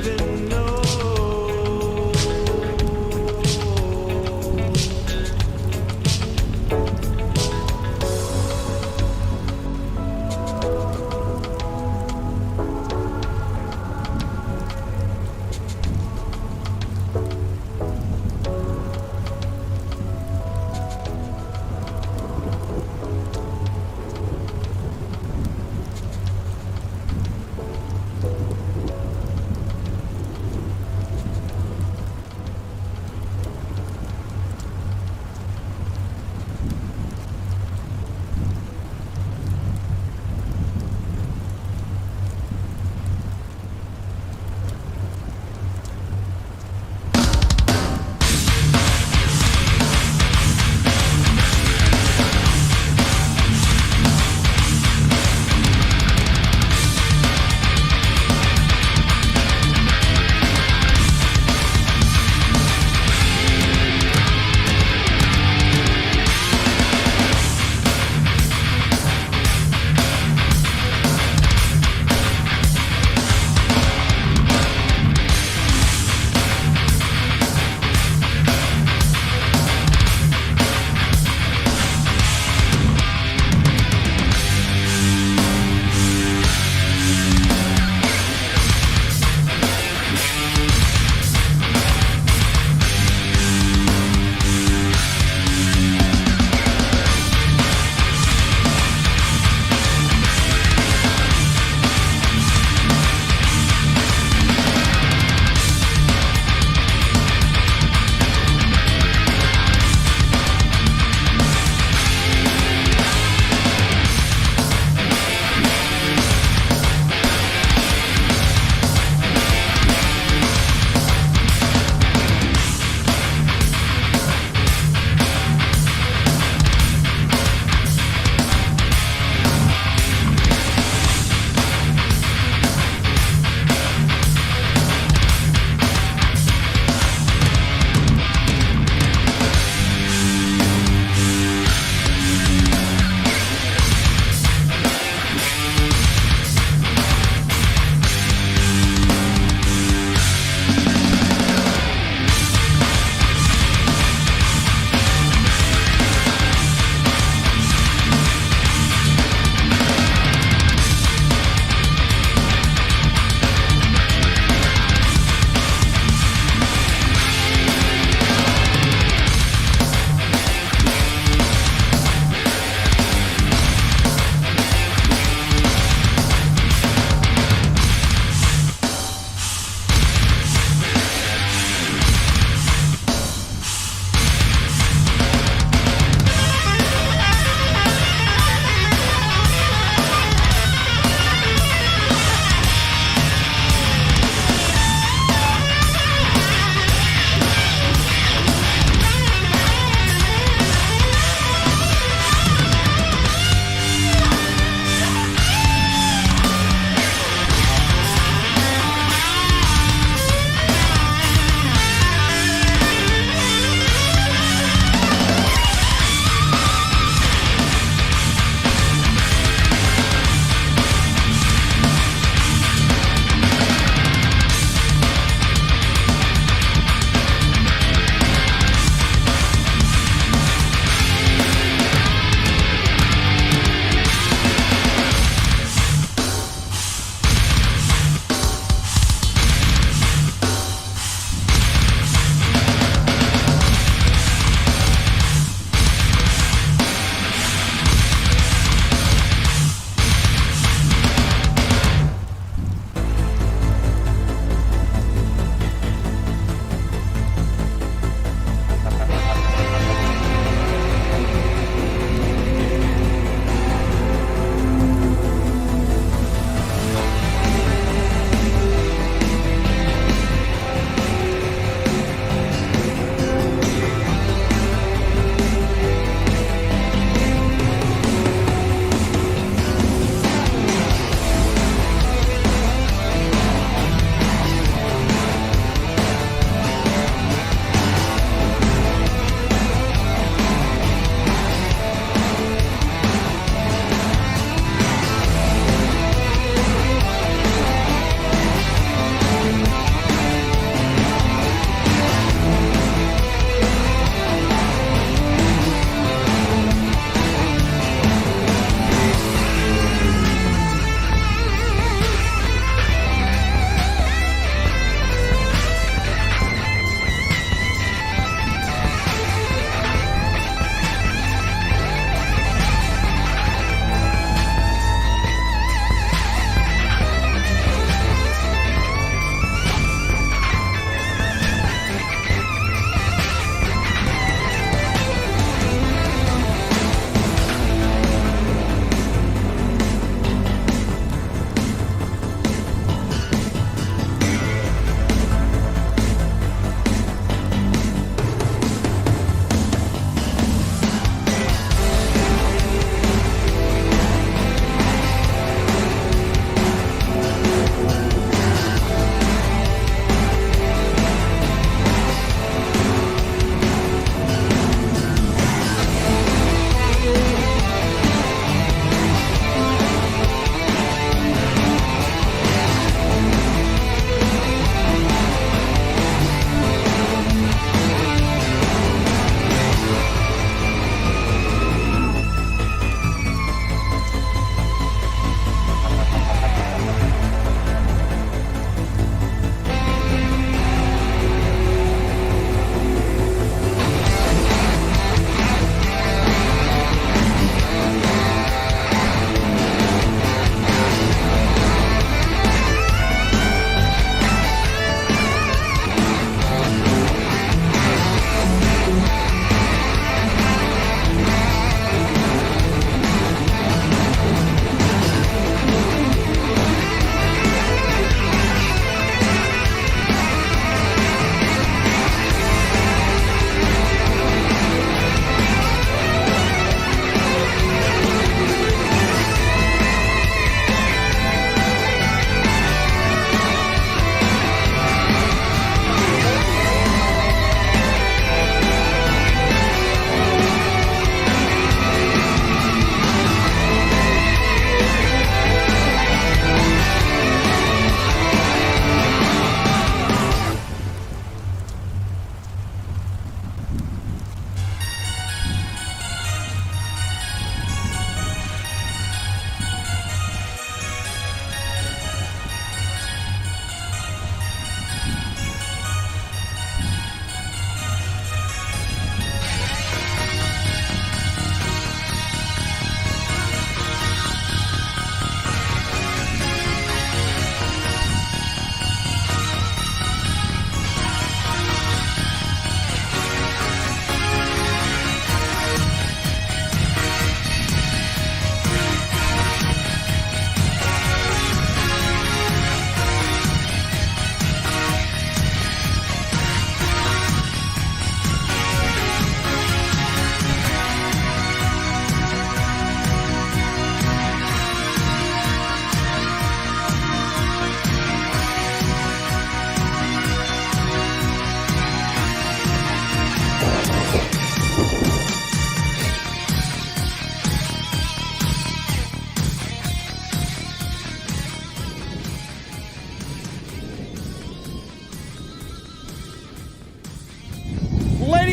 even know.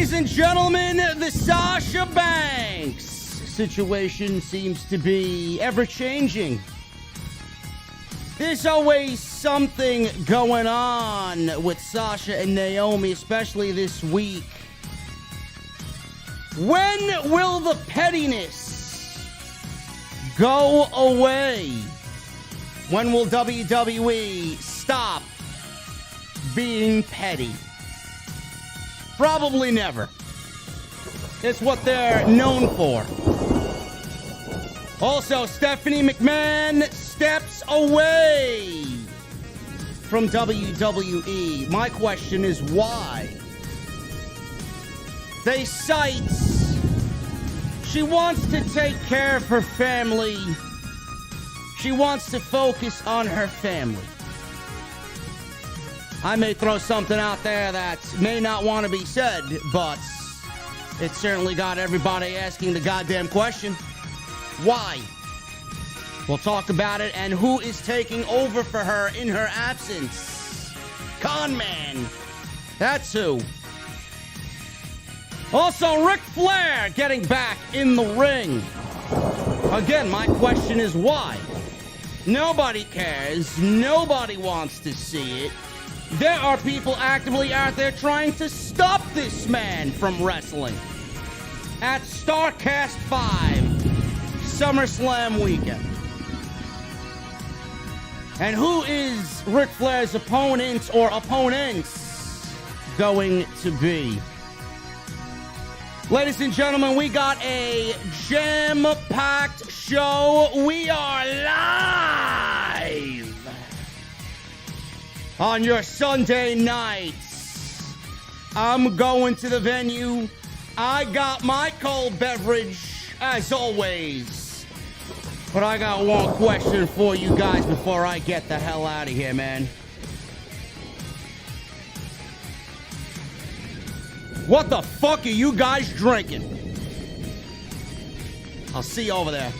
Ladies and gentlemen, the Sasha Banks situation seems to be ever-changing. There's always something going on with Sasha and Naomi, especially this week. When will the pettiness go away? When will WWE stop being petty? Probably never. It's what they're known for. Also, Stephanie McMahon steps away from WWE. My question is why? They cite she wants to take care of her family. She wants to focus on her family. I may throw something out there that may not want to be said, but it certainly got everybody asking the goddamn question. Why? We'll talk about it and who is taking over for her in her absence. Con Man. That's who. Also, Ric Flair getting back in the ring. Again, my question is why? Nobody cares. Nobody wants to see it. There are people actively out there trying to stop this man from wrestling. At StarCast 5, SummerSlam weekend. And who is Ric Flair's opponent or opponents going to be? Ladies and gentlemen, we got a jam-packed show. We are live on your Sunday nights. I'm going to the venue. I got my cold beverage, as always. But I got one question for you guys before I get the hell out of here, man. What the fuck are you guys drinking? I'll see you over there.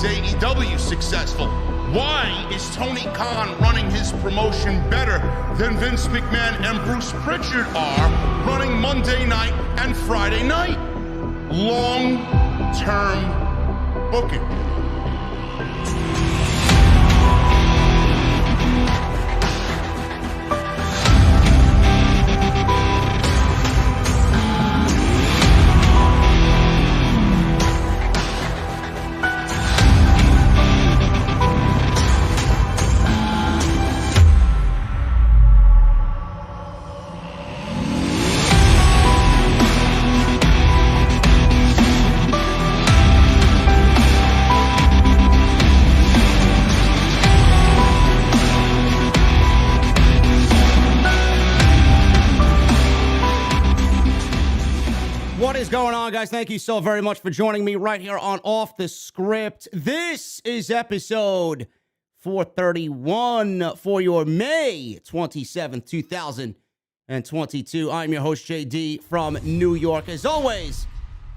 AEW successful? Why is Tony Khan running his promotion better than Vince McMahon and Bruce Pritchard are running Monday night and Friday night? Long-term booking. What is going on, guys? Thank you so very much for joining me right here on Off the Script. This is episode 431 for your May 27th, 2022. I'm your host, JD from New York. As always,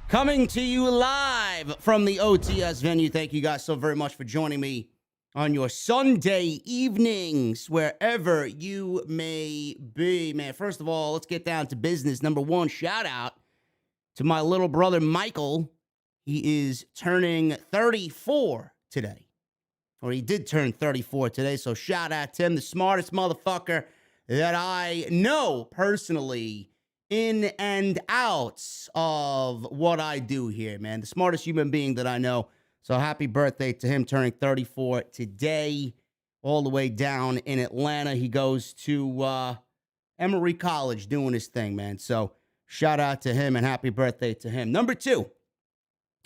coming to you live from the OTS venue. Thank you guys so very much for joining me on your Sunday evenings, wherever you may be. Man, first of all, let's get down to business. Number one, shout out to my little brother, Michael. He is turning 34 today. Or he did turn 34 today, so shout out to him, the smartest motherfucker that I know personally in and out of what I do here, man. The smartest human being that I know. So happy birthday to him, turning 34 today, all the way down in Atlanta. He goes to Emory College doing his thing, man. So shout out to him and happy birthday to him. Number two,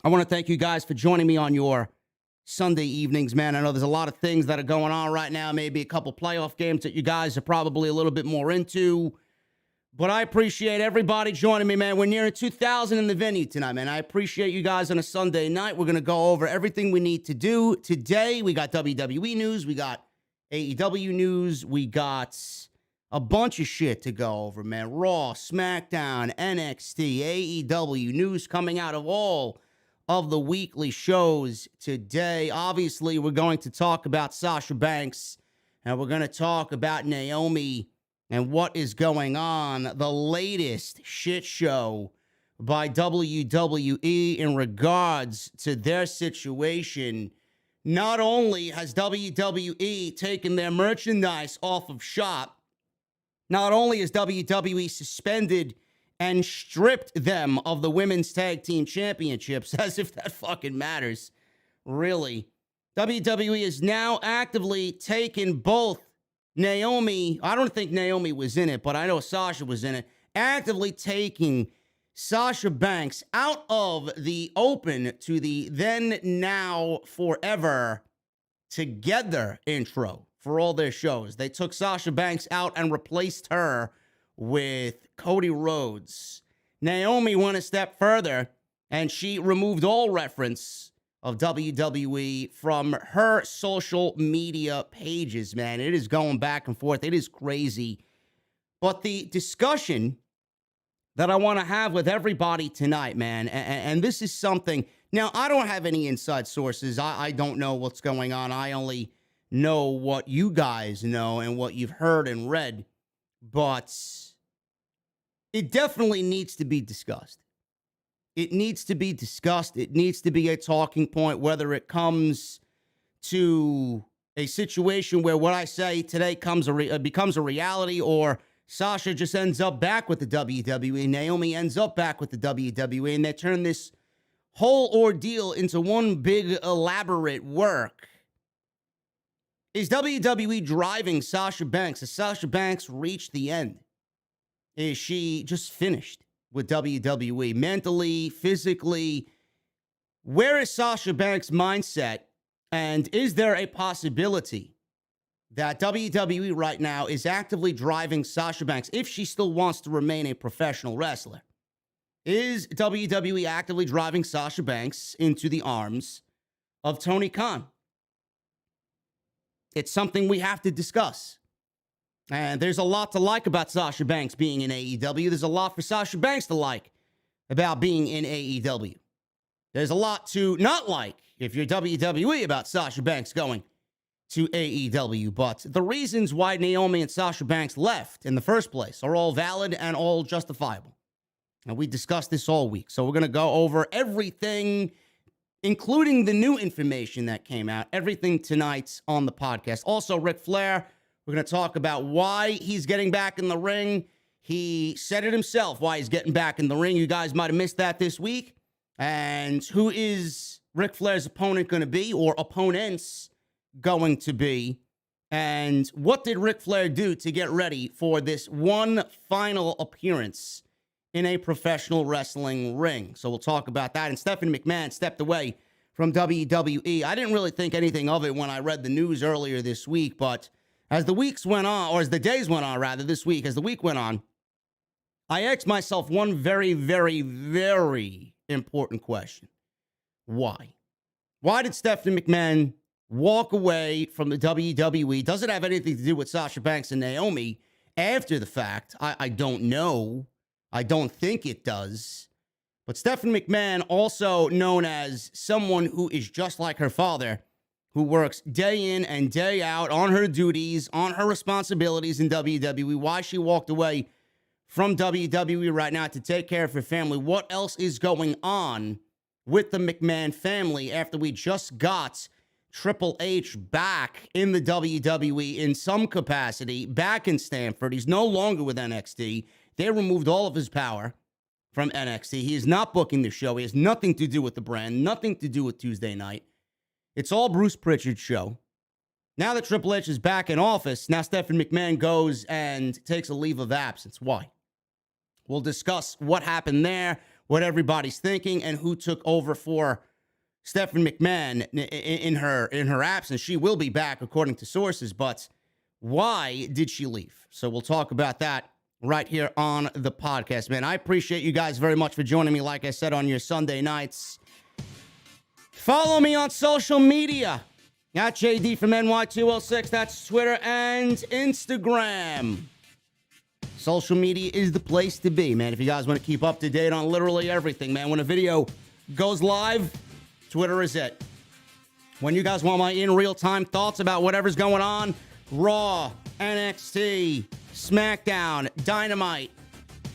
I want to thank you guys for joining me on your Sunday evenings, man. I know there's a lot of things that are going on right now, maybe a couple playoff games that you guys are probably a little bit more into, but I appreciate everybody joining me, man. We're nearing 2,000 in the venue tonight, man. I appreciate you guys on a Sunday night. We're going to go over everything we need to do today. We got WWE news, we got AEW news, we got a bunch of shit to go over, man. Raw, SmackDown, NXT, AEW news coming out of all of the weekly shows today. Obviously, we're going to talk about Sasha Banks, and we're going to talk about Naomi and what is going on. The latest shit show by WWE in regards to their situation. Not only has WWE taken their merchandise off of shop, not only is WWE suspended and stripped them of the Women's Tag Team Championships, as if that fucking matters, really. WWE is now actively taking both Naomi, I don't think Naomi was in it, but I know Sasha was in it, actively taking Sasha Banks out of the open to the then, now, forever together intro for all their shows. They took Sasha Banks out and replaced her with Cody Rhodes. Naomi went a step further, and she removed all reference of WWE from her social media pages, man. It is going back and forth. It is crazy. But the discussion that I want to have with everybody tonight, man, and this is something, now, I don't have any inside sources. I don't know what's going on. I only know what you guys know and what you've heard and read. But it definitely needs to be discussed. It needs to be discussed. It needs to be a talking point, whether it comes to a situation where what I say today becomes a reality, or Sasha just ends up back with the WWE, Naomi ends up back with the WWE, and they turn this whole ordeal into one big elaborate work. Is WWE driving Sasha Banks? Has Sasha Banks reached the end? Is she just finished with WWE? Mentally, physically? Where is Sasha Banks' mindset? And is there a possibility that WWE right now is actively driving Sasha Banks, if she still wants to remain a professional wrestler? Is WWE actively driving Sasha Banks into the arms of Tony Khan? It's something we have to discuss. And there's a lot to like about Sasha Banks being in AEW. There's a lot for Sasha Banks to like about being in AEW. There's a lot to not like, if you're WWE, about Sasha Banks going to AEW. But the reasons why Naomi and Sasha Banks left in the first place are all valid and all justifiable. And we discussed this all week. So we're going to go over everything, including the new information that came out, everything tonight on the podcast. Also, Ric Flair, we're going to talk about why he's getting back in the ring. He said it himself, why he's getting back in the ring. You guys might have missed that this week. And who is Ric Flair's opponent going to be, or opponents going to be? And what did Ric Flair do to get ready for this one final appearance in a professional wrestling ring? So we'll talk about that. And Stephanie McMahon stepped away from WWE. I didn't really think anything of it when I read the news earlier this week, but as the weeks went on, or as the days went on, rather, this week, as the week went on, I asked myself one very, very, very important question. Why? Why did Stephanie McMahon walk away from the WWE? Does it have anything to do with Sasha Banks and Naomi? after the fact. I don't know. I don't think it does. But Stephanie McMahon, also known as someone who is just like her father, who works day in and day out on her duties, on her responsibilities in WWE, why she walked away from WWE right now to take care of her family. What else is going on with the McMahon family after we just got Triple H back in the WWE in some capacity, back in Stamford? He's no longer with NXT. They removed all of his power from NXT. He is not booking the show. He has nothing to do with the brand, nothing to do with Tuesday night. It's all Bruce Pritchard's show. Now that Triple H is back in office, now Stephanie McMahon goes and takes a leave of absence. Why? We'll discuss what happened there, what everybody's thinking, and who took over for Stephanie McMahon in her absence. She will be back, according to sources, but why did she leave? So we'll talk about that right here on the podcast, man. I appreciate you guys very much for joining me, like I said, on your Sunday nights. Follow me on social media at JDfromNY206. That's Twitter and Instagram. Social media is the place to be, man. If you guys want to keep up to date on literally everything, man. When a video goes live, Twitter is it. When you guys want my in real-time thoughts about whatever's going on, Raw, NXT, SmackDown, Dynamite,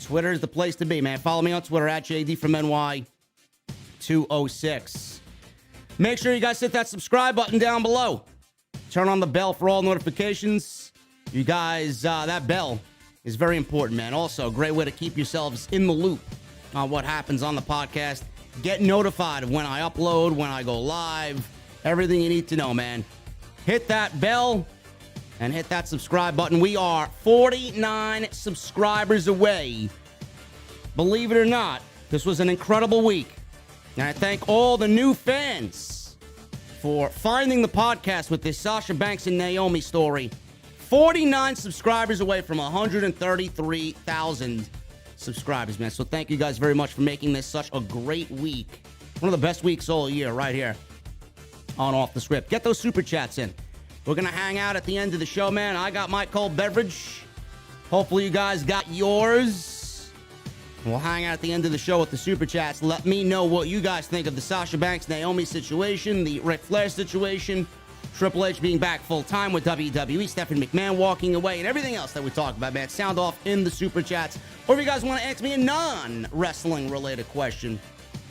Twitter is the place to be, man. Follow me on Twitter at JDfromNY206. Make sure you guys hit that subscribe button down below. Turn on the bell for all notifications. You guys, that bell is very important, man. Also, a great way to keep yourselves in the loop on what happens on the podcast. Get notified of when I upload, when I go live, everything you need to know, man. Hit that bell and hit that subscribe button. We are 49 subscribers away. Believe it or not, this was an incredible week. And I thank all the new fans for finding the podcast with this Sasha Banks and Naomi story. 49 subscribers away from 133,000 subscribers, man. So thank you guys very much for making this such a great week. One of the best weeks all year right here on Off the Script. Get those super chats in. We're going to hang out at the end of the show, man. I got my cold beverage. Hopefully you guys got yours. We'll hang out at the end of the show with the super chats. Let me know what you guys think of the Sasha Banks, Naomi situation, the Ric Flair situation, Triple H being back full-time with WWE, Stephanie McMahon walking away, and everything else that we talked about, man. Sound off in the super chats. Or if you guys want to ask me a non-wrestling related question,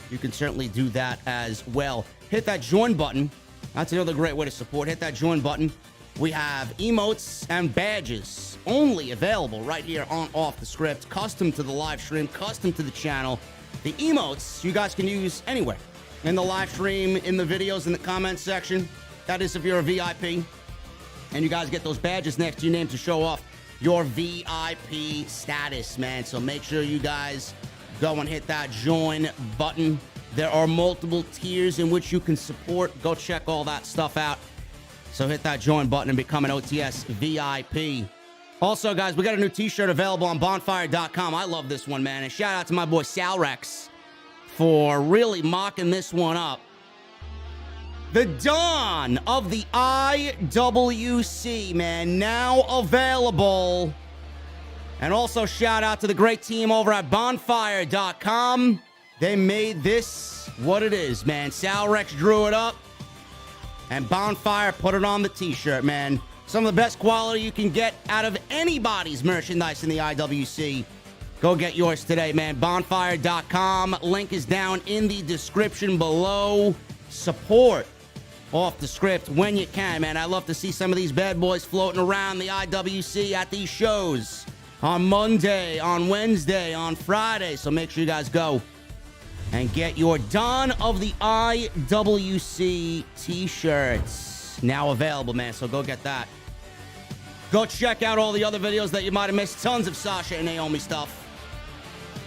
you can certainly do that as well. Hit that join button. That's another great way to support. Hit that join button. We have emotes and badges only available right here on Off the Script. Custom to the live stream, custom to the channel. The emotes you guys can use anywhere. In the live stream, in the videos, in the comments section. That is if you're a VIP. And you guys get those badges next to your name to show off your VIP status, man. So make sure you guys go and hit that join button. There are multiple tiers in which you can support. Go check all that stuff out. So hit that join button and become an OTS VIP. Also, guys, we got a new t-shirt available on bonfire.com. I love this one, man. And shout out to my boy Sal Rex for really mocking this one up. The dawn of the IWC, man, now available. And also shout out to the great team over at bonfire.com. They made this what it is, man. Sal Rex drew it up, and Bonfire put it on the t-shirt, man. Some of the best quality you can get out of anybody's merchandise in the IWC. Go get yours today, man. Bonfire.com. Link is down in the description below. Support Off the Script when you can, man. I love to see some of these bad boys floating around the IWC at these shows on Monday, on Wednesday, on Friday. So make sure you guys go and get your Dawn of the IWC t-shirts. Now available, man. So go get that. Go check out all the other videos that you might have missed. Tons of Sasha and Naomi stuff.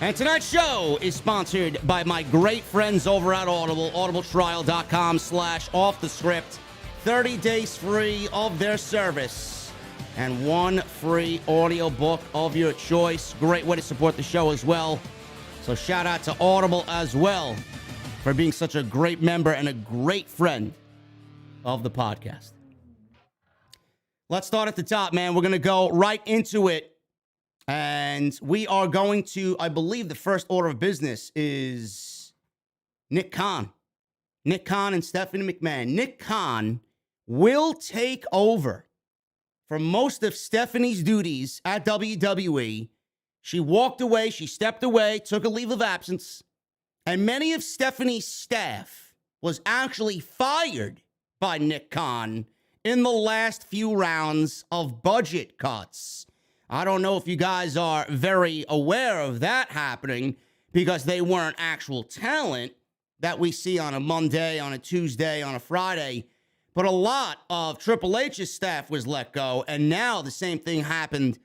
And tonight's show is sponsored by my great friends over at Audible, audibletrial.com/offthescript. 30 days free of their service and one free audiobook of your choice. Great way to support the show as well. So shout out to Audible as well for being such a great member and a great friend of the podcast. Let's start at the top, man. We're going to go right into it And we are going to, I believe the first order of business is Nick Khan. Nick Khan and Stephanie McMahon. Nick Khan will take over for most of Stephanie's duties at WWE. She walked away, she stepped away, took a leave of absence, and many of Stephanie's staff was actually fired by Nick Khan in the last few rounds of budget cuts. I don't know if you guys are very aware of that happening because they weren't actual talent that we see on a Monday, on a Tuesday, on a Friday. But a lot of Triple H's staff was let go, and now the same thing happened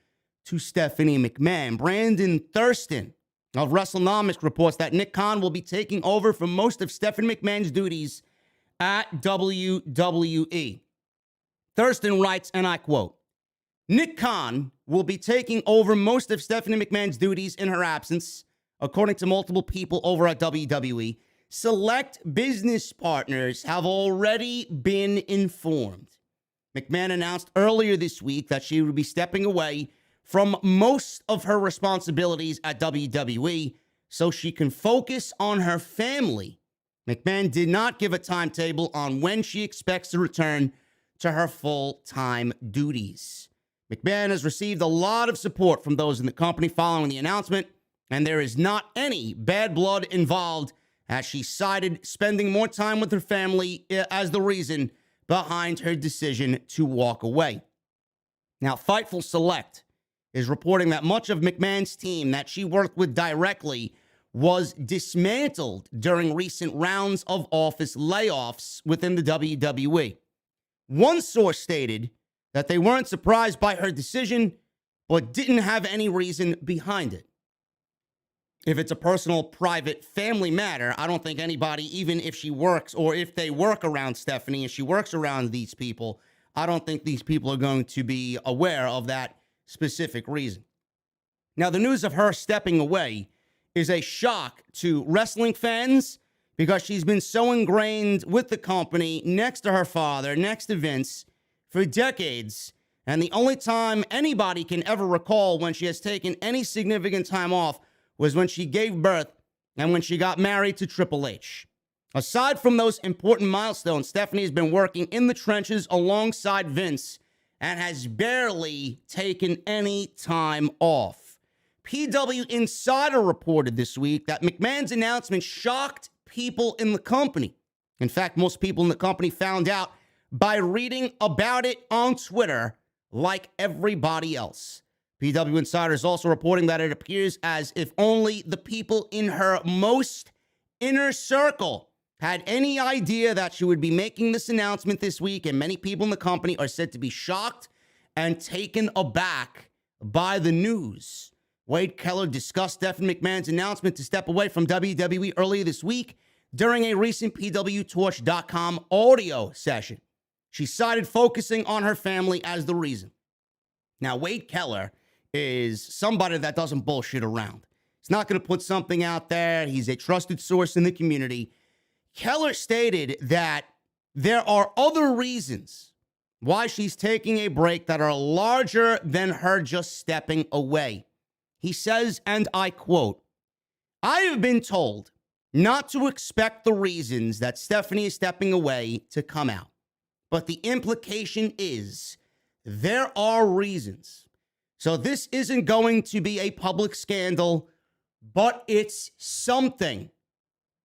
to Stephanie McMahon. Brandon Thurston of WrestleNomics reports that Nick Khan will be taking over for most of Stephanie McMahon's duties at WWE. Thurston writes, and I quote, Nick Khan will be taking over most of Stephanie McMahon's duties in her absence, according to multiple people over at WWE. Select business partners have already been informed. McMahon announced earlier this week that she would be stepping away from most of her responsibilities at WWE so she can focus on her family. McMahon did not give a timetable on when she expects to return to her full-time duties. McMahon has received a lot of support from those in the company following the announcement, and there is not any bad blood involved, as she cited spending more time with her family as the reason behind her decision to walk away. Now, Fightful Select is reporting that much of McMahon's team that she worked with directly was dismantled during recent rounds of office layoffs within the WWE. One source stated that they weren't surprised by her decision, but didn't have any reason behind it. If it's a personal, private, family matter, I don't think anybody, even if she works or if they work around Stephanie and she works around these people, I don't think these people are going to be aware of that specific reason. Now, the news of her stepping away is a shock to wrestling fans because she's been so ingrained with the company, next to her father, next to Vince, for decades. And the only time anybody can ever recall when she has taken any significant time off was when she gave birth and when she got married to Triple H. Aside from those important milestones, Stephanie has been working in the trenches alongside Vince and has barely taken any time off. PW Insider reported this week that McMahon's announcement shocked people in the company. In fact, most people in the company found out by reading about it on Twitter like everybody else. PW Insider is also reporting that it appears as if only the people in her most inner circle had any idea that she would be making this announcement this week, and many people in the company are said to be shocked and taken aback by the news. Wade Keller discussed Stephanie McMahon's announcement to step away from WWE earlier this week during a recent PWTorch.com audio session. She cited focusing on her family as the reason. Now, Wade Keller is somebody that doesn't bullshit around. He's not going to put something out there. He's a trusted source in the community. Keller stated that there are other reasons why she's taking a break that are larger than her just stepping away. He says, and I quote, I have been told not to expect the reasons that Stephanie is stepping away to come out. But the implication is there are reasons. So this isn't going to be a public scandal, but it's something.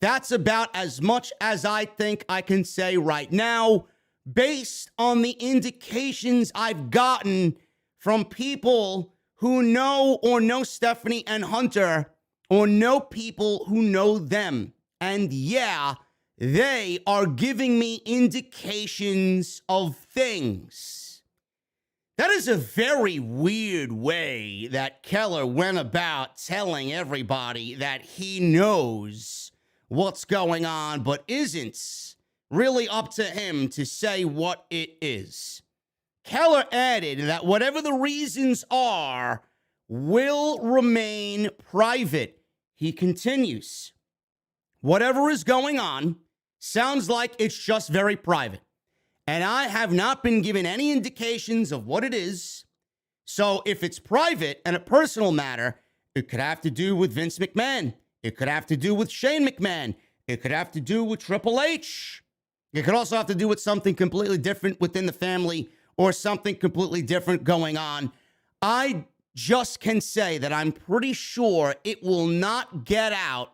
That's about as much as I think I can say right now, based on the indications I've gotten from people who know or know Stephanie and Hunter, or know people who know them. And yeah, they are giving me indications of things. That is a very weird way that Keller went about telling everybody that he knows what's going on, but isn't really up to him to say what it is. Keller added that whatever the reasons are will remain private. He continues, whatever is going on sounds like it's just very private. And I have not been given any indications of what it is. So if it's private and a personal matter, it could have to do with Vince McMahon. It could have to do with Shane McMahon. It could have to do with Triple H. It could also have to do with something completely different within the family or something completely different going on. I just can say that I'm pretty sure it will not get out,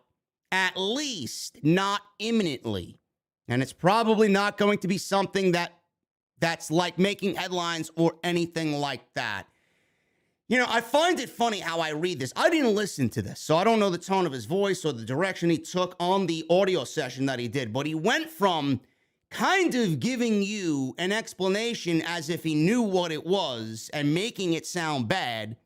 at least not imminently. And it's probably not going to be something that's like making headlines or anything like that. You know, I find it funny how I read this. I didn't listen to this, so I don't know the tone of his voice or the direction he took on the audio session that he did. But he went from kind of giving you an explanation as if he knew what it was and making it sound bad.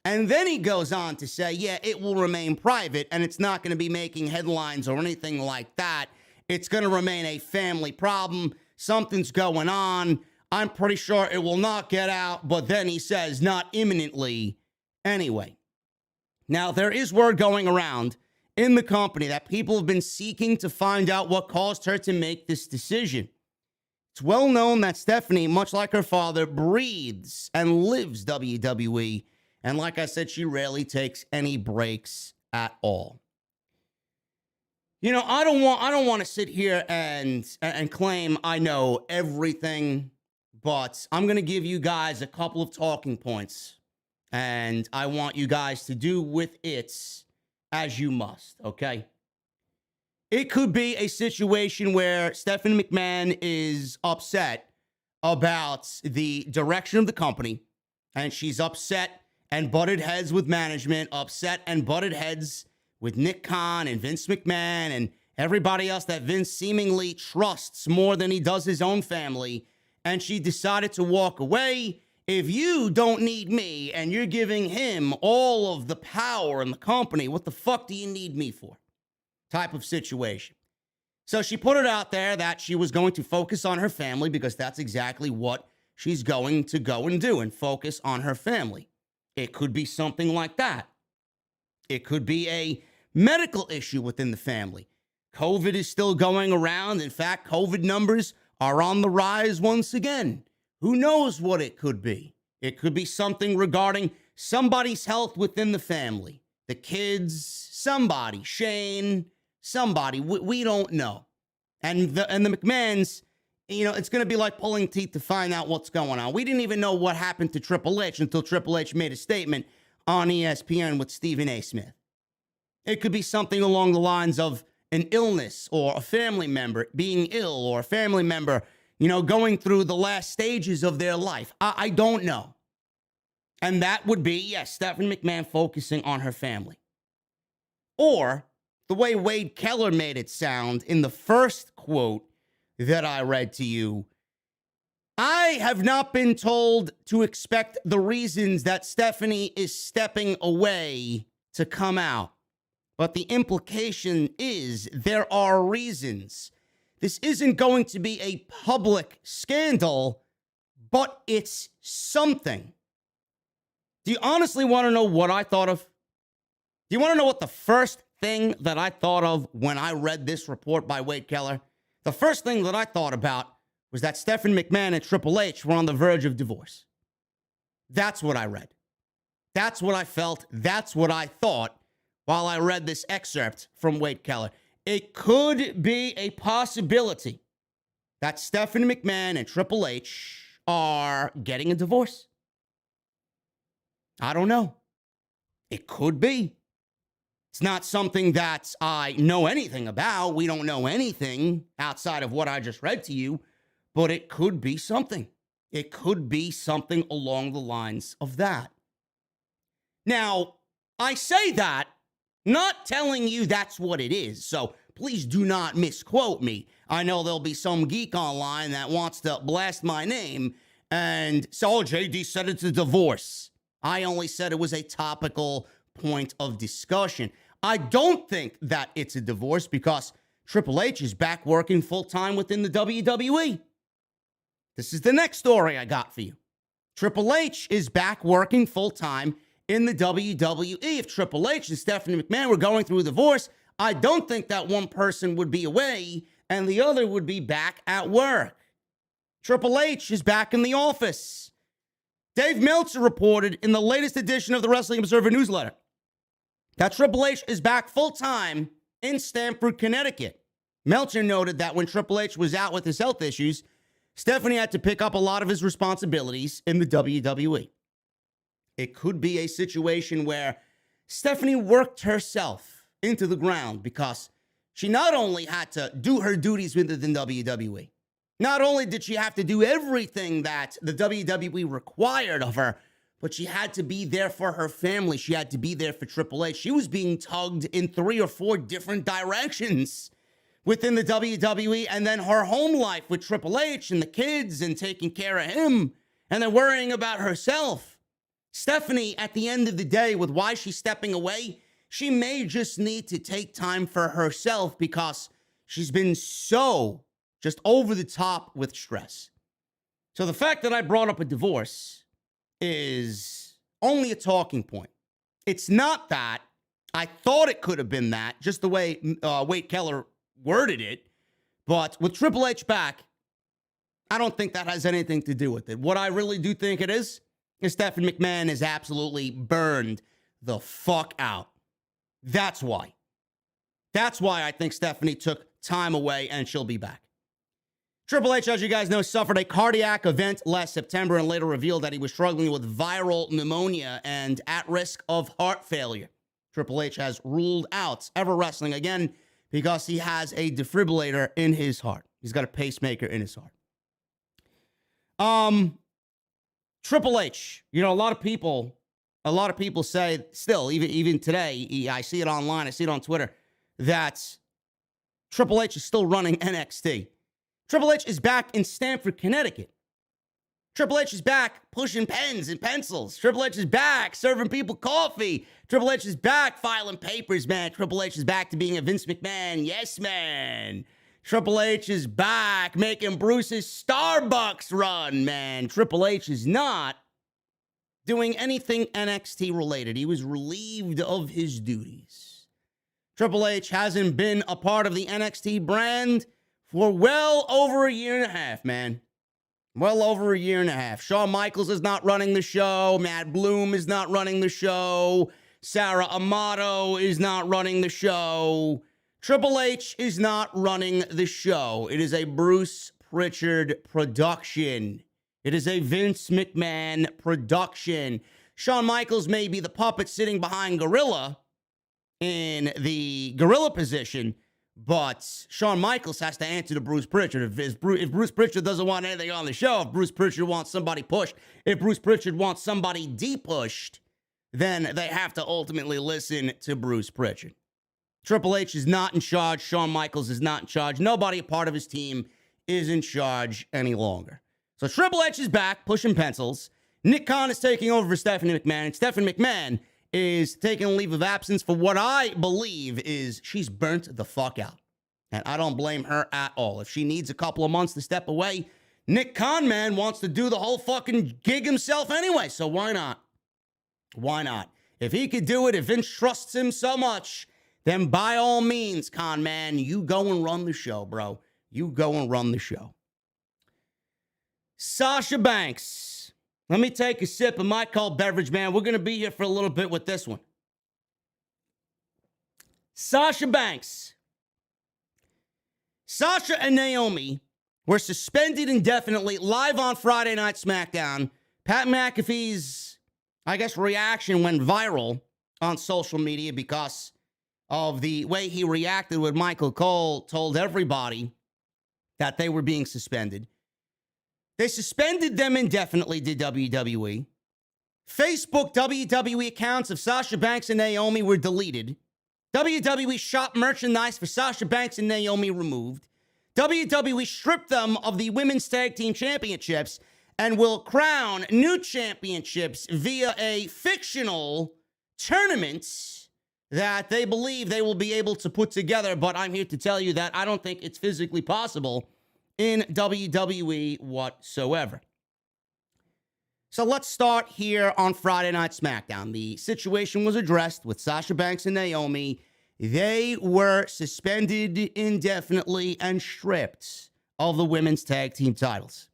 And then he goes on to say, yeah, it will remain private and it's not going to be making headlines or anything like that. It's going to remain a family problem. Something's going on. I'm pretty sure it will not get out, but then he says not imminently anyway. Now, there is word going around in the company that people have been seeking to find out what caused her to make this decision. It's well known that Stephanie, much like her father, breathes and lives WWE. And like I said, she rarely takes any breaks at all. You know, I don't want to sit here and claim I know everything, but I'm going to give you guys a couple of talking points, and I want you guys to do with it as you must, okay? It could be a situation where Stephanie McMahon is upset about the direction of the company, and she's upset and butted heads with management, upset and butted heads with Nick Khan and Vince McMahon and everybody else that Vince seemingly trusts more than he does his own family, and she decided to walk away. If you don't need me and you're giving him all of the power in the company, what the fuck do you need me for? Type of situation. So she put it out there that she was going to focus on her family because that's exactly what she's going to go and do, and focus on her family. It could be something like that. It could be a medical issue within the family. COVID is still going around. In fact, COVID numbers are on the rise once again. Who knows what it could be? It could be something regarding somebody's health within the family. The kids, somebody, Shane, somebody. We don't know. And the McMahons, you know, it's going to be like pulling teeth to find out what's going on. We didn't even know what happened to Triple H until Triple H made a statement on ESPN with Stephen A. Smith. It could be something along the lines of an illness or a family member being ill or a family member, you know, going through the last stages of their life. I don't know. And that would be, yes, Stephanie McMahon focusing on her family. Or the way Wade Keller made it sound in the first quote that I read to you, I have not been told to expect the reasons that Stephanie is stepping away to come out. But the implication is there are reasons. This isn't going to be a public scandal, but it's something. Do you honestly want to know what I thought of? Do you want to know what the first thing that I thought of when I read this report by Wade Keller? The first thing that I thought about was that Stephanie McMahon and Triple H were on the verge of divorce. That's what I read. That's what I felt. That's what I thought while I read this excerpt from Wade Keller. It could be a possibility that Stephanie McMahon and Triple H are getting a divorce. I don't know. It could be. It's not something that I know anything about. We don't know anything outside of what I just read to you, but it could be something. It could be something along the lines of that. Now, I say that not telling you that's what it is, so please do not misquote me. I know there'll be some geek online that wants to blast my name and say, oh, JD said it's a divorce. I only said it was a topical point of discussion. I don't think that it's a divorce because Triple H is back working full-time within the WWE. This is the next story I got for you. Triple H is back working full-time in the WWE. If Triple H and Stephanie McMahon were going through a divorce, I don't think that one person would be away and the other would be back at work. Triple H is back in the office. Dave Meltzer reported in the latest edition of the Wrestling Observer newsletter that Triple H is back full-time in Stamford, Connecticut. Meltzer noted that when Triple H was out with his health issues, Stephanie had to pick up a lot of his responsibilities in the WWE. It could be a situation where Stephanie worked herself into the ground because she not only had to do her duties within the WWE, not only did she have to do everything that the WWE required of her, but she had to be there for her family. She had to be there for Triple H. She was being tugged in 3 or 4 different directions within the WWE, and then her home life with Triple H and the kids and taking care of him and then worrying about herself. Stephanie, at the end of the day, with why she's stepping away, she may just need to take time for herself because she's been so just over the top with stress. So the fact that I brought up a divorce is only a talking point. It's not that. I thought it could have been that, just the way Wade Keller worded it. But with Triple H back, I don't think that has anything to do with it. What I really do think it is Stephanie McMahon is absolutely burned the fuck out. That's why. That's why I think Stephanie took time away and she'll be back. Triple H, as you guys know, suffered a cardiac event last September and later revealed that he was struggling with viral pneumonia and at risk of heart failure. Triple H has ruled out ever wrestling again because he has a defibrillator in his heart. He's got a pacemaker in his heart. Triple H, you know, a lot of people say still, even today, I see it online, I see it on Twitter, that Triple H is still running NXT. Triple H is back in Stamford, Connecticut. Triple H is back pushing pens and pencils. Triple H is back serving people coffee. Triple H is back filing papers, man. Triple H is back to being a Vince McMahon yes man. Triple H is back making Bruce's Starbucks run, man. Triple H is not doing anything NXT related. He was relieved of his duties. Triple H hasn't been a part of the NXT brand for well over a year and a half, man. Well over a year and a half. Shawn Michaels is not running the show. Matt Bloom is not running the show. Sarah Amato is not running the show. Triple H is not running the show. It is a Bruce Pritchard production. It is a Vince McMahon production. Shawn Michaels may be the puppet sitting behind Gorilla in the Gorilla position, but Shawn Michaels has to answer to Bruce Pritchard. If Bruce Pritchard doesn't want anything on the show, if Bruce Pritchard wants somebody pushed, if Bruce Pritchard wants somebody de-pushed, then they have to ultimately listen to Bruce Pritchard. Triple H is not in charge. Shawn Michaels is not in charge. Nobody a part of his team is in charge any longer. So Triple H is back, pushing pencils. Nick Khan is taking over for Stephanie McMahon. And Stephanie McMahon is taking a leave of absence for what I believe is she's burnt the fuck out. And I don't blame her at all. If she needs a couple of months to step away, Nick Khan, man, wants to do the whole fucking gig himself anyway. So why not? Why not? If he could do it, if Vince trusts him so much, then by all means, Con Man, you go and run the show, bro. You go and run the show. Sasha Banks. Let me take a sip of my cold beverage, man. We're going to be here for a little bit with this one. Sasha Banks. Sasha and Naomi were suspended indefinitely live on Friday Night SmackDown. Pat McAfee's, reaction went viral on social media because of the way he reacted when Michael Cole told everybody that they were being suspended. They suspended them indefinitely, did WWE. Facebook WWE accounts of Sasha Banks and Naomi were deleted. WWE shop merchandise for Sasha Banks and Naomi removed. WWE stripped them of the Women's Tag Team Championships and will crown new championships via a fictional tournament that they believe they will be able to put together. But I'm here to tell you that I don't think it's physically possible in WWE whatsoever. So let's start here on Friday Night SmackDown. The situation was addressed with Sasha Banks and Naomi. They were suspended indefinitely and stripped of the women's tag team titles.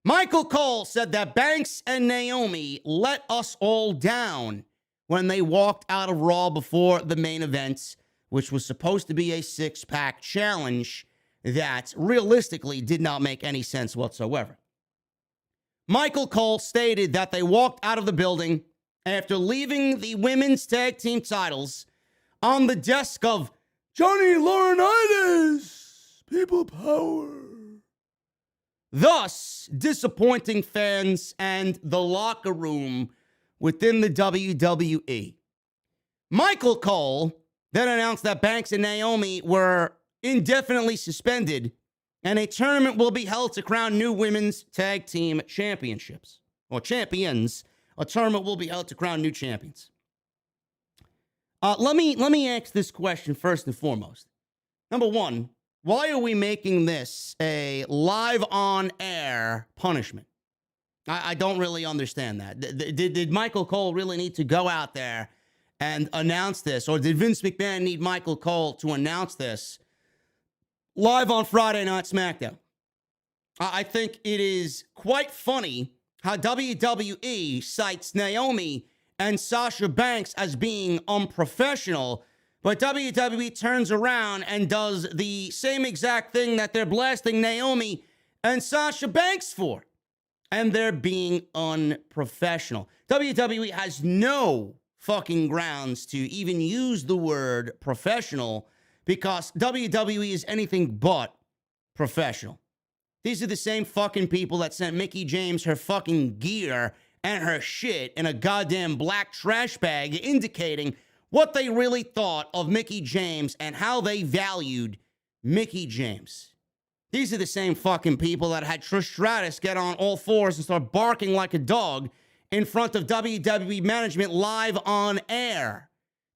Michael Cole said that Banks and Naomi let us all down when they walked out of Raw before the main event, which was supposed to be a six-pack challenge that realistically did not make any sense whatsoever. Michael Cole stated that they walked out of the building after leaving the women's tag team titles on the desk of Johnny Laurinaitis, People Power. Thus, disappointing fans and the locker room within the WWE. Michael Cole then announced that Banks and Naomi were indefinitely suspended and a tournament will be held to crown new women's tag team championships. Or champions. A tournament will be held to crown new champions. Let me ask this question first and foremost. Number one, why are we making this a live on air punishment? I don't really understand that. Did Michael Cole really need to go out there and announce this? Or did Vince McMahon need Michael Cole to announce this live on Friday Night SmackDown? I think it is quite funny how WWE cites Naomi and Sasha Banks as being unprofessional, but WWE turns around and does the same exact thing that they're blasting Naomi and Sasha Banks for. And they're being unprofessional. WWE has no fucking grounds to even use the word professional because WWE is anything but professional. These are the same fucking people that sent Mickie James her fucking gear and her shit in a goddamn black trash bag, indicating what they really thought of Mickie James and how they valued Mickie James. These are the same fucking people that had Trish Stratus get on all fours and start barking like a dog in front of WWE management live on air.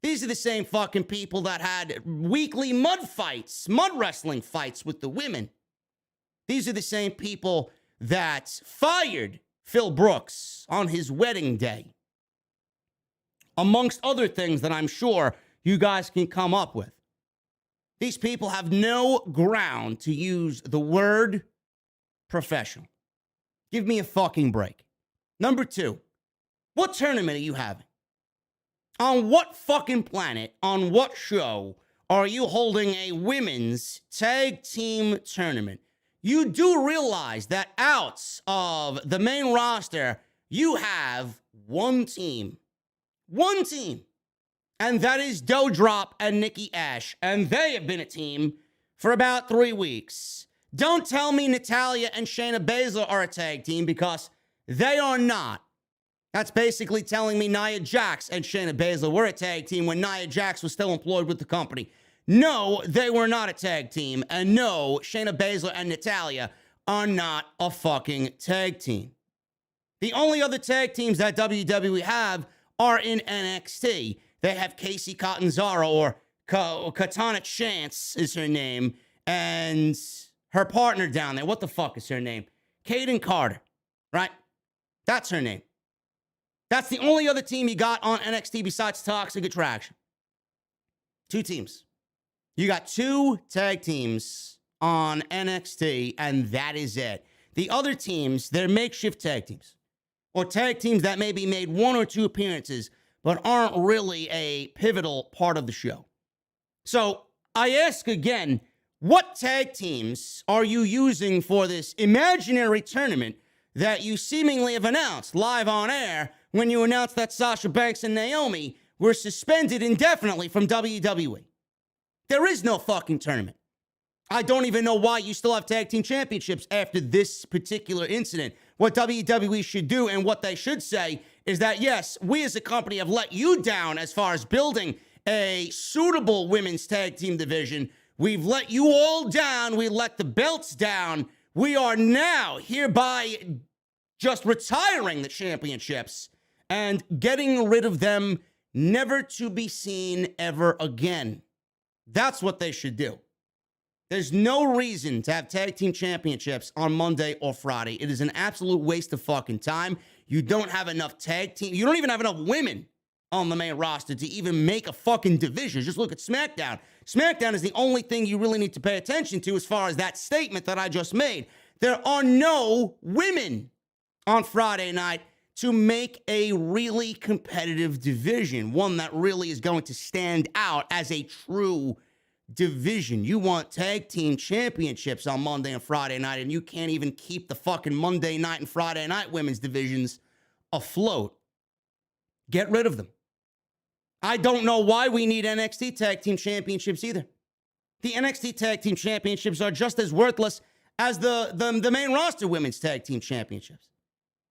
These are the same fucking people that had weekly mud wrestling fights with the women. These are the same people that fired Phil Brooks on his wedding day. Amongst other things that I'm sure you guys can come up with. These people have no ground to use the word professional. Give me a fucking break. Number two, what tournament are you having? On what fucking planet, on what show are you holding a women's tag team tournament? You do realize that out of the main roster, you have one team. One team. And that is Doudrop and Nikki Ash. And they have been a team for about 3 weeks. Don't tell me Natalya and Shayna Baszler are a tag team because they are not. That's basically telling me Nia Jax and Shayna Baszler were a tag team when Nia Jax was still employed with the company. No, they were not a tag team. And no, Shayna Baszler and Natalya are not a fucking tag team. The only other tag teams that WWE have are in NXT. They have Casey Catanzaro, or Katana Chance is her name, and her partner down there. What the fuck is her name? Kaden Carter, right? That's her name. That's the only other team you got on NXT besides Toxic Attraction. 2 teams. You got 2 tag teams on NXT, and that is it. The other teams, they're makeshift tag teams, or tag teams that maybe made 1 or 2 appearances, but aren't really a pivotal part of the show. So I ask again, what tag teams are you using for this imaginary tournament that you seemingly have announced live on air when you announced that Sasha Banks and Naomi were suspended indefinitely from WWE? There is no fucking tournament. I don't even know why you still have tag team championships after this particular incident. What WWE should do and what they should say is that, yes, we as a company have let you down as far as building a suitable women's tag team division. We've let you all down. We let the belts down. We are now hereby just retiring the championships and getting rid of them, never to be seen ever again. That's what they should do. There's no reason to have tag team championships on Monday or Friday. It is an absolute waste of fucking time. You don't have enough tag team. You don't even have enough women on the main roster to even make a fucking division. Just look at SmackDown. SmackDown is the only thing you really need to pay attention to as far as that statement that I just made. There are no women on Friday night to make a really competitive division, one that really is going to stand out as a true division. You want tag team championships on Monday and Friday night, and you can't even keep the fucking Monday night and Friday night women's divisions afloat. Get rid of them. I don't know why we need NXT tag team championships either. The NXT tag team championships are just as worthless as the main roster women's tag team championships.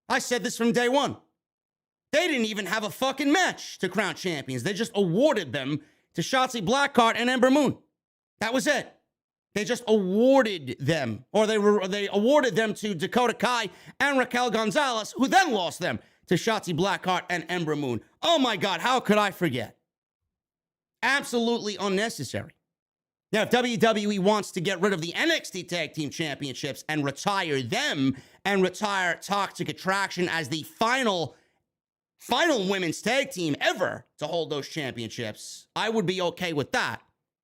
I said this from day one. They didn't even have a fucking match to crown champions. They just awarded them to Shotzi Blackheart and Ember Moon. That was it. They just awarded them, or they awarded them to Dakota Kai and Raquel Gonzalez, who then lost them to Shotzi Blackheart and Ember Moon. Oh my God, how could I forget? Absolutely unnecessary. Now, if WWE wants to get rid of the NXT Tag Team Championships and retire them and retire Toxic Attraction as the final women's tag team ever to hold those championships, I would be okay with that.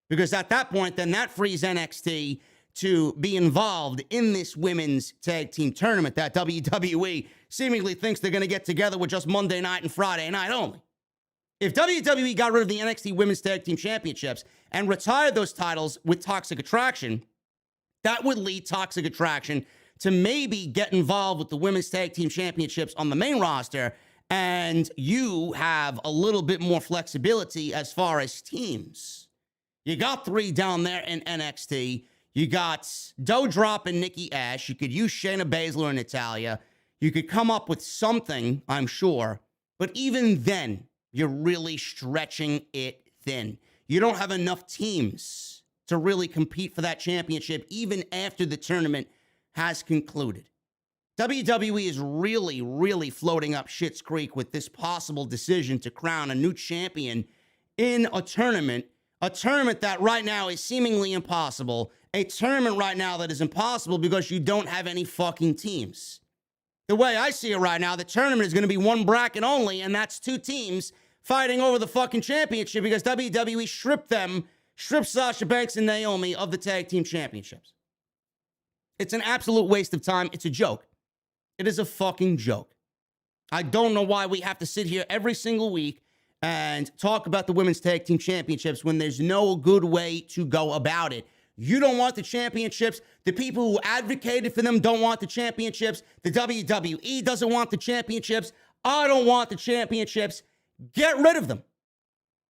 Because at that point, then that frees NXT to be involved in this women's tag team tournament that WWE seemingly thinks they're going to get together with just Monday night and Friday night only. If WWE got rid of the NXT Women's Tag Team Championships and retired those titles with Toxic Attraction, that would lead Toxic Attraction to maybe get involved with the Women's Tag Team Championships on the main roster, and you have a little bit more flexibility as far as teams. You got 3 down there in NXT. You got Doudrop and Nikki Ash. You could use Shayna Baszler and Natalya. You could come up with something, I'm sure. But even then, you're really stretching it thin. You don't have enough teams to really compete for that championship even after the tournament has concluded. WWE is really, really floating up Schitt's Creek with this possible decision to crown a new champion in a tournament that right now is seemingly impossible, a tournament right now that is impossible because you don't have any fucking teams. The way I see it right now, the tournament is going to be one bracket only, and that's 2 teams fighting over the fucking championship because WWE stripped Sasha Banks and Naomi of the tag team championships. It's an absolute waste of time. It's a joke. It is a fucking joke. I don't know why we have to sit here every single week and talk about the women's tag team championships when there's no good way to go about it. You don't want the championships. The people who advocated for them don't want the championships. The WWE doesn't want the championships. I don't want the championships. Get rid of them.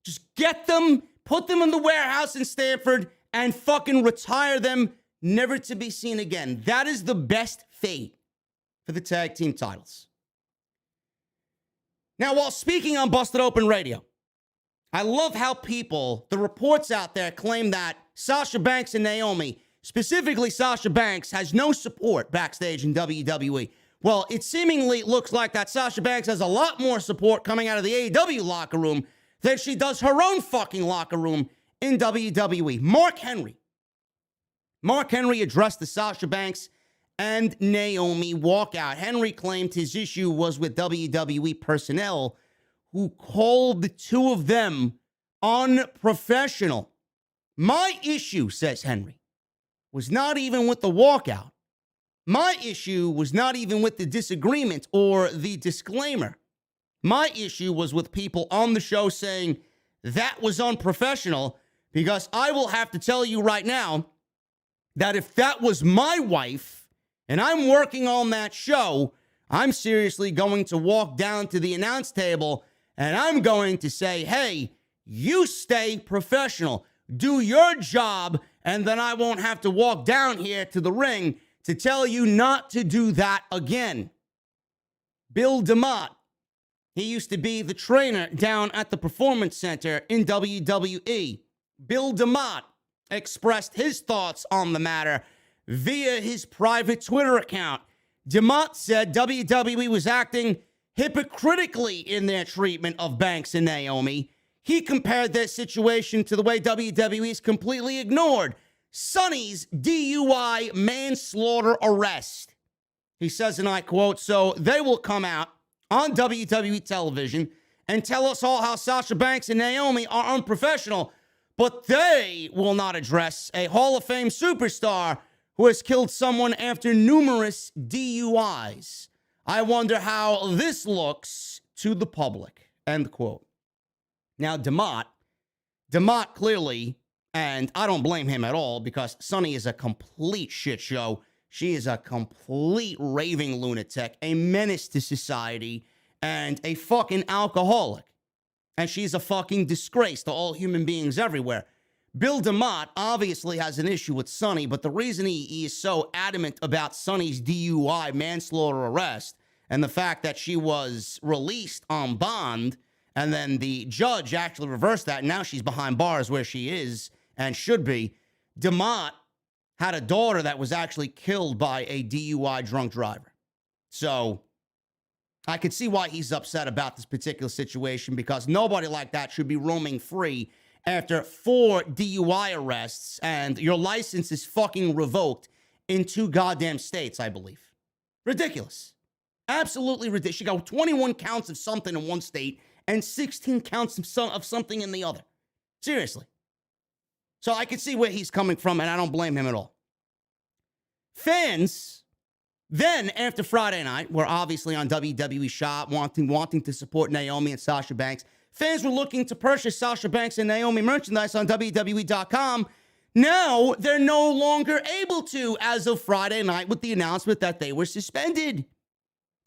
Just get them, put them in the warehouse in Stamford, and fucking retire them, never to be seen again. That is the best fate for the tag team titles. Now, while speaking on Busted Open Radio, I love how the reports out there claim that Sasha Banks and Naomi, specifically Sasha Banks, has no support backstage in WWE. Well, it seemingly looks like that Sasha Banks has a lot more support coming out of the AEW locker room than she does her own fucking locker room in WWE. Mark Henry addressed the Sasha Banks and Naomi walkout. Henry claimed his issue was with WWE personnel who called the 2 of them unprofessional. My issue, says Henry, was not even with the walkout. My issue was not even with the disagreement or the disclaimer. My issue was with people on the show saying that was unprofessional, because I will have to tell you right now that if that was my wife and I'm working on that show, I'm seriously going to walk down to the announce table and I'm going to say, hey, you stay professional. Do your job, and then I won't have to walk down here to the ring to tell you not to do that again. Bill DeMott, he used to be the trainer down at the Performance Center in WWE. Bill DeMott expressed his thoughts on the matter via his private Twitter account. DeMott said WWE was acting hypocritically in their treatment of Banks and Naomi. He compared their situation to the way WWE's completely ignored Sonny's DUI manslaughter arrest. He says, and I quote, so they will come out on WWE television and tell us all how Sasha Banks and Naomi are unprofessional, but they will not address a Hall of Fame superstar who has killed someone after numerous DUIs. I wonder how this looks to the public. End quote. Now, DeMott clearly, and I don't blame him at all because Sunny is a complete shit show. She is a complete raving lunatic, a menace to society, and a fucking alcoholic. And she's a fucking disgrace to all human beings everywhere. Bill DeMott obviously has an issue with Sunny, but the reason he is so adamant about Sunny's DUI manslaughter arrest and the fact that she was released on bond and then the judge actually reversed that, and now she's behind bars where she is and should be. DeMott had a daughter that was actually killed by a DUI drunk driver. So I could see why he's upset about this particular situation because nobody like that should be roaming free after 4 DUI arrests and your license is fucking revoked in 2 goddamn states, I believe. Ridiculous. Absolutely ridiculous. She got 21 counts of something in one state and 16 counts of something in the other. Seriously. So I can see where he's coming from, and I don't blame him at all. Fans, then after Friday night, were obviously on WWE Shop, wanting to support Naomi and Sasha Banks. Fans were looking to purchase Sasha Banks and Naomi merchandise on WWE.com. Now, they're no longer able to as of Friday night with the announcement that they were suspended.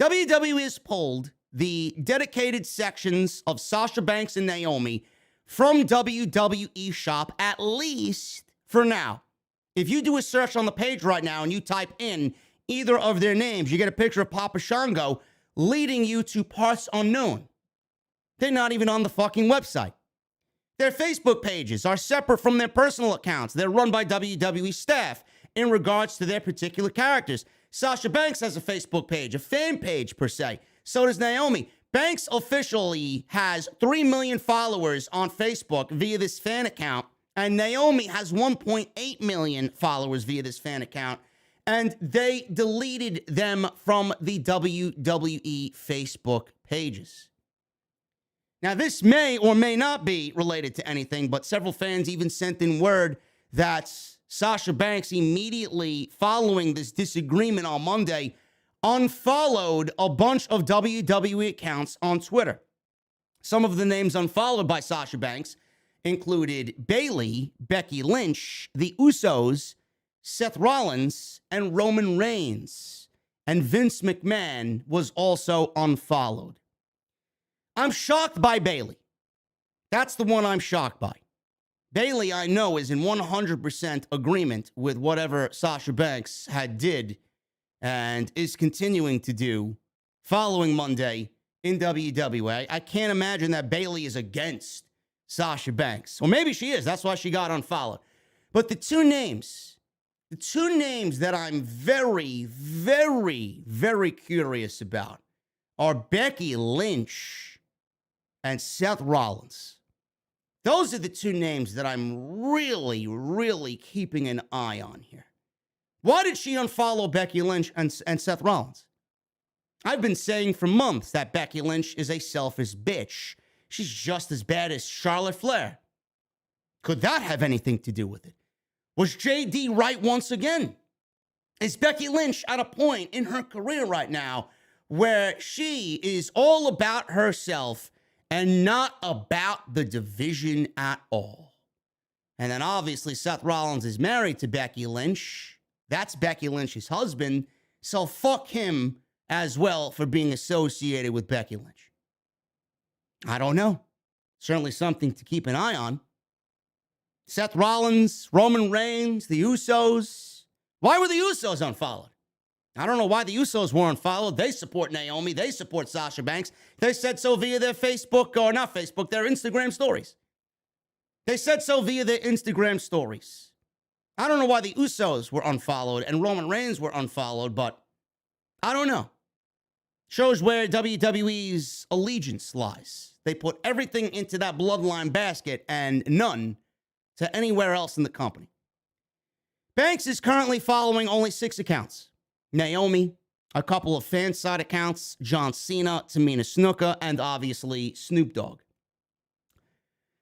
WWE has pulled the dedicated sections of Sasha Banks and Naomi from WWE Shop, at least for now. If you do a search on the page right now and you type in either of their names, you get a picture of Papa Shango leading you to parts unknown. They're not even on the fucking website. Their Facebook pages are separate from their personal accounts. They're run by WWE staff in regards to their particular characters. Sasha Banks has a Facebook page, a fan page per se. So does Naomi. Banks officially has 3 million followers on Facebook via this fan account, and Naomi has 1.8 million followers via this fan account, and they deleted them from the WWE Facebook pages. Now, this may or may not be related to anything, but several fans even sent in word that Sasha Banks, immediately following this disagreement on Monday, unfollowed a bunch of WWE accounts on Twitter. Some of the names unfollowed by Sasha Banks included Bayley, Becky Lynch, the Usos, Seth Rollins, and Roman Reigns. And Vince McMahon was also unfollowed. I'm shocked by Bayley. That's the one I'm shocked by. Bayley, I know, is in 100% agreement with whatever Sasha Banks had did and is continuing to do following Monday in WWE. I can't imagine that Bayley is against Sasha Banks. Or maybe she is. That's why she got unfollowed. But the two names that I'm very, very, very curious about are Becky Lynch and Seth Rollins. Those are the two names that I'm really, really keeping an eye on here. Why did she unfollow Becky Lynch and Seth Rollins? I've been saying for months that Becky Lynch is a selfish bitch. She's just as bad as Charlotte Flair. Could that have anything to do with it? Was JD right once again? Is Becky Lynch at a point in her career right now where she is all about herself and not about the division at all? And then obviously Seth Rollins is married to Becky Lynch. That's Becky Lynch's husband. So fuck him as well for being associated with Becky Lynch. I don't know. Certainly something to keep an eye on. Seth Rollins, Roman Reigns, the Usos. Why were the Usos unfollowed? I don't know why the Usos were unfollowed. They support Naomi. They support Sasha Banks. They said so via their Facebook, or not Facebook, their Instagram stories. They said so via their Instagram stories. I don't know why the Usos were unfollowed and Roman Reigns were unfollowed, but I don't know. Shows where WWE's allegiance lies. They put everything into that bloodline basket and none to anywhere else in the company. Banks is currently following only 6 accounts. Naomi, a couple of fan side accounts, John Cena, Tamina Snuka, and obviously Snoop Dogg.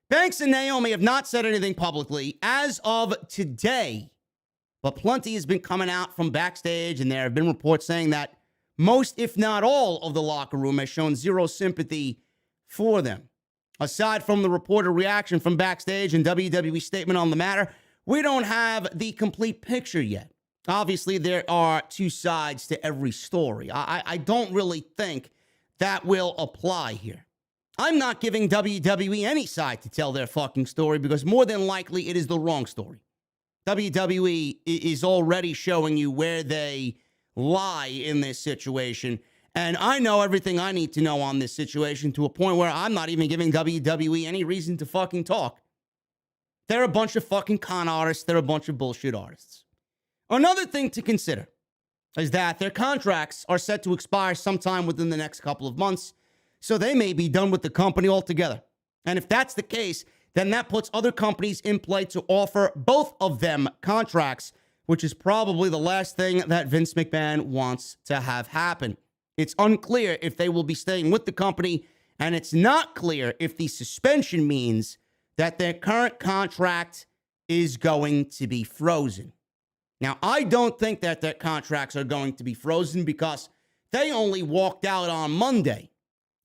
Banks and Naomi have not said anything publicly as of today, But plenty has been coming out from Backstage, and there have been reports saying that most, if not all, of the locker room has shown zero sympathy for them. Aside from the reported reaction from Backstage and WWE statement on the matter, we don't have the complete picture yet. Obviously, there are two sides to every story. I don't really think that will apply here. I'm not giving WWE any side to tell their fucking story because more than likely it is the wrong story. WWE is already showing you where they lie in this situation. And I know everything I need to know on this situation to a point where I'm not even giving WWE any reason to fucking talk. They're a bunch of fucking con artists. They're a bunch of bullshit artists. Another thing to consider is that their contracts are set to expire sometime within the next couple of months, so they may be done with the company altogether. And if that's the case, then that puts other companies in play to offer both of them contracts, which is probably the last thing that Vince McMahon wants to have happen. It's unclear if they will be staying with the company, and it's not clear if the suspension means that their current contract is going to be frozen. Now, I don't think that their contracts are going to be frozen because they only walked out on Monday.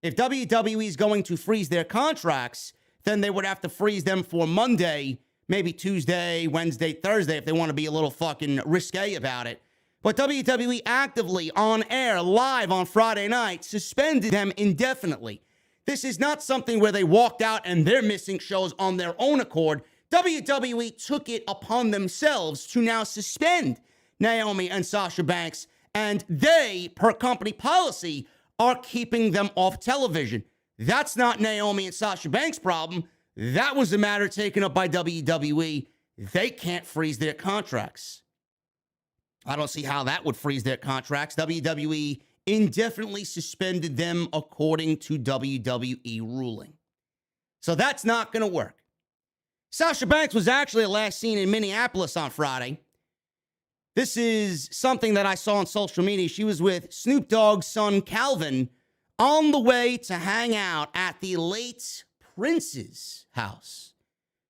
If WWE is going to freeze their contracts, then they would have to freeze them for Monday, maybe Tuesday, Wednesday, Thursday, if they want to be a little fucking risque about it. But WWE actively, on air, live on Friday night, suspended them indefinitely. This is not something where they walked out and they're missing shows on their own accord. WWE took it upon themselves to now suspend Naomi and Sasha Banks, and they, per company policy, are keeping them off television. That's not Naomi and Sasha Banks' problem. That was a matter taken up by WWE. They can't freeze their contracts. I don't see how that would freeze their contracts. WWE indefinitely suspended them according to WWE ruling. So that's not going to work. Sasha Banks was actually last seen in Minneapolis on Friday. This is something that I saw on social media. She was with Snoop Dogg's son, Calvin, on the way to hang out at the late Prince's house.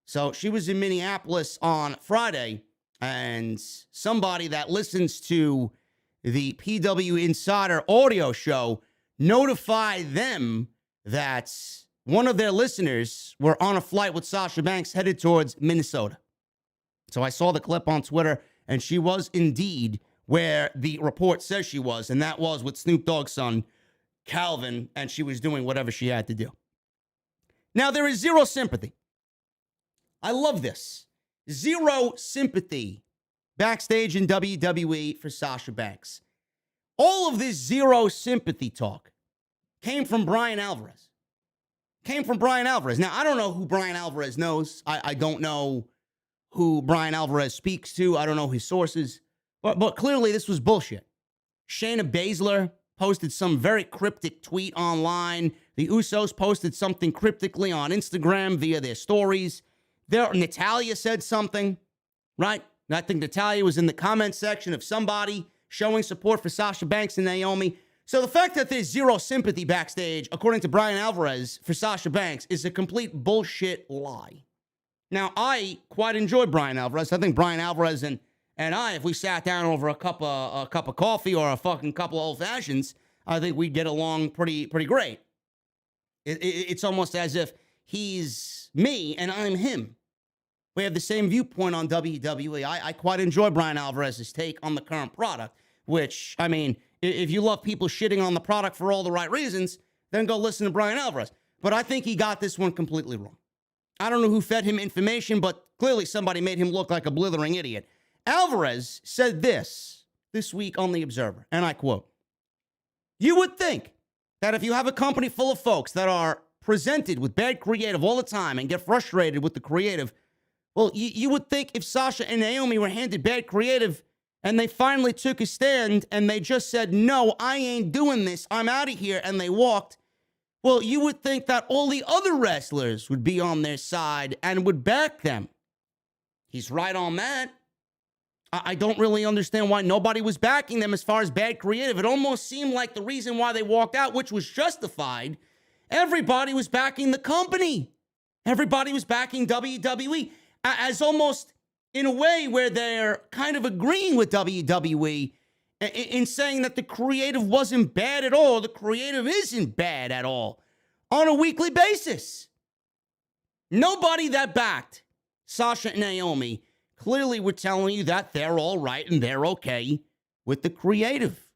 So she was in Minneapolis on Friday, and somebody that listens to the PW Insider audio show notified them that one of their listeners were on a flight with Sasha Banks headed towards Minnesota. So I saw the clip on Twitter, and she was indeed where the report says she was, and that was with Snoop Dogg's son, Calvin, and she was doing whatever she had to do. Now, there is zero sympathy. I love this. Zero sympathy backstage in WWE for Sasha Banks. All of this zero sympathy talk came from Brian Alvarez. Now, I don't know who Brian Alvarez knows. I don't know who Brian Alvarez speaks to. I don't know his sources. But clearly this was bullshit. Shayna Baszler posted some very cryptic tweet online. The Usos posted something cryptically on Instagram via their stories. Natalya said something, right? I think Natalya was in the comment section of somebody showing support for Sasha Banks and Naomi. So the fact that there's zero sympathy backstage, according to Brian Alvarez, for Sasha Banks is a complete bullshit lie. Now, I quite enjoy Brian Alvarez. I think Brian Alvarez and I, if we sat down over a cup of coffee or a fucking couple of old fashions, I think we'd get along pretty great. It's almost as if he's me and I'm him. We have the same viewpoint on WWE. I quite enjoy Brian Alvarez's take on the current product, which, I mean, if you love people shitting on the product for all the right reasons, then go listen to Brian Alvarez. But I think he got this one completely wrong. I don't know who fed him information, but clearly somebody made him look like a blithering idiot. Alvarez said this week on The Observer, and I quote, "You would think that if you have a company full of folks that are presented with bad creative all the time and get frustrated with the creative, well, you would think if Sasha and Naomi were handed bad creative and they finally took a stand and they just said, no, I ain't doing this, I'm out of here, and they walked, well, you would think that all the other wrestlers would be on their side and would back them." He's right on that. I don't really understand why nobody was backing them as far as bad creative. It almost seemed like the reason why they walked out, which was justified, everybody was backing the company. Everybody was backing WWE as almost in a way where they're kind of agreeing with WWE in saying that the creative wasn't bad at all. The creative isn't bad at all on a weekly basis. Nobody that backed Sasha and Naomi clearly were telling you that they're all right and they're okay with the creative.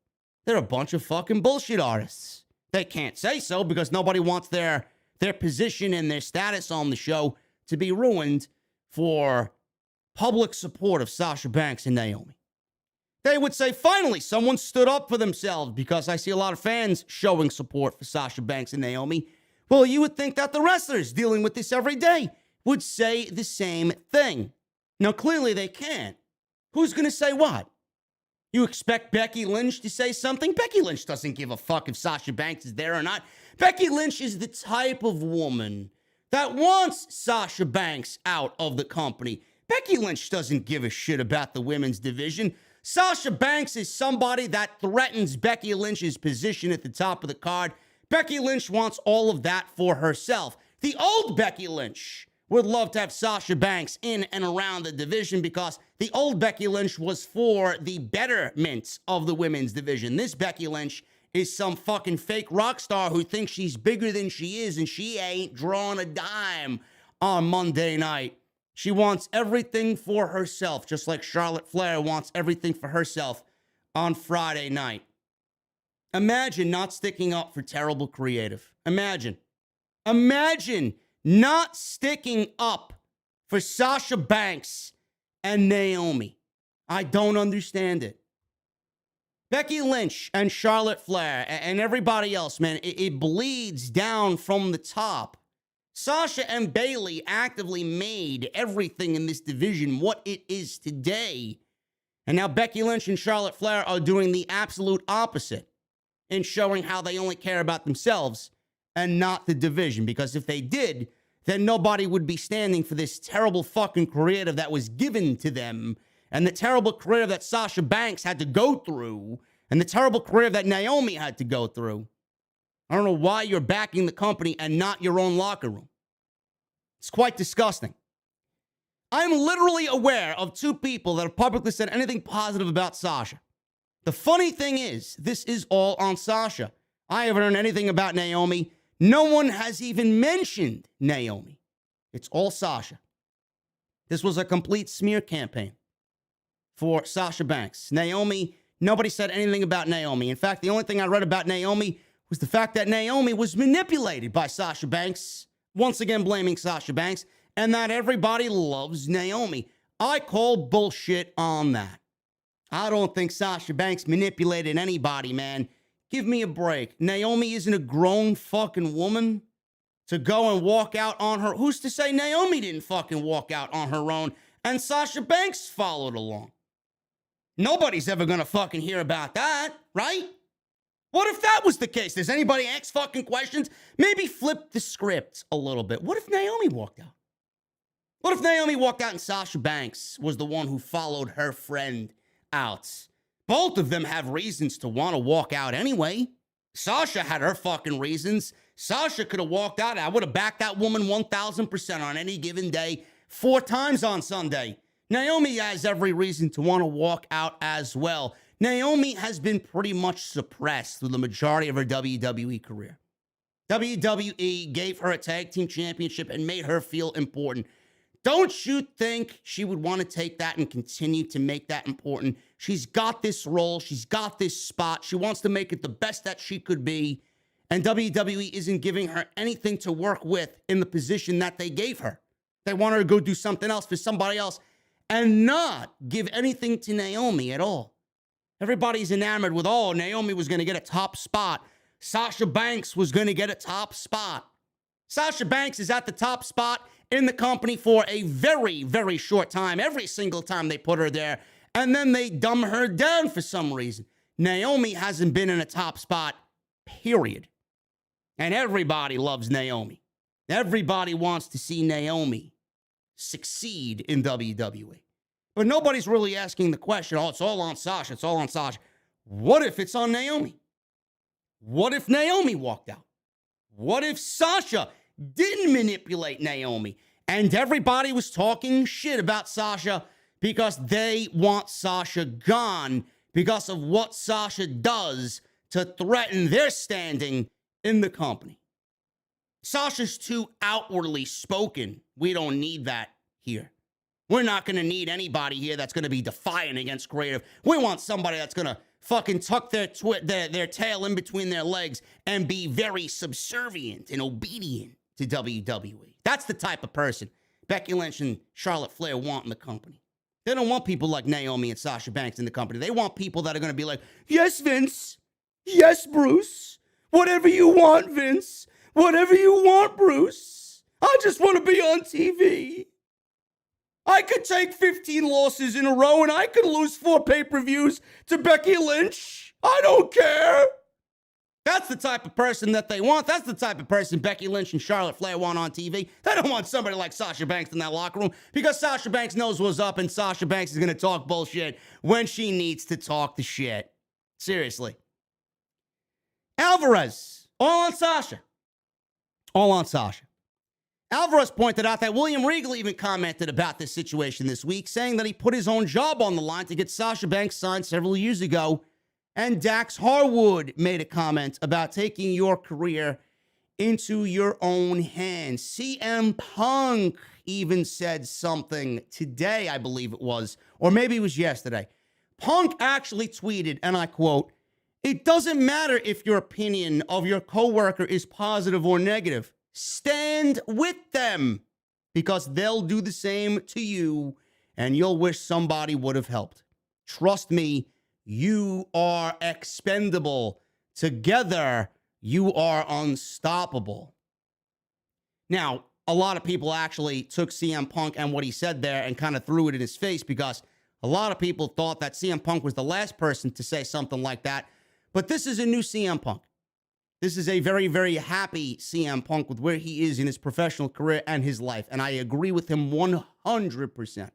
They're a bunch of fucking bullshit artists. They can't say so because nobody wants their position and their status on the show to be ruined for public support of Sasha Banks and Naomi. They would say, finally, someone stood up for themselves, because I see a lot of fans showing support for Sasha Banks and Naomi. Well, you would think that the wrestlers dealing with this every day would say the same thing. Now, clearly they can't. Who's going to say what? You expect Becky Lynch to say something? Becky Lynch doesn't give a fuck if Sasha Banks is there or not. Becky Lynch is the type of woman that wants Sasha Banks out of the company. Becky Lynch doesn't give a shit about the women's division. Sasha Banks is somebody that threatens Becky Lynch's position at the top of the card. Becky Lynch wants all of that for herself. The old Becky Lynch would love to have Sasha Banks in and around the division because the old Becky Lynch was for the betterment of the women's division. This Becky Lynch is some fucking fake rock star who thinks she's bigger than she is, and she ain't drawing a dime on Monday night. She wants everything for herself, just like Charlotte Flair wants everything for herself on Friday night. Imagine not sticking up for terrible creative. Imagine not sticking up for Sasha Banks and Naomi. I don't understand it. Becky Lynch and Charlotte Flair and everybody else, man, it bleeds down from the top. Sasha and Bayley actively made everything in this division what it is today. And now Becky Lynch and Charlotte Flair are doing the absolute opposite in showing how they only care about themselves and not the division. Because if they did, then nobody would be standing for this terrible fucking creative that was given to them, and the terrible creative that Sasha Banks had to go through, and the terrible creative that Naomi had to go through. I don't know why you're backing the company and not your own locker room. It's quite disgusting. I'm literally aware of two people that have publicly said anything positive about Sasha. The funny thing is, this is all on Sasha. I haven't heard anything about Naomi. No one has even mentioned Naomi. It's all Sasha. This was a complete smear campaign for Sasha Banks. Naomi, nobody said anything about Naomi. In fact, the only thing I read about Naomi was the fact that Naomi was manipulated by Sasha Banks, once again blaming Sasha Banks, and that everybody loves Naomi. I call bullshit on that. I don't think Sasha Banks manipulated anybody, man. Give me a break. Naomi isn't a grown fucking woman to go and walk out on her. Who's to say Naomi didn't fucking walk out on her own and Sasha Banks followed along? Nobody's ever gonna fucking hear about that, right? What if that was the case? Does anybody ask fucking questions? Maybe flip the script a little bit. What if Naomi walked out? What if Naomi walked out and Sasha Banks was the one who followed her friend out? Both of them have reasons to want to walk out anyway. Sasha had her fucking reasons. Sasha could have walked out. I would have backed that woman 1,000% on any given day, 4 times on Sunday. Naomi has every reason to want to walk out as well. Naomi has been pretty much suppressed through the majority of her WWE career. WWE gave her a tag team championship and made her feel important. Don't you think she would want to take that and continue to make that important? She's got this role. She's got this spot. She wants to make it the best that she could be. And WWE isn't giving her anything to work with in the position that they gave her. They want her to go do something else for somebody else and not give anything to Naomi at all. Everybody's enamored with, oh, Naomi was going to get a top spot. Sasha Banks was going to get a top spot. Sasha Banks is at the top spot in the company for a very, very short time. Every single time they put her there. And then they dumb her down for some reason. Naomi hasn't been in a top spot, period. And everybody loves Naomi. Everybody wants to see Naomi succeed in WWE. But nobody's really asking the question, oh, it's all on Sasha. It's all on Sasha. What if it's on Naomi? What if Naomi walked out? What if Sasha didn't manipulate Naomi and everybody was talking shit about Sasha because they want Sasha gone because of what Sasha does to threaten their standing in the company. Sasha's too outwardly spoken. We don't need that here. We're not going to need anybody here that's going to be defiant against creative. We want somebody that's going to fucking tuck their tail in between their legs and be very subservient and obedient to WWE. That's the type of person Becky Lynch and Charlotte Flair want in the company. They don't want people like Naomi and Sasha Banks in the company. They want people that are going to be like, yes, Vince. Yes, Bruce. Whatever you want, Vince. Whatever you want, Bruce. I just want to be on TV. I could take 15 losses in a row and I could lose 4 pay-per-views to Becky Lynch. I don't care. That's the type of person that they want. That's the type of person Becky Lynch and Charlotte Flair want on TV. They don't want somebody like Sasha Banks in that locker room because Sasha Banks knows what's up and Sasha Banks is going to talk bullshit when she needs to talk the shit. Seriously. Alvarez, all on Sasha. All on Sasha. Alvarez pointed out that William Regal even commented about this situation this week, saying that he put his own job on the line to get Sasha Banks signed several years ago. And Dax Harwood made a comment about taking your career into your own hands. CM Punk even said something today, I believe it was, or maybe it was yesterday. Punk actually tweeted, and I quote, "It doesn't matter if your opinion of your coworker is positive or negative. Stand with them because they'll do the same to you and you'll wish somebody would have helped. Trust me, you are expendable. Together, you are unstoppable." Now, a lot of people actually took CM Punk and what he said there and kind of threw it in his face because a lot of people thought that CM Punk was the last person to say something like that. But this is a new CM Punk. This is a very, very happy CM Punk with where he is in his professional career and his life. And I agree with him 100%.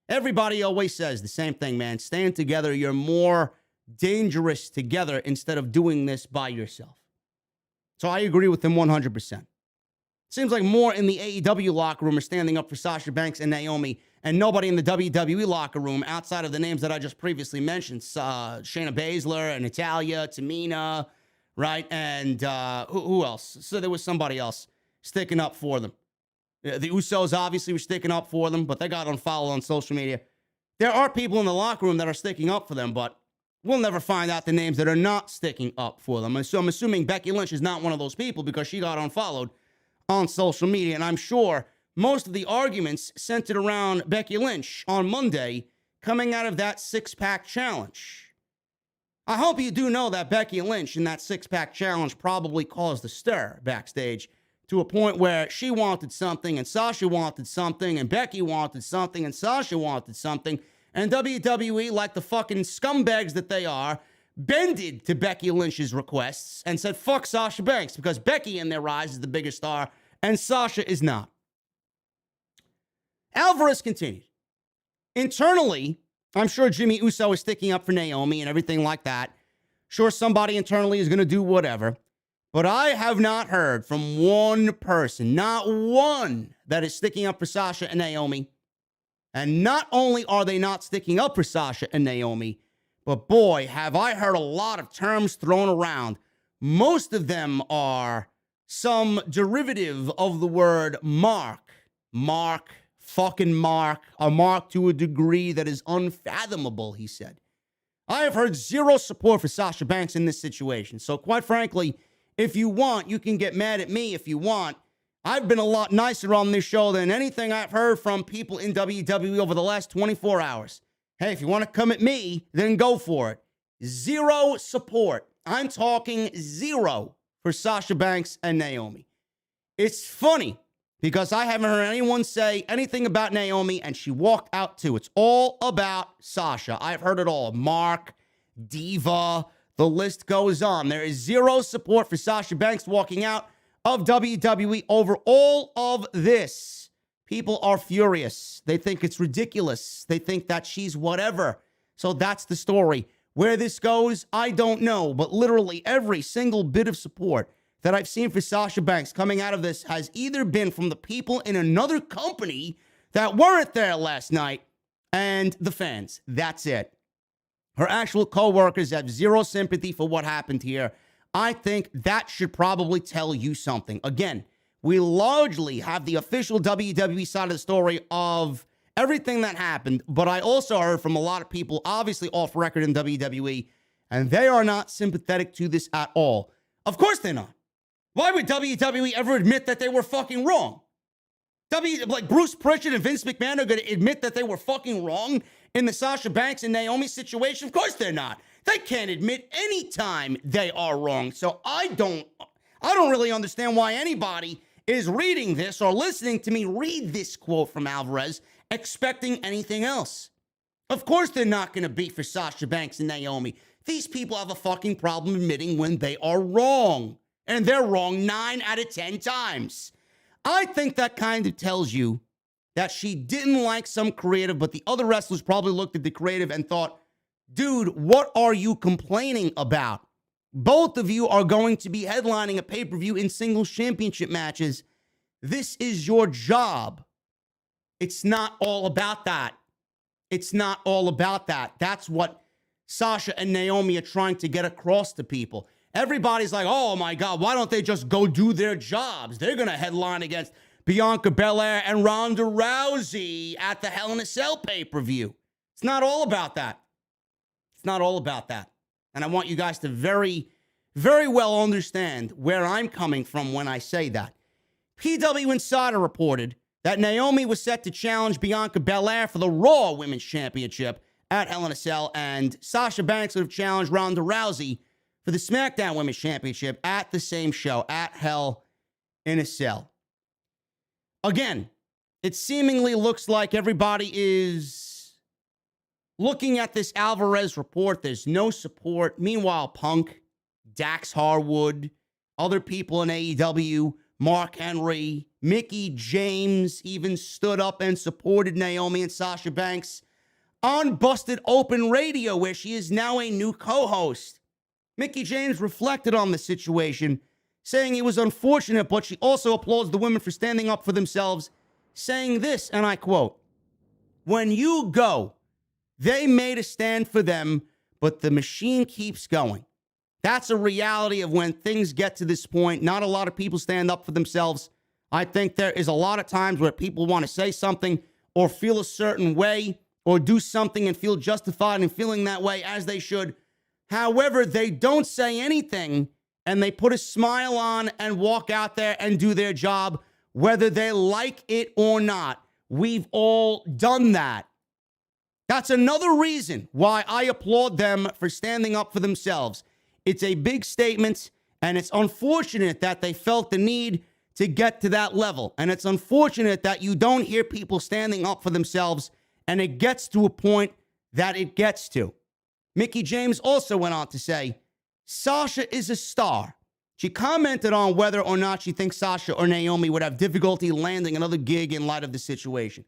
Everybody always says the same thing, man. Stand together. You're more dangerous together instead of doing this by yourself. So I agree with him 100%. Seems like more in the AEW locker room are standing up for Sasha Banks and Naomi, and nobody in the WWE locker room outside of the names that I just previously mentioned, Shayna Baszler and Natalya, Tamina, right? And who else? So there was somebody else sticking up for them. The Usos obviously were sticking up for them, but they got unfollowed on social media. There are people in the locker room that are sticking up for them, but we'll never find out the names that are not sticking up for them. And so I'm assuming Becky Lynch is not one of those people because she got unfollowed on social media. And I'm sure most of the arguments centered around Becky Lynch on Monday coming out of that six-pack challenge. I hope you do know that Becky Lynch in that six-pack challenge probably caused a stir backstage to a point where she wanted something and Sasha wanted something and Becky wanted something and Sasha wanted something. And WWE, like the fucking scumbags that they are, bended to Becky Lynch's requests and said, fuck Sasha Banks, because Becky in their eyes is the biggest star and Sasha is not. Alvarez continued. Internally, I'm sure Jimmy Uso is sticking up for Naomi and everything like that. Sure, somebody internally is going to do whatever. But I have not heard from one person, not one, that is sticking up for Sasha and Naomi. And not only are they not sticking up for Sasha and Naomi, but boy, have I heard a lot of terms thrown around. Most of them are some derivative of the word mark. Mark, fucking mark, a mark to a degree that is unfathomable, he said. I have heard zero support for Sasha Banks in this situation. So quite frankly, if you want, you can get mad at me if you want. I've been a lot nicer on this show than anything I've heard from people in WWE over the last 24 hours. Hey, if you want to come at me, then go for it. Zero support. I'm talking zero for Sasha Banks and Naomi. It's funny because I haven't heard anyone say anything about Naomi and she walked out too. It's all about Sasha. I've heard it all. Mark, Diva, the list goes on. There is zero support for Sasha Banks walking out of WWE over all of this. People are furious. They think it's ridiculous. They think that she's whatever. So that's the story. Where this goes, I don't know. But literally every single bit of support that I've seen for Sasha Banks coming out of this has either been from the people in another company that weren't there last night, and the fans. That's it. Her actual co-workers have zero sympathy for what happened here. I think that should probably tell you something. Again, we largely have the official WWE side of the story of everything that happened, but I also heard from a lot of people, obviously off record in WWE, and they are not sympathetic to this at all. Of course they're not. Why would WWE ever admit that they were fucking wrong? Like Bruce Pritchard and Vince McMahon are going to admit that they were fucking wrong in the Sasha Banks and Naomi situation? Of course they're not. They can't admit any time they are wrong. So I don't really understand why anybody is reading this or listening to me read this quote from Alvarez expecting anything else. Of course they're not going to be for Sasha Banks and Naomi. These people have a fucking problem admitting when they are wrong. And they're wrong 9 out of 10 times. I think that kind of tells you that she didn't like some creative, but the other wrestlers probably looked at the creative and thought, dude, what are you complaining about? Both of you are going to be headlining a pay-per-view in singles championship matches. This is your job. It's not all about that. It's not all about that. That's what Sasha and Naomi are trying to get across to people. Everybody's like, oh my God, why don't they just go do their jobs? They're going to headline against Bianca Belair and Ronda Rousey at the Hell in a Cell pay-per-view. It's not all about that. It's not all about that. And I want you guys to very, very well understand where I'm coming from when I say that. PW Insider reported that Naomi was set to challenge Bianca Belair for the Raw Women's Championship at Hell in a Cell, and Sasha Banks would have challenged Ronda Rousey for the SmackDown Women's Championship at the same show, at Hell in a Cell. Again, it seemingly looks like everybody is looking at this Alvarez report. There's no support. Meanwhile, Punk, Dax Harwood, other people in AEW, Mark Henry, Mickie James even stood up and supported Naomi and Sasha Banks on Busted Open Radio, where she is now a new co-host. Mickie James reflected on the situation, saying it was unfortunate, but she also applauds the women for standing up for themselves, saying this, and I quote, "When you go, they made a stand for them, but the machine keeps going. That's a reality of when things get to this point. Not a lot of people stand up for themselves. I think there is a lot of times where people want to say something or feel a certain way or do something and feel justified in feeling that way, as they should. However, they don't say anything and they put a smile on and walk out there and do their job, whether they like it or not. We've all done that. That's another reason why I applaud them for standing up for themselves. It's a big statement, and it's unfortunate that they felt the need to get to that level. And it's unfortunate that you don't hear people standing up for themselves, and it gets to a point that it gets to. Mickie James also went on to say, Sasha is a star. She commented on whether or not she thinks Sasha or Naomi would have difficulty landing another gig in light of the situation.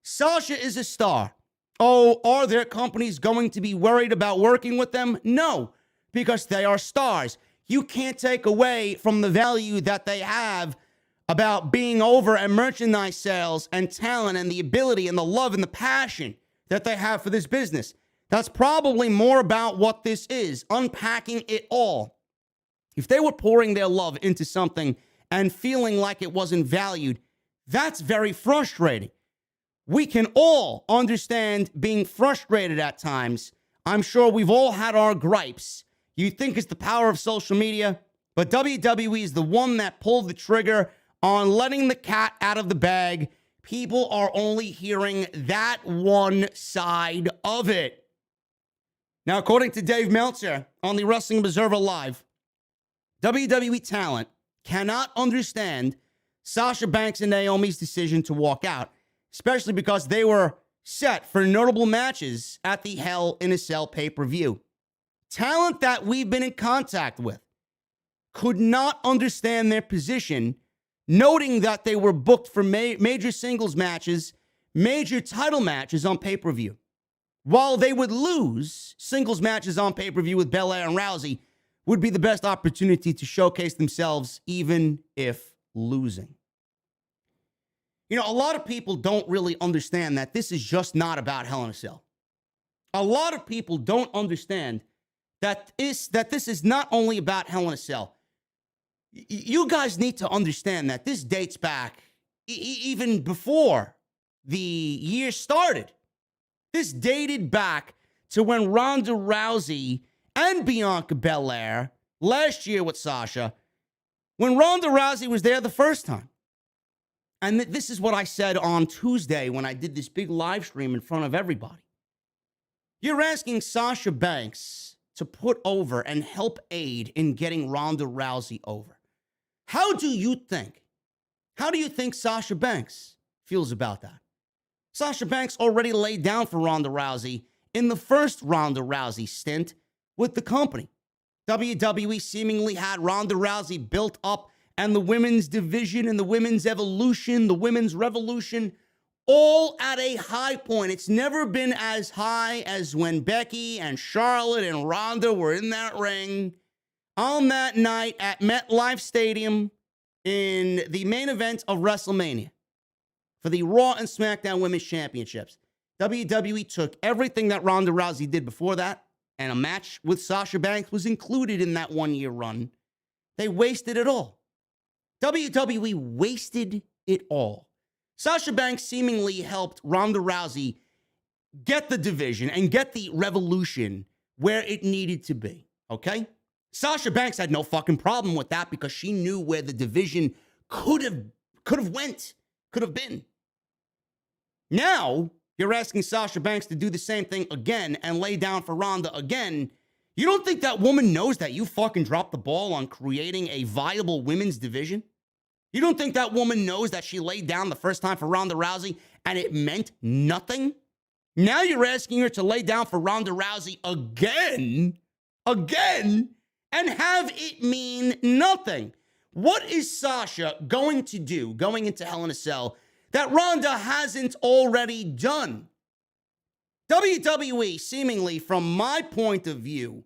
Sasha is a star. Oh, are their companies going to be worried about working with them? No, because they are stars. You can't take away from the value that they have about being over and merchandise sales and talent and the ability and the love and the passion that they have for this business. That's probably more about what this is, unpacking it all. If they were pouring their love into something and feeling like it wasn't valued, that's very frustrating. We can all understand being frustrated at times. I'm sure we've all had our gripes. You think it's the power of social media, but WWE is the one that pulled the trigger on letting the cat out of the bag. People are only hearing that one side of it. Now, according to Dave Meltzer on the Wrestling Observer Live, WWE talent cannot understand Sasha Banks and Naomi's decision to walk out, especially because they were set for notable matches at the Hell in a Cell pay-per-view. Talent that we've been in contact with could not understand their position, noting that they were booked for major singles matches, major title matches on pay-per-view. While they would lose, singles matches on pay-per-view with Belair and Rousey would be the best opportunity to showcase themselves, even if losing. You know, a lot of people don't really understand that this is just not about Hell in a Cell. A lot of people don't understand that this is not only about Hell in a Cell. You guys need to understand that this dates back even before the year started. This dated back to when Ronda Rousey and Bianca Belair last year with Sasha, when Ronda Rousey was there the first time. And this is what I said on Tuesday when I did this big live stream in front of everybody. You're asking Sasha Banks to put over and help aid in getting Ronda Rousey over. How do you think Sasha Banks feels about that? Sasha Banks already laid down for Ronda Rousey in the first Ronda Rousey stint with the company. WWE seemingly had Ronda Rousey built up, and the women's division and the women's evolution, the women's revolution, all at a high point. It's never been as high as when Becky and Charlotte and Ronda were in that ring on that night at MetLife Stadium in the main event of WrestleMania for the Raw and SmackDown Women's Championships. WWE took everything that Ronda Rousey did before that, and a match with Sasha Banks was included in that one-year run. They wasted it all. WWE wasted it all. Sasha Banks seemingly helped Ronda Rousey get the division and get the revolution where it needed to be, okay? Sasha Banks had no fucking problem with that because she knew where the division could have been. Now, you're asking Sasha Banks to do the same thing again and lay down for Ronda again. You don't think that woman knows that you fucking dropped the ball on creating a viable women's division? You don't think that woman knows that she laid down the first time for Ronda Rousey and it meant nothing? Now you're asking her to lay down for Ronda Rousey again, and have it mean nothing. What is Sasha going to do going into Hell in a Cell that Ronda hasn't already done? WWE, seemingly from my point of view,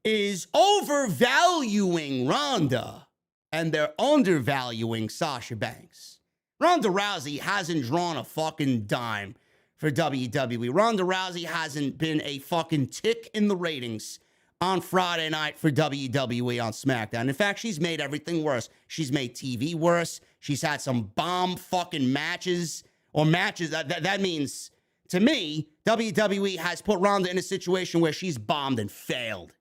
is overvaluing Ronda, and they're undervaluing Sasha Banks. Ronda Rousey hasn't drawn a fucking dime for WWE. Ronda Rousey hasn't been a fucking tick in the ratings on Friday night for WWE on SmackDown. In fact, she's made everything worse. She's made TV worse. She's had some bomb fucking matches, or matches. That means, to me, WWE has put Ronda in a situation where she's bombed and failed.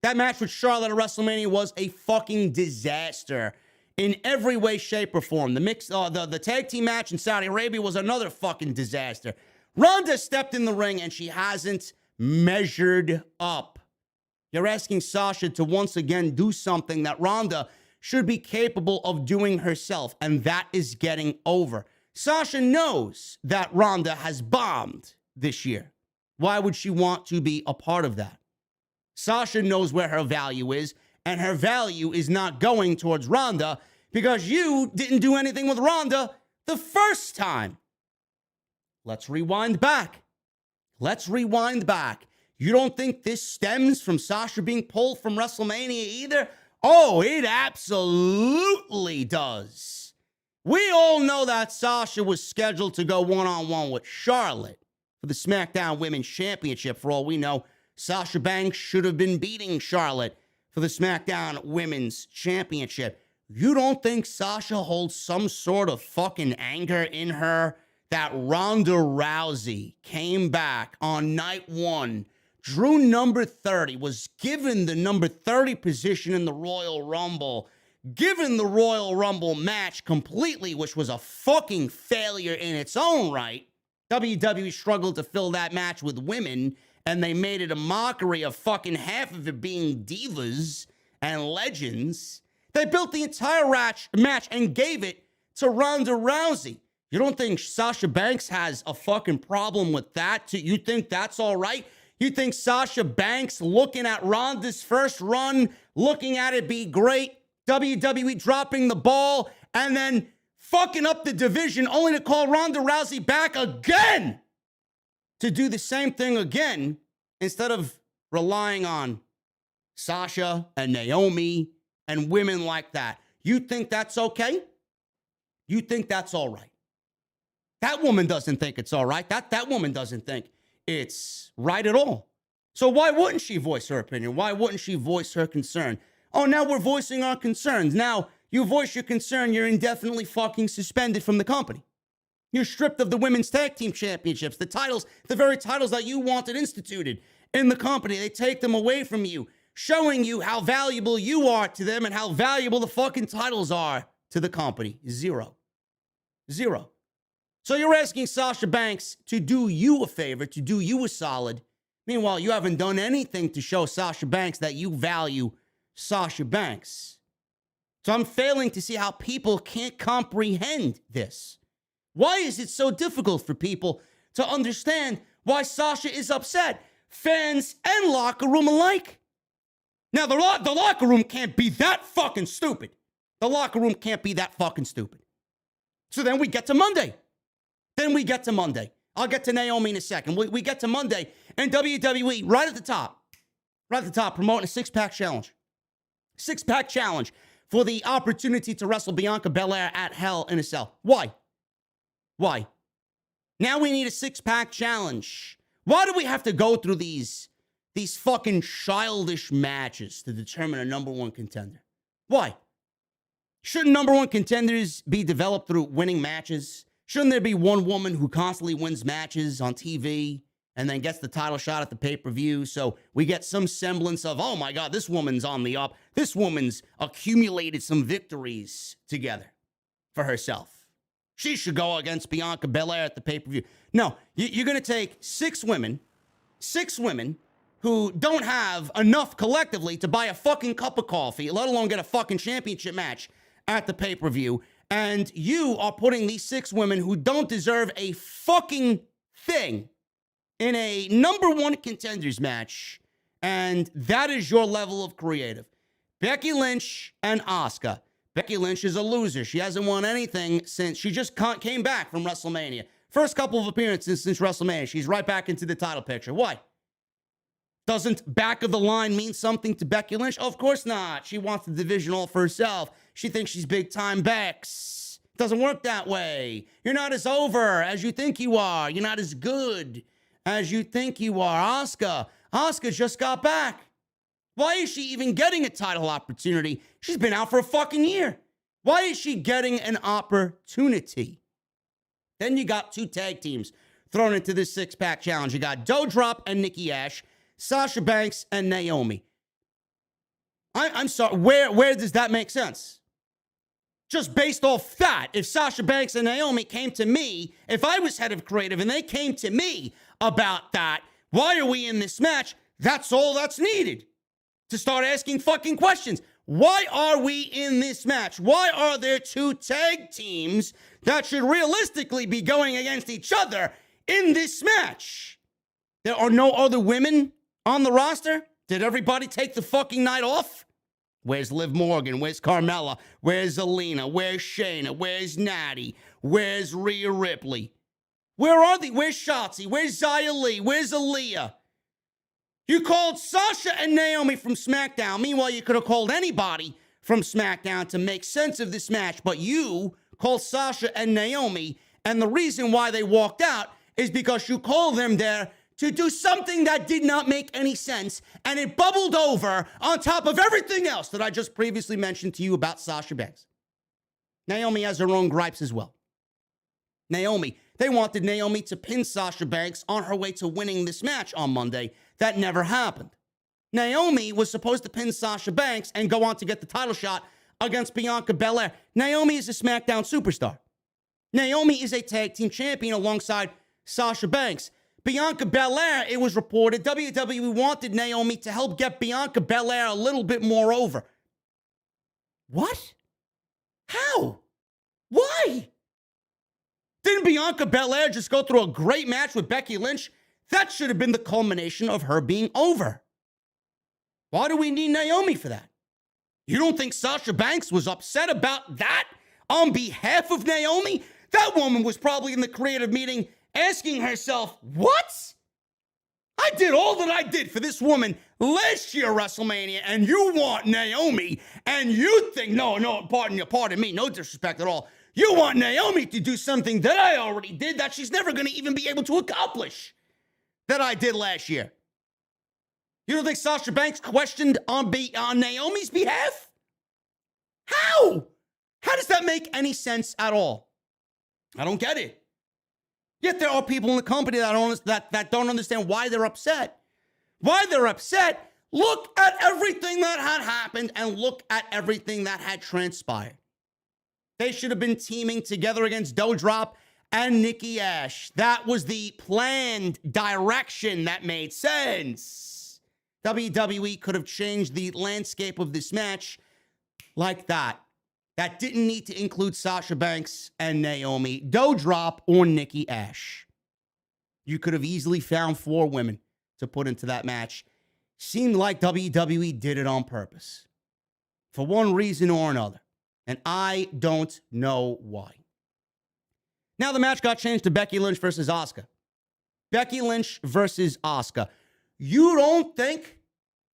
That match with Charlotte at WrestleMania was a fucking disaster in every way, shape, or form. The tag team match in Saudi Arabia was another fucking disaster. Ronda stepped in the ring and she hasn't measured up. You're asking Sasha to once again do something that Ronda should be capable of doing herself, and that is getting over. Sasha knows that Ronda has bombed this year. Why would she want to be a part of that? Sasha knows where her value is, and her value is not going towards Ronda because you didn't do anything with Ronda the first time. Let's rewind back. You don't think this stems from Sasha being pulled from WrestleMania either? Oh, it absolutely does. We all know that Sasha was scheduled to go one-on-one with Charlotte for the SmackDown Women's Championship. For all we know, Sasha Banks should have been beating Charlotte for the SmackDown Women's Championship. You don't think Sasha holds some sort of fucking anger in her that Ronda Rousey came back on night one, drew number 30, was given the number 30 position in the Royal Rumble, given the Royal Rumble match completely, which was a fucking failure in its own right. WWE struggled to fill that match with women, and they made it a mockery of fucking half of it being divas and legends. They built the entire match and gave it to Ronda Rousey. You don't think Sasha Banks has a fucking problem with that? You think that's all right? You think Sasha Banks looking at Ronda's first run, looking at it be great, WWE dropping the ball, and then fucking up the division only to call Ronda Rousey back again to do the same thing again instead of relying on Sasha and Naomi and women like that? You think that's okay? You think that's all right. That woman doesn't think it's all right. That woman doesn't think it's right at all. So why wouldn't she voice her opinion? Why wouldn't she voice her concern? Oh, now we're voicing our concerns. Now you voice your concern, you're indefinitely fucking suspended from the company. You're stripped of the women's tag team championships, the titles, the very titles that you wanted instituted in the company. They take them away from you, showing you how valuable you are to them and how valuable the fucking titles are to the company. Zero. So you're asking Sasha Banks to do you a favor, to do you a solid. Meanwhile, you haven't done anything to show Sasha Banks that you value Sasha Banks. So I'm failing to see how people can't comprehend this. Why is it so difficult for people to understand why Sasha is upset? Fans and locker room alike. Now, the locker room can't be that fucking stupid. The locker room can't be that fucking stupid. So then we get to Monday. I'll get to Naomi in a second. We get to Monday, and WWE, right at the top, promoting a six-pack challenge. Six-pack challenge for the opportunity to wrestle Bianca Belair at Hell in a Cell. Why? Now we need a six-pack challenge. Why do we have to go through these fucking childish matches to determine a number one contender? Why? Shouldn't number one contenders be developed through winning matches? Shouldn't there be one woman who constantly wins matches on TV and then gets the title shot at the pay-per-view so we get some semblance of, oh my God, this woman's on the up. This woman's accumulated some victories together for herself. She should go against Bianca Belair at the pay-per-view. No, you're going to take six women who don't have enough collectively to buy a fucking cup of coffee, let alone get a fucking championship match at the pay-per-view. And you are putting these six women who don't deserve a fucking thing in a number one contenders match. And that is your level of creative. Becky Lynch and Asuka. Becky Lynch is a loser. She hasn't won anything since she just came back from WrestleMania. First couple of appearances since WrestleMania. She's right back into the title picture. Why? Doesn't back of the line mean something to Becky Lynch? Of course not. She wants the division all for herself. She thinks she's big time Bex. Doesn't work that way. You're not as over as you think you are. You're not as good as you think you are. Asuka just got back. Why is she even getting a title opportunity? She's been out for a fucking year. Why is she getting an opportunity? Then you got two tag teams thrown into this six-pack challenge. You got Doudrop and Nikki Ash, Sasha Banks and Naomi. I'm sorry, where does that make sense? Just based off that, if Sasha Banks and Naomi came to me, if I was head of creative and they came to me about that, why are we in this match? That's all that's needed to start asking fucking questions. Why are we in this match? Why are there two tag teams that should realistically be going against each other in this match? There are no other women on the roster? Did everybody take the fucking night off? Where's Liv Morgan? Where's Carmella? Where's Alina? Where's Shayna? Where's Natty? Where's Rhea Ripley? Where are they? Where's Shotzi? Where's Xia Li? Where's Aaliyah? You called Sasha and Naomi from SmackDown. Meanwhile, you could have called anybody from SmackDown to make sense of this match, but you called Sasha and Naomi, and the reason why they walked out is because you called them there to do something that did not make any sense, and it bubbled over on top of everything else that I just previously mentioned to you about Sasha Banks. Naomi has her own gripes as well. They wanted Naomi to pin Sasha Banks on her way to winning this match on Monday. That never happened. Naomi was supposed to pin Sasha Banks and go on to get the title shot against Bianca Belair. Naomi is a SmackDown superstar. Naomi is a tag team champion alongside Sasha Banks. Bianca Belair, it was reported, WWE wanted Naomi to help get Bianca Belair a little bit more over. What? How? Why? Didn't Bianca Belair just go through a great match with Becky Lynch? That should have been the culmination of her being over. Why do we need Naomi for that? You don't think Sasha Banks was upset about that on behalf of Naomi? That woman was probably in the creative meeting asking herself, what? I did all that I did for this woman last year WrestleMania, and you want Naomi, and you think, no, pardon me, no disrespect at all. You want Naomi to do something that I already did that she's never going to even be able to accomplish that I did last year. You don't think Sasha Banks questioned on Naomi's behalf? How? How does that make any sense at all? I don't get it. Yet there are people in the company that don't understand why they're upset. Why they're upset? Look at everything that had happened and look at everything that had transpired. They should have been teaming together against Doudrop and Nikki Ash. That was the planned direction that made sense. WWE could have changed the landscape of this match like that. That didn't need to include Sasha Banks and Naomi, Doudrop, or Nikki Ash. You could have easily found 4 women to put into that match. Seemed like WWE did it on purpose. For one reason or another. And I don't know why. Now the match got changed to Becky Lynch versus Asuka. Becky Lynch versus Asuka. You don't think?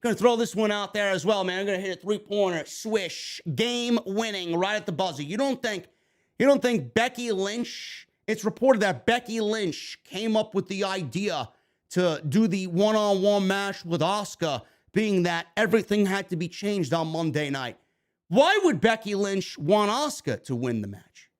Gonna throw this one out there as well, man. I'm gonna hit a 3-pointer, swish, game winning right at the buzzer. You don't think Becky Lynch? It's reported that Becky Lynch came up with the idea to do the one-on-one match with Asuka, being that everything had to be changed on Monday night. Why would Becky Lynch want Asuka to win the match?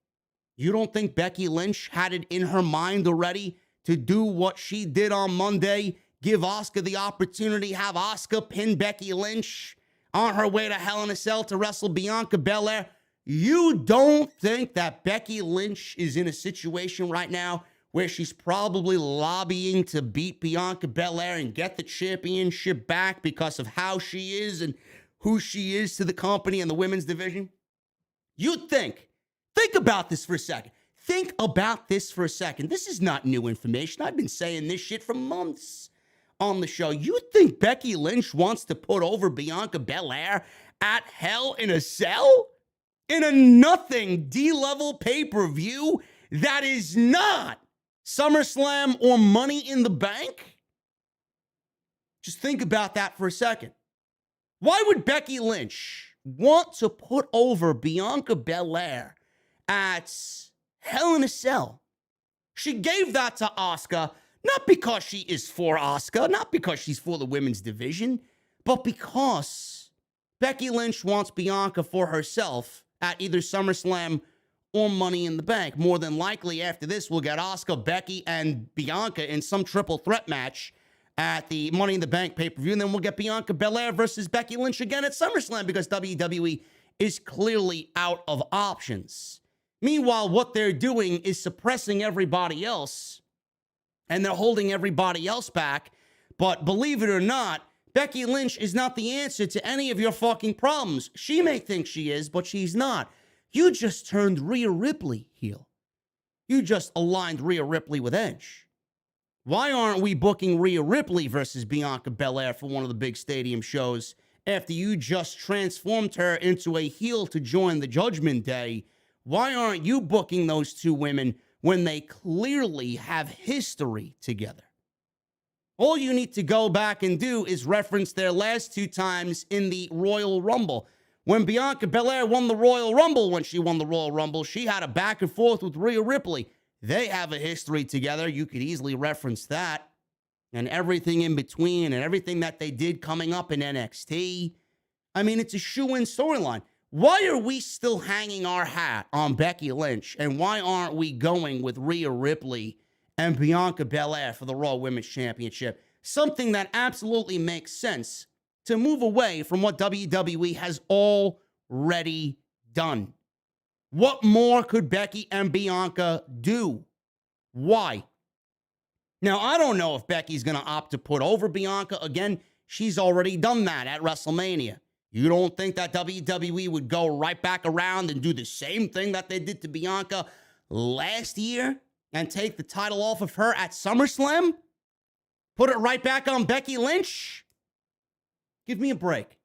You don't think Becky Lynch had it in her mind already to do what she did on Monday? Give Asuka the opportunity, have Asuka pin Becky Lynch on her way to Hell in a Cell to wrestle Bianca Belair? You don't think that Becky Lynch is in a situation right now where she's probably lobbying to beat Bianca Belair and get the championship back because of how she is and who she is to the company and the women's division? You think about this for a second. Think about this for a second. This is not new information. I've been saying this shit for months on the show. You think Becky Lynch wants to put over Bianca Belair at Hell in a Cell? In a nothing D-level pay-per-view that is not SummerSlam or Money in the Bank? Just think about that for a second. Why would Becky Lynch want to put over Bianca Belair at Hell in a Cell? She gave that to Asuka, not because she is for Asuka, not because she's for the women's division, but because Becky Lynch wants Bianca for herself at either SummerSlam or Money in the Bank. More than likely, after this, we'll get Asuka, Becky, and Bianca in some triple threat match at the Money in the Bank pay-per-view, and then we'll get Bianca Belair versus Becky Lynch again at SummerSlam because WWE is clearly out of options. Meanwhile, what they're doing is suppressing everybody else, and they're holding everybody else back. But believe it or not, Becky Lynch is not the answer to any of your fucking problems. She may think she is, but she's not. You just turned Rhea Ripley heel. You just aligned Rhea Ripley with Edge. Why aren't we booking Rhea Ripley versus Bianca Belair for one of the big stadium shows after you just transformed her into a heel to join the Judgment Day? Why aren't you booking those two women when they clearly have history together? All you need to go back and do is reference their last 2 times in the Royal Rumble. When Bianca Belair won the Royal Rumble, she had a back and forth with Rhea Ripley. They have a history together. You could easily reference that. And everything in between and everything that they did coming up in NXT. I mean, it's a shoe-in storyline. Why are we still hanging our hat on Becky Lynch? And why aren't we going with Rhea Ripley and Bianca Belair for the Raw Women's Championship? Something that absolutely makes sense to move away from what WWE has already done. What more could Becky and Bianca do? Why? Now, I don't know if Becky's going to opt to put over Bianca. Again, she's already done that at WrestleMania. You don't think that WWE would go right back around and do the same thing that they did to Bianca last year and take the title off of her at SummerSlam? Put it right back on Becky Lynch? Give me a break.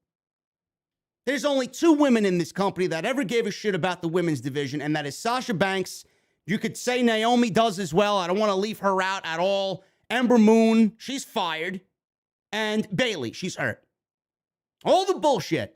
There's only 2 women in this company that ever gave a shit about the women's division, and that is Sasha Banks. You could say Naomi does as well. I don't want to leave her out at all. Ember Moon, she's fired. And Bayley, she's hurt. All the bullshit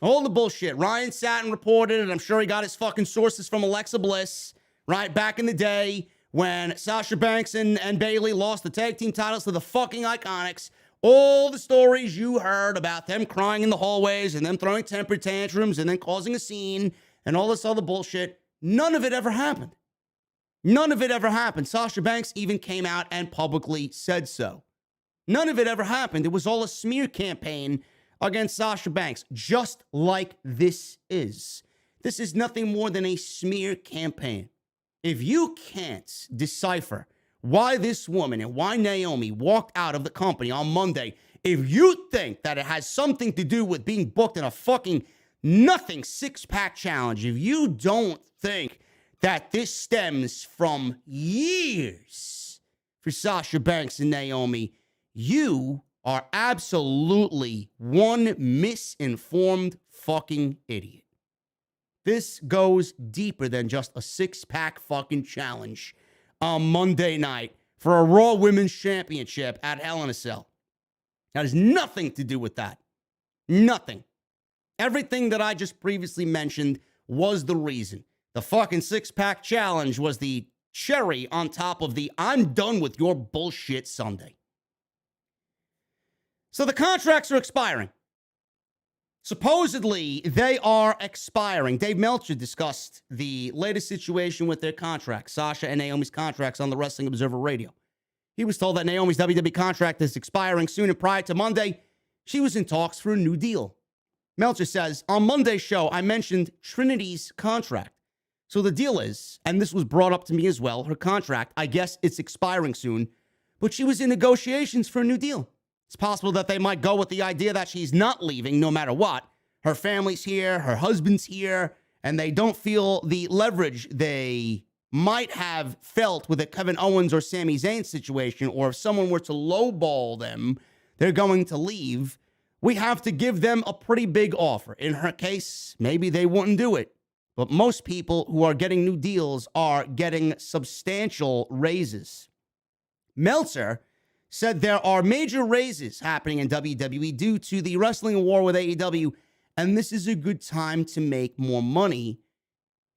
All the bullshit. Ryan Satin reported it. I'm sure he got his fucking sources from Alexa Bliss, right? Back in the day when Sasha Banks and Bayley lost the tag team titles to the fucking Iconics. All the stories you heard about them crying in the hallways and them throwing temper tantrums and then causing a scene and all this other bullshit, none of it ever happened. None of it ever happened. Sasha Banks even came out and publicly said so. None of it ever happened. It was all a smear campaign against Sasha Banks, just like this is. This is nothing more than a smear campaign. If you can't decipher why this woman and why Naomi walked out of the company on Monday, if you think that it has something to do with being booked in a fucking nothing six-pack challenge, if you don't think that this stems from years for Sasha Banks and Naomi, you are absolutely one misinformed fucking idiot. This goes deeper than just a six-pack fucking challenge on Monday night for a Raw Women's Championship at Hell in a Cell. That has nothing to do with that. Nothing. Everything that I just previously mentioned was the reason. The fucking six-pack challenge was the cherry on top of the I'm done with your bullshit Sunday. So the contracts are expiring. Supposedly, they are expiring. Dave Meltzer discussed the latest situation with their contracts, Sasha and Naomi's contracts on the Wrestling Observer Radio. He was told that Naomi's WWE contract is expiring soon, and prior to Monday, she was in talks for a new deal. Meltzer says, on Monday's show, I mentioned Trinity's contract. So the deal is, and this was brought up to me as well, her contract, I guess it's expiring soon, but she was in negotiations for a new deal. It's possible that they might go with the idea that she's not leaving no matter what. Her family's here, her husband's here, and they don't feel the leverage they might have felt with a Kevin Owens or Sami Zayn situation, or if someone were to lowball them, they're going to leave. We have to give them a pretty big offer. In her case, maybe they wouldn't do it. But most people who are getting new deals are getting substantial raises. Meltzer said there are major raises happening in WWE due to the wrestling war with AEW, and this is a good time to make more money,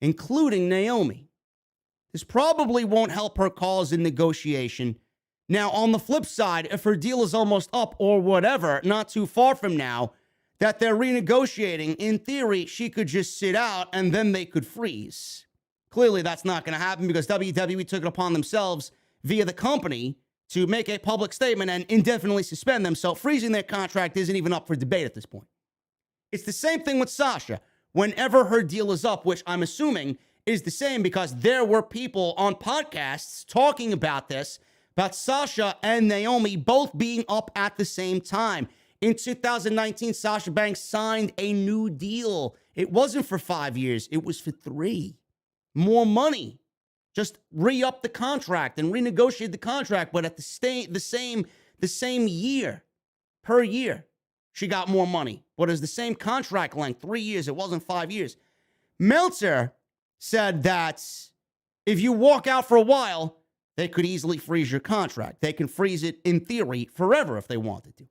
including Naomi. This probably won't help her cause in negotiation. Now, on the flip side, if her deal is almost up or whatever, not too far from now, that they're renegotiating, in theory, she could just sit out and then they could freeze. Clearly, that's not going to happen because WWE took it upon themselves via the company to make a public statement and indefinitely suspend them, so freezing their contract isn't even up for debate at this point. It's the same thing with Sasha. Whenever her deal is up, which I'm assuming is the same because there were people on podcasts talking about this, about Sasha and Naomi both being up at the same time. In 2019, Sasha Banks signed a new deal. It wasn't for 5 years. It was for 3. More money. Just re-up the contract and renegotiate the contract, but at the same year, per year, she got more money. But it's the same contract length, 3 years. It wasn't 5 years. Meltzer said that if you walk out for a while, they could easily freeze your contract. They can freeze it, in theory, forever if they wanted to.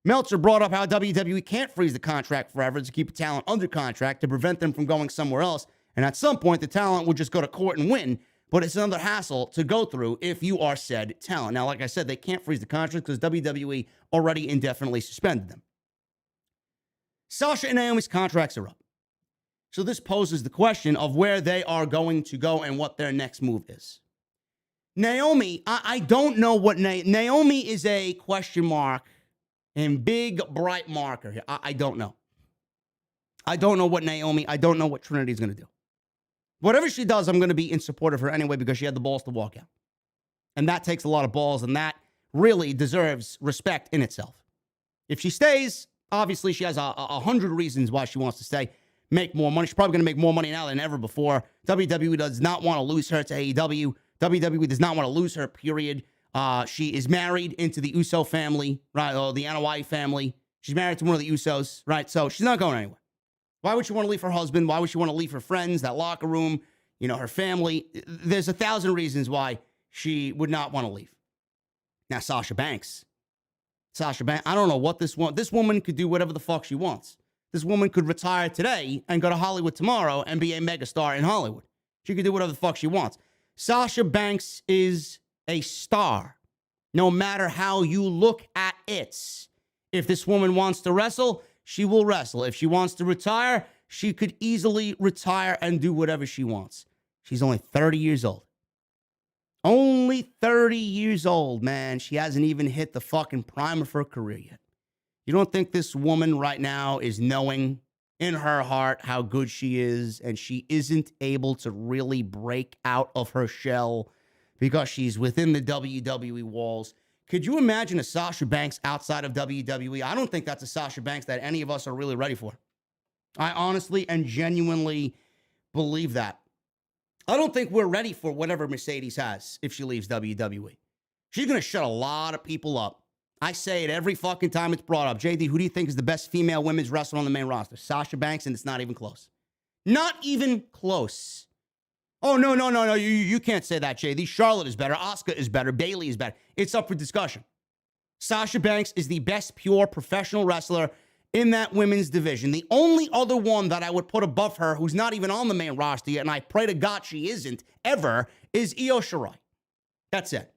Meltzer brought up how WWE can't freeze the contract forever to keep a talent under contract to prevent them from going somewhere else. And at some point, the talent would just go to court and win. But it's another hassle to go through if you are said talent. Now, like I said, they can't freeze the contract because WWE already indefinitely suspended them. Sasha and Naomi's contracts are up. So this poses the question of where they are going to go and what their next move is. Naomi, I don't know what Naomi is a question mark and big, bright marker here. I don't know. I don't know what Naomi, I don't know what Trinity is going to do. Whatever she does, I'm going to be in support of her anyway because she had the balls to walk out. And that takes a lot of balls, and that really deserves respect in itself. If she stays, obviously she has 100 reasons why she wants to stay, make more money. She's probably going to make more money now than ever before. WWE does not want to lose her to AEW. WWE does not want to lose her, period. She is married into the Uso family, right? Or the Anoa'i family. She's married to one of the Usos, right? So she's not going anywhere. Why would she want to leave her husband? Why would she want to leave her friends, that locker room, her family? There's 1,000 reasons why she would not want to leave. Now, Sasha Banks, I don't know what this woman could do whatever the fuck she wants. This woman could retire today and go to Hollywood tomorrow and be a megastar in Hollywood. She could do whatever the fuck she wants. Sasha Banks is a star, no matter how you look at it. If this woman wants to wrestle, she will wrestle. If she wants to retire, she could easily retire and do whatever she wants. She's only 30 years old. Only 30 years old, man. She hasn't even hit the fucking prime of her career yet. You don't think this woman right now is knowing in her heart how good she is, and she isn't able to really break out of her shell because she's within the WWE walls? Could you imagine a Sasha Banks outside of WWE? I don't think that's a Sasha Banks that any of us are really ready for. I honestly and genuinely believe that. I don't think we're ready for whatever Mercedes has if she leaves WWE. She's going to shut a lot of people up. I say it every fucking time it's brought up. JD, who do you think is the best female women's wrestler on the main roster? Sasha Banks, and it's not even close. Not even close. Oh, no. You can't say that, JD. Charlotte is better. Asuka is better. Bayley is better. It's up for discussion. Sasha Banks is the best pure professional wrestler in that women's division. The only other one that I would put above her, who's not even on the main roster yet, and I pray to God she isn't ever, is Io Shirai. That's it.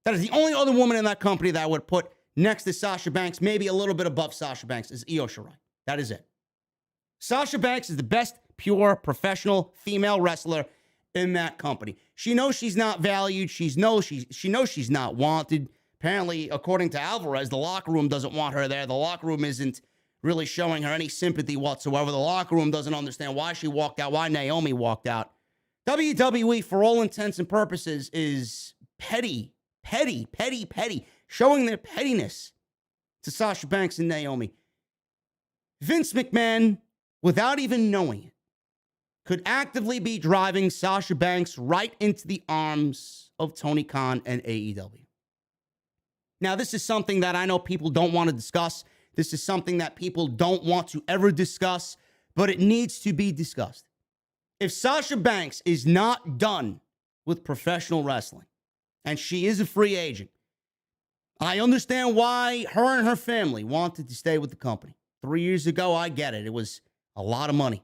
That is the only other woman in that company that I would put next to Sasha Banks, maybe a little bit above Sasha Banks, is Io Shirai. That is it. Sasha Banks is the best pure professional female wrestler in that company. She knows she's not valued. She knows she's not wanted. Apparently, according to Alvarez, the locker room doesn't want her there. The locker room isn't really showing her any sympathy whatsoever. The locker room doesn't understand why she walked out, why Naomi walked out. WWE, for all intents and purposes, is petty, showing their pettiness to Sasha Banks and Naomi. Vince McMahon, without even knowing it, could actively be driving Sasha Banks right into the arms of Tony Khan and AEW. Now, this is something that I know people don't want to discuss. This is something that people don't want to ever discuss, but it needs to be discussed. If Sasha Banks is not done with professional wrestling, and she is a free agent, I understand why her and her family wanted to stay with the company. 3 years ago, I get it. It was a lot of money.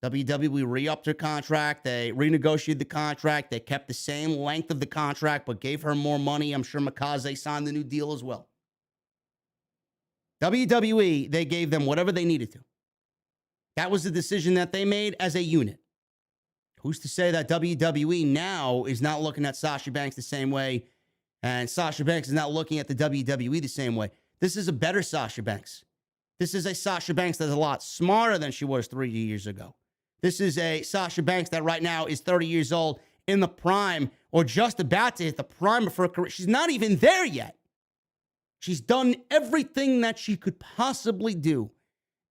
WWE re-upped her contract. They renegotiated the contract. They kept the same length of the contract, but gave her more money. I'm sure Mikaze signed the new deal as well. WWE, they gave them whatever they needed to. That was the decision that they made as a unit. Who's to say that WWE now is not looking at Sasha Banks the same way, and Sasha Banks is not looking at the WWE the same way? This is a better Sasha Banks. This is a Sasha Banks that's a lot smarter than she was 3 years ago. This is a Sasha Banks that right now is 30 years old, in the prime, or just about to hit the prime of her career. She's not even there yet. She's done everything that she could possibly do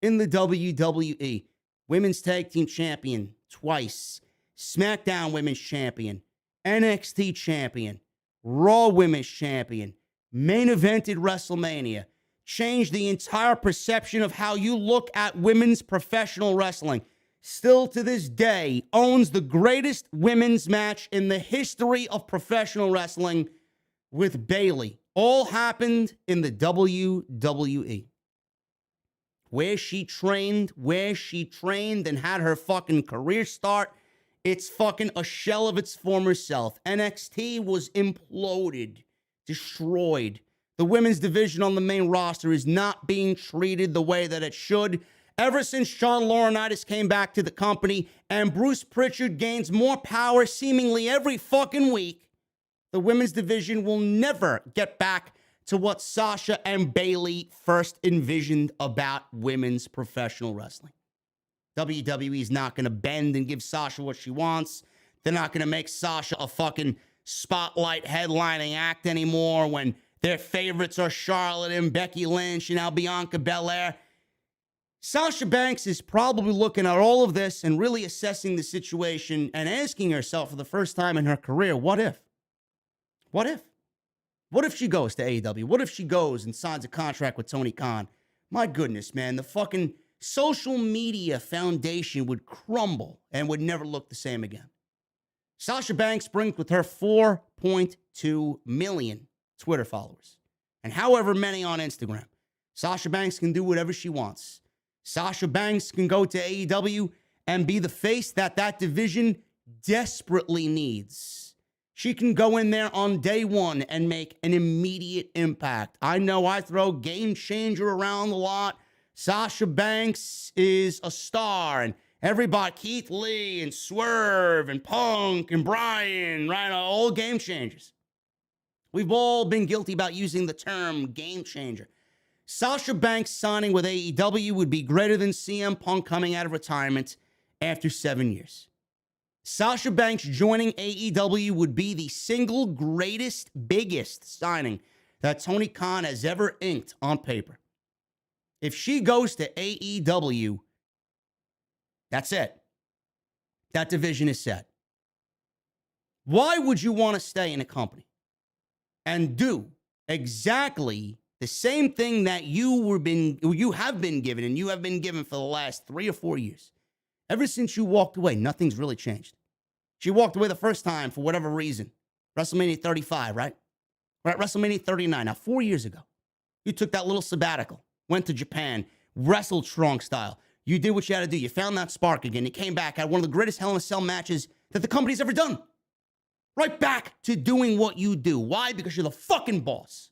in the WWE. Women's Tag Team Champion twice. SmackDown Women's Champion. NXT Champion. Raw Women's Champion. Main evented WrestleMania. Changed the entire perception of how you look at women's professional wrestling. Still to this day, owns the greatest women's match in the history of professional wrestling with Bayley. All happened in the WWE. Where she trained and had her fucking career start, it's fucking a shell of its former self. NXT was imploded, destroyed. The women's division on the main roster is not being treated the way that it should. Ever since John Laurinaitis came back to the company and Bruce Pritchard gains more power seemingly every fucking week, the women's division will never get back to what Sasha and Bayley first envisioned about women's professional wrestling. WWE is not going to bend and give Sasha what she wants. They're not going to make Sasha a fucking spotlight headlining act anymore when their favorites are Charlotte and Becky Lynch and now Bianca Belair. Sasha Banks is probably looking at all of this and really assessing the situation and asking herself for the first time in her career, what if? What if? What if she goes to AEW? What if she goes and signs a contract with Tony Khan? My goodness, man, the fucking social media foundation would crumble and would never look the same again. Sasha Banks brings with her 4.2 million Twitter followers and however many on Instagram. Sasha Banks can do whatever she wants. Sasha Banks can go to AEW and be the face that division desperately needs. She can go in there on day one and make an immediate impact. I know I throw game changer around a lot. Sasha Banks is a star, and everybody, Keith Lee and Swerve and Punk and Bryan, right, all game changers. We've all been guilty about using the term game changer. Sasha Banks signing with AEW would be greater than CM Punk coming out of retirement after 7 years. Sasha Banks joining AEW would be the single greatest, biggest signing that Tony Khan has ever inked on paper. If she goes to AEW, that's it. That division is set. Why would you want to stay in a company and do exactly the same thing that you have been given and you have been given for the last 3 or 4 years? Ever since you walked away, nothing's really changed. She walked away the first time for whatever reason. WrestleMania 35, right? Right, WrestleMania 39. Now, 4 years ago, you took that little sabbatical, went to Japan, wrestled strong style. You did what you had to do. You found that spark again. You came back, had one of the greatest Hell in a Cell matches that the company's ever done. Right back to doing what you do. Why? Because you're the fucking boss.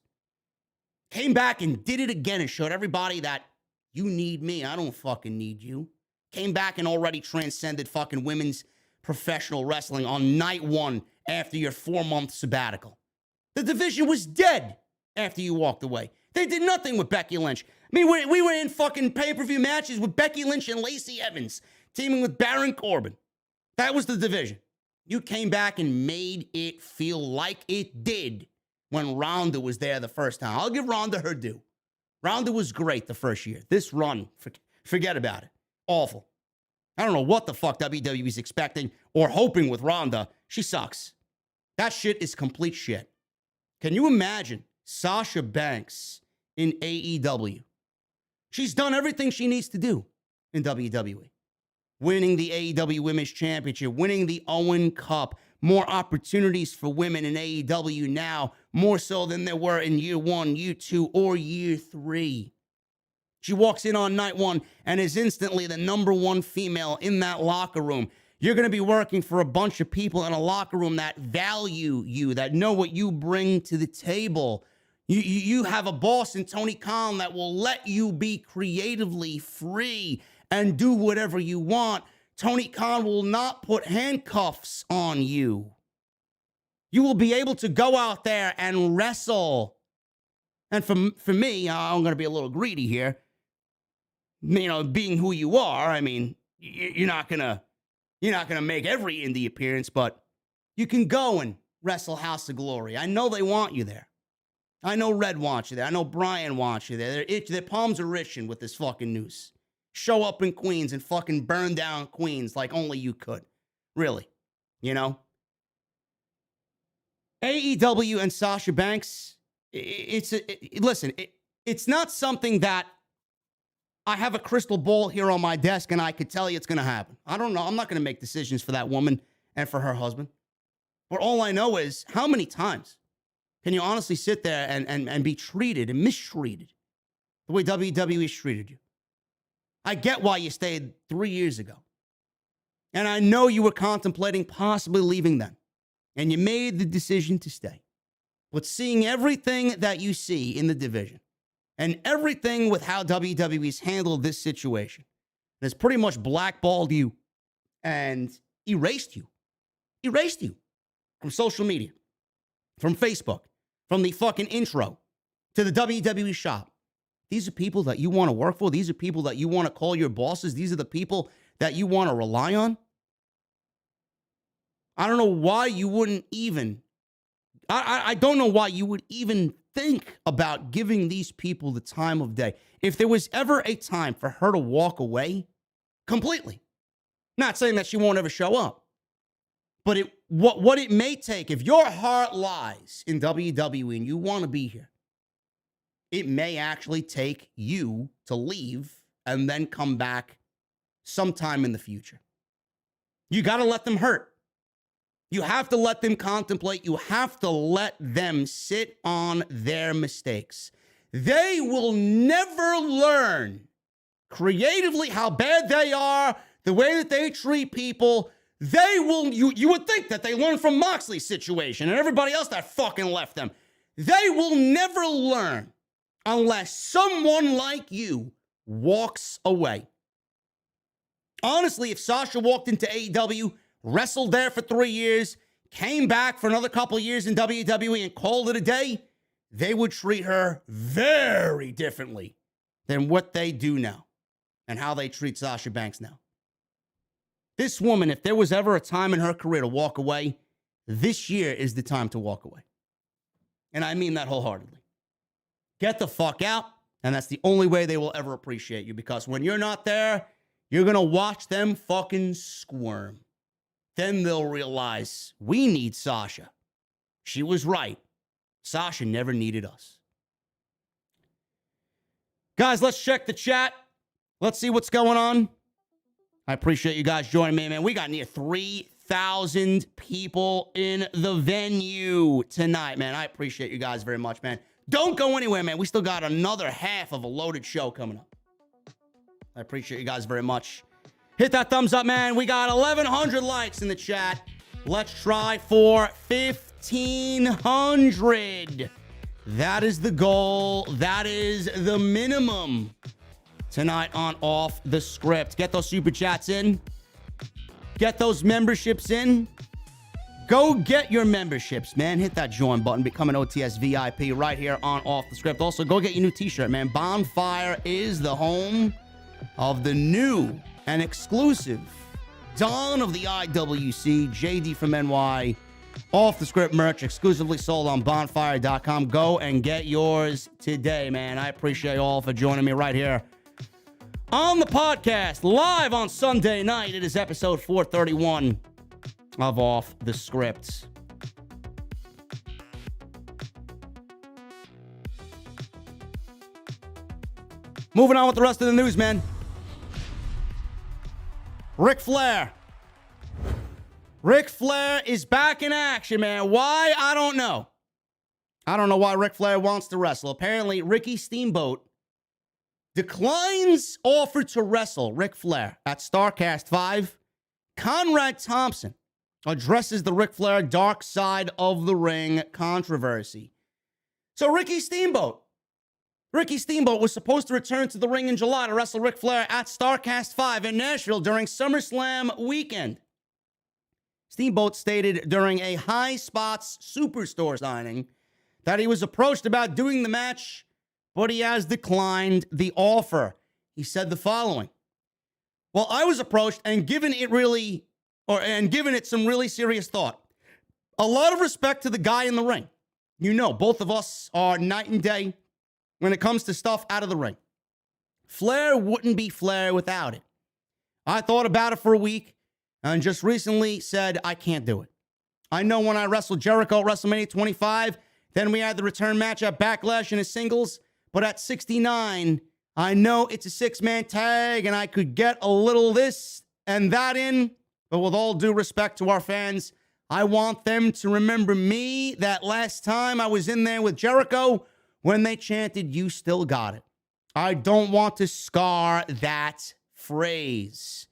Came back and did it again and showed everybody that you need me. I don't fucking need you. Came back and already transcended fucking women's professional wrestling on night one after your 4-month sabbatical. The division was dead after you walked away. They did nothing with Becky Lynch. I mean, we were in fucking pay-per-view matches with Becky Lynch and Lacey Evans, teaming with Baron Corbin. That was the division. You came back and made it feel like it did when Ronda was there the first time. I'll give Ronda her due. Ronda was great the first year. This run, forget about it. Awful. I don't know what the fuck WWE's expecting or hoping with Ronda. She sucks. That shit is complete shit. Can you imagine Sasha Banks in AEW? She's done everything she needs to do in WWE. Winning the AEW Women's Championship, winning the Owen Cup, more opportunities for women in AEW now, more so than there were in year 1, year 2, or year 3. She walks in on night 1 and is instantly the number 1 female in that locker room. You're going to be working for a bunch of people in a locker room that value you, that know what you bring to the table. You have a boss in Tony Khan that will let you be creatively free and do whatever you want. Tony Khan will not put handcuffs on you. You will be able to go out there and wrestle. And for me, I'm going to be a little greedy here. You know, being who you are, I mean, you're not gonna make every indie appearance, but you can go and wrestle House of Glory. I know they want you there. I know Red wants you there. I know Brian wants you there. Their palms are itching with this fucking news. Show up in Queens and fucking burn down Queens like only you could. Really, you know? AEW and Sasha Banks, it's not something that I have a crystal ball here on my desk and I could tell you it's going to happen. I don't know. I'm not going to make decisions for that woman and for her husband. But all I know is how many times can you honestly sit there and be treated and mistreated the way WWE's treated you? I get why you stayed 3 years ago. And I know you were contemplating possibly leaving then. And you made the decision to stay. But seeing everything that you see in the division, and everything with how WWE's handled this situation has pretty much blackballed you and erased you from social media, from Facebook, from the fucking intro to the WWE shop. These are people that you want to work for. These are people that you want to call your bosses. These are the people that you want to rely on. I don't know why you wouldn't even, I don't know why you would even think about giving these people the time of day. If there was ever a time for her to walk away completely, not saying that she won't ever show up, but what it may take, if your heart lies in WWE and you want to be here, it may actually take you to leave and then come back sometime in the future. You got to let them hurt. You have to let them contemplate. You have to let them sit on their mistakes. They will never learn creatively, how bad they are, the way that they treat people, they will, you would think that they learned from Moxley's situation and everybody else that fucking left them. They will never learn unless someone like you walks away. Honestly, if Sasha walked into AEW, wrestled there for 3 years, came back for another couple of years in WWE and called it a day, they would treat her very differently than what they do now and how they treat Sasha Banks now. This woman, if there was ever a time in her career to walk away, this year is the time to walk away. And I mean that wholeheartedly. Get the fuck out, and that's the only way they will ever appreciate you, because when you're not there, you're going to watch them fucking squirm. Then they'll realize, we need Sasha. She was right. Sasha never needed us. Guys, let's check the chat. Let's see what's going on. I appreciate you guys joining me, man. We got near 3,000 people in the venue tonight, man. I appreciate you guys very much, man. Don't go anywhere, man. We still got another half of a loaded show coming up. I appreciate you guys very much. Hit that thumbs up, man. We got 1,100 likes in the chat. Let's try for 1,500. That is the goal. That is the minimum tonight on Off the Script. Get those super chats in. Get those memberships in. Go get your memberships, man. Hit that join button. Become an OTS VIP right here on Off the Script. Also, go get your new t-shirt, man. Bonfire is the home of the new and exclusive Dawn of the IWC, JDfromNY, Off the Script merch, exclusively sold on bonfire.com. Go and get yours today, man. I appreciate you all for joining me right here on the podcast, live on Sunday night. It is episode 431 of Off the Script. Moving on with the rest of the news, man. Ric Flair. Ric Flair is back in action, man. Why? I don't know. I don't know why Ric Flair wants to wrestle. Apparently, Ricky Steamboat declines offer to wrestle Ric Flair at StarCast 5. Conrad Thompson addresses the Ric Flair Dark Side of the Ring controversy. So Ricky Steamboat was supposed to return to the ring in July to wrestle Ric Flair at StarCast 5 in Nashville during SummerSlam weekend. Steamboat stated during a High Spots Superstore signing that he was approached about doing the match, but he has declined the offer. He said the following: "Well, I was approached and given it some really serious thought. A lot of respect to the guy in the ring. You know, both of us are night and day when it comes to stuff out of the ring. Flair wouldn't be Flair without it. I thought about it for a week and just recently said I can't do it. I know when I wrestled Jericho at WrestleMania 25, then we had the return match at Backlash in a singles, but at 69, I know it's a six-man tag and I could get a little this and that in, but with all due respect to our fans, I want them to remember me that last time I was in there with Jericho when they chanted, 'You still got it.' I don't want to scar that phrase."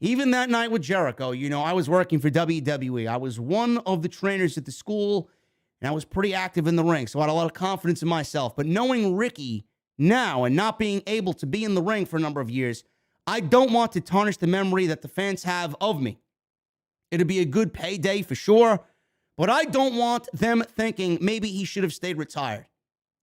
Even that night with Jericho, you know, I was working for WWE. I was one of the trainers at the school, and I was pretty active in the ring, so I had a lot of confidence in myself. But knowing Ricky now and not being able to be in the ring for a number of years, I don't want to tarnish the memory that the fans have of me. It'd be a good payday for sure, but I don't want them thinking maybe he should have stayed retired.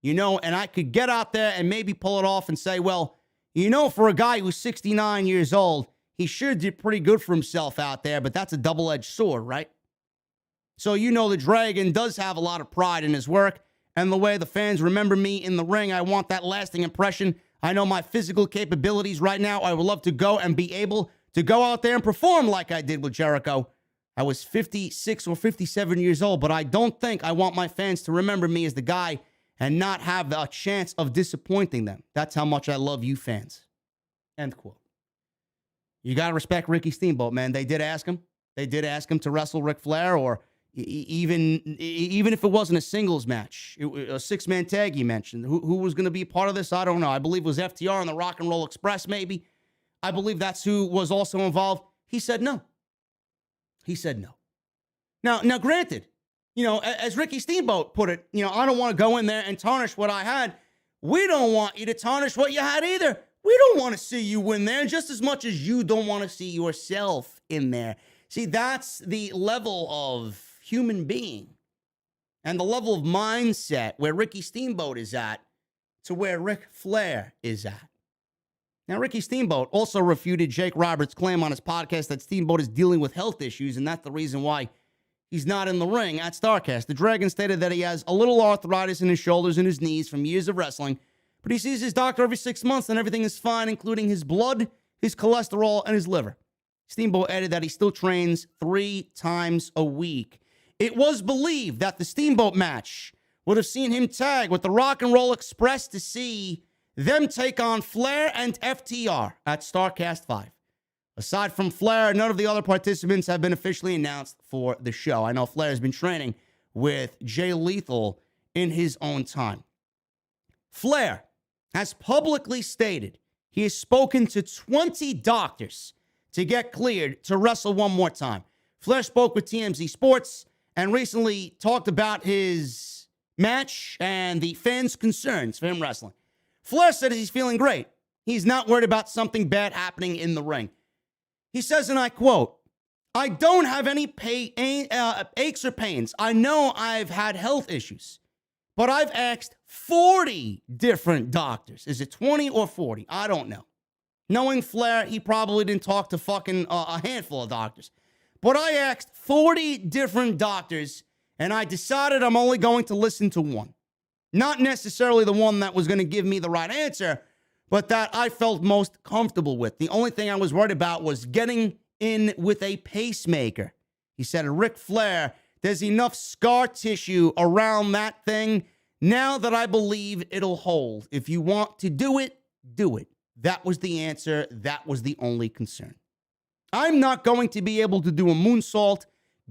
You know, and I could get out there and maybe pull it off and say, well, you know, for a guy who's 69 years old, he sure did pretty good for himself out there, but that's a double-edged sword, right? So, you know, the Dragon does have a lot of pride in his work, and the way the fans remember me in the ring, I want that lasting impression. I know my physical capabilities right now. I would love to go and be able to go out there and perform like I did with Jericho. I was 56 or 57 years old, but I don't think I want my fans to remember me as the guy and not have a chance of disappointing them. That's how much I love you fans." End quote. You got to respect Ricky Steamboat, man. They did ask him. They did ask him to wrestle Ric Flair or Even if it wasn't a singles match, a six-man tag he mentioned. Who was going to be a part of this? I don't know. I believe it was FTR and the Rock and Roll Express, maybe. I believe that's who was also involved. He said no. He said no. Now, granted, as Ricky Steamboat put it, I don't want to go in there and tarnish what I had. We don't want you to tarnish what you had either. We don't want to see you win there just as much as you don't want to see yourself in there. See, that's the level of human being and the level of mindset where Ricky Steamboat is at to where Ric Flair is at. Now, Ricky Steamboat also refuted Jake Roberts' claim on his podcast that Steamboat is dealing with health issues, and that's the reason why he's not in the ring at StarCast. The Dragon stated that he has a little arthritis in his shoulders and his knees from years of wrestling, but he sees his doctor every 6 months and everything is fine, including his blood, his cholesterol, and his liver. Steamboat added that he still trains 3 times a week. It was believed that the Steamboat match would have seen him tag with the Rock and Roll Express to see them take on Flair and FTR at StarCast 5. Aside from Flair, none of the other participants have been officially announced for the show. I know Flair has been training with Jay Lethal in his own time. Flair has publicly stated he has spoken to 20 doctors to get cleared to wrestle one more time. Flair spoke with TMZ Sports and recently talked about his match and the fans' concerns for him wrestling. Flair said he's feeling great. He's not worried about something bad happening in the ring. He says, and I quote, "I don't have any aches or pains. I know I've had health issues, but I've asked 40 different doctors." Is it 20 or 40? I don't know. Knowing Flair, he probably didn't talk to fucking a handful of doctors. But I asked 40 different doctors, and I decided I'm only going to listen to one. Not necessarily the one that was going to give me the right answer, but that I felt most comfortable with. The only thing I was worried about was getting in with a pacemaker. He said, Ric Flair, there's enough scar tissue around that thing now that I believe it'll hold. If you want to do it, do it. That was the answer. That was the only concern. I'm not going to be able to do a moonsault.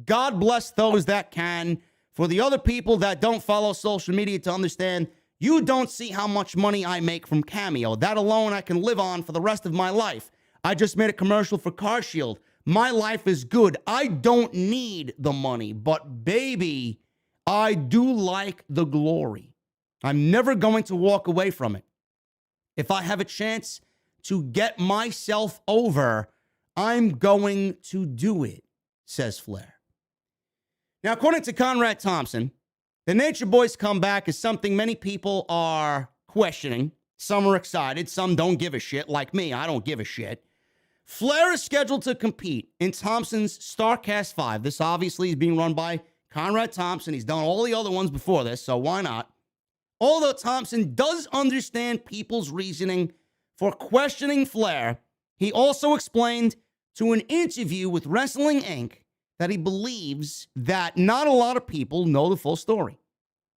God bless those that can. For the other people that don't follow social media to understand, you don't see how much money I make from Cameo. That alone I can live on for the rest of my life. I just made a commercial for CarShield. My life is good. I don't need the money. But baby, I do like the glory. I'm never going to walk away from it. If I have a chance to get myself over, I'm going to do it, says Flair. Now, according to Conrad Thompson, the Nature Boys comeback is something many people are questioning. Some are excited. Some don't give a shit. Like me, I don't give a shit. Flair is scheduled to compete in Thompson's StarCast 5. This obviously is being run by Conrad Thompson. He's done all the other ones before this, so why not? Although Thompson does understand people's reasoning for questioning Flair, he also explained to an interview with Wrestling Inc. that he believes that not a lot of people know the full story.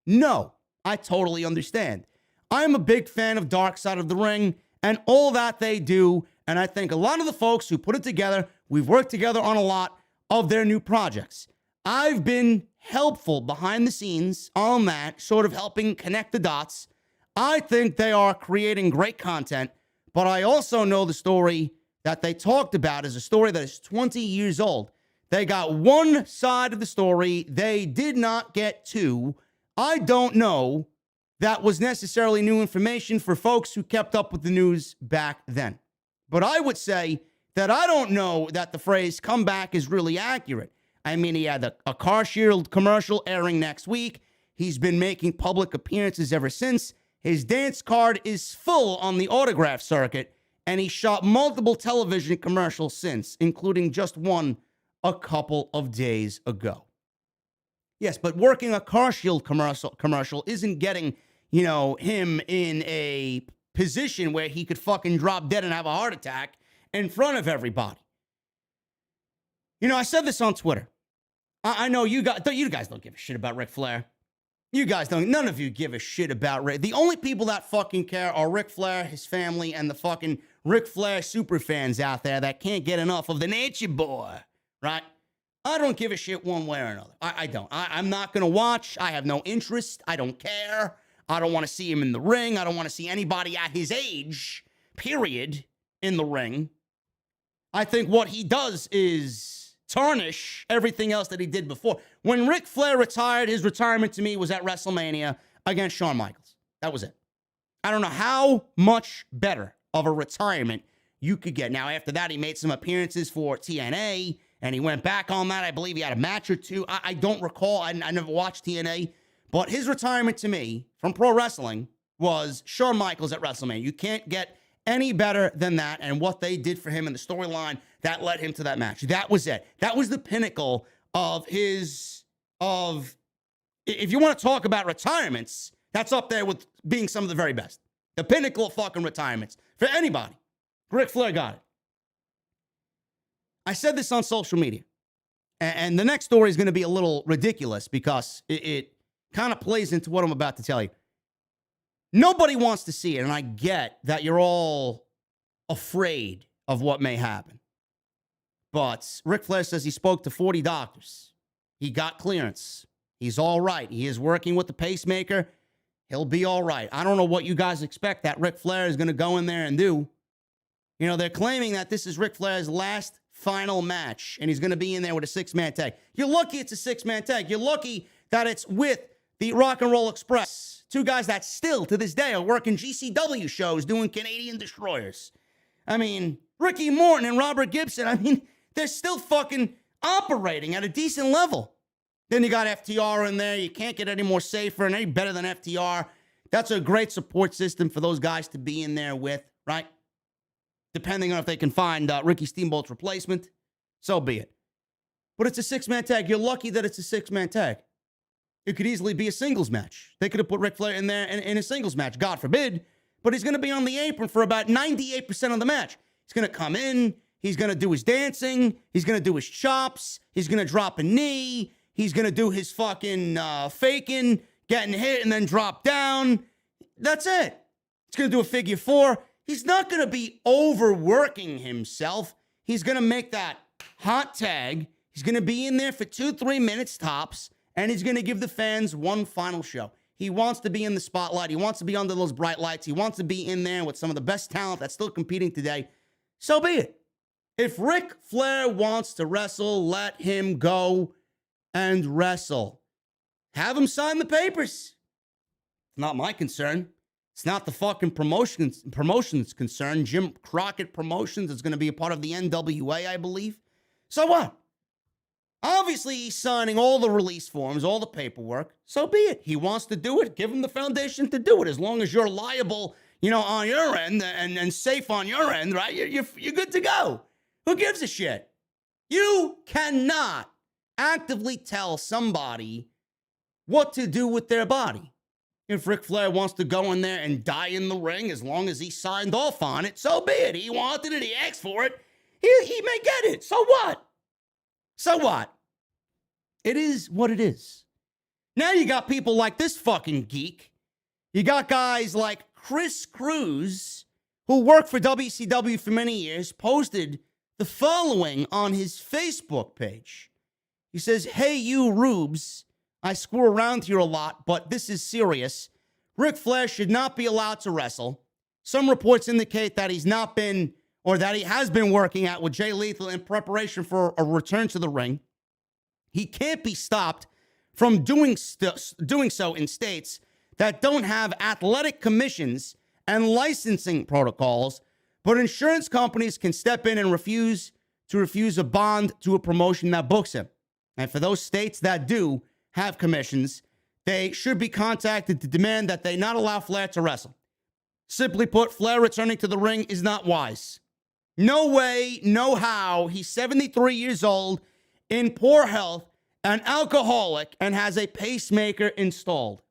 No, I totally understand. I'm a big fan of Dark Side of the Ring and all that they do, and I think a lot of the folks who put it together, we've worked together on a lot of their new projects. I've been helpful behind the scenes on that, sort of helping connect the dots. I think they are creating great content, but I also know the story that they talked about is a story that is 20 years old. They got one side of the story. They did not get two. I don't know that was necessarily new information for folks who kept up with the news back then. But I would say that I don't know that the phrase comeback is really accurate. I mean, he had a CarShield commercial airing next week. He's been making public appearances ever since. His dance card is full on the autograph circuit, and he shot multiple television commercials since, including just one a couple of days ago. Yes, but working a CarShield commercial isn't getting, him in a position where he could fucking drop dead and have a heart attack in front of everybody. I said this on Twitter. I know you guys don't give a shit about Ric Flair. You guys don't. None of you give a shit about Ric. The only people that fucking care are Ric Flair, his family, and the fucking Ric Flair super fans out there that can't get enough of the Nature Boy. Right? I don't give a shit one way or another. I don't. I'm not going to watch. I have no interest. I don't care. I don't want to see him in the ring. I don't want to see anybody at his age, period, in the ring. I think what he does is tarnish everything else that he did before. When Ric Flair retired, his retirement to me was at WrestleMania against Shawn Michaels. That was it. I don't know how much better of a retirement you could get. Now, after that, he made some appearances for TNA, and he went back on that. I believe he had a match or two. I don't recall. I never watched TNA. But his retirement to me from pro wrestling was Shawn Michaels at WrestleMania. You can't get any better than that, and what they did for him in the storyline that led him to that match. That was it. That was the pinnacle of if you want to talk about retirements, that's up there with being some of the very best. The pinnacle of fucking retirements for anybody. Ric Flair got it. I said this on social media, and the next story is going to be a little ridiculous because it kind of plays into what I'm about to tell you. Nobody wants to see it, and I get that you're all afraid of what may happen. But Ric Flair says he spoke to 40 doctors. He got clearance. He's all right. He is working with the pacemaker. He'll be all right. I don't know what you guys expect that Ric Flair is going to go in there and do. You know, they're claiming that this is Ric Flair's last final match, and he's going to be in there with a six-man tag. You're lucky it's a six-man tag. You're lucky that it's with the Rock and Roll Express. Two guys that still, to this day, are working GCW shows doing Canadian Destroyers. I mean, Ricky Morton and Robert Gibson, I mean, they're still fucking operating at a decent level. Then you got FTR in there. You can't get any more safer and any better than FTR. That's a great support system for those guys to be in there with, right? Depending on if they can find Ricky Steamboat's replacement, so be it. But it's a six-man tag. You're lucky that it's a six-man tag. It could easily be a singles match. They could have put Ric Flair in there in a singles match, God forbid. But he's going to be on the apron for about 98% of the match. He's going to come in. He's going to do his dancing. He's going to do his chops. He's going to drop a knee. He's going to do his fucking faking, getting hit, and then drop down. That's it. He's going to do a figure four. He's not going to be overworking himself. He's going to make that hot tag. He's going to be in there for 2-3 minutes tops. And he's going to give the fans one final show. He wants to be in the spotlight. He wants to be under those bright lights. He wants to be in there with some of the best talent that's still competing today. So be it. If Ric Flair wants to wrestle, let him go and wrestle. Have him sign the papers. It's not my concern. It's not the fucking promotion's concern. Jim Crockett Promotions is going to be a part of the NWA, I believe. So what? Obviously, he's signing all the release forms, all the paperwork. So be it. He wants to do it. Give him the foundation to do it. As long as you're liable, on your end and safe on your end, right? You're good to go. Who gives a shit? You cannot actively tell somebody what to do with their body. If Ric Flair wants to go in there and die in the ring, as long as he signed off on it, so be it. He wanted it. He asked for it. He may get it. So what? So what? It is what it is. Now you got people like this fucking geek. You got guys like Chris Cruz, who worked for WCW for many years, posted the following on his Facebook page. He says, "Hey, you rubes, I screw around here a lot, but this is serious. Ric Flair should not be allowed to wrestle. Some reports indicate that he's not been, or that he has been working out with Jay Lethal in preparation for a return to the ring. He can't be stopped from doing so in states that don't have athletic commissions and licensing protocols, but insurance companies can step in and refuse a bond to a promotion that books him. And for those states that do have commissions, they should be contacted to demand that they not allow Flair to wrestle. Simply put, Flair returning to the ring is not wise. No way, no how. He's 73 years old, in poor health, an alcoholic, and has a pacemaker installed."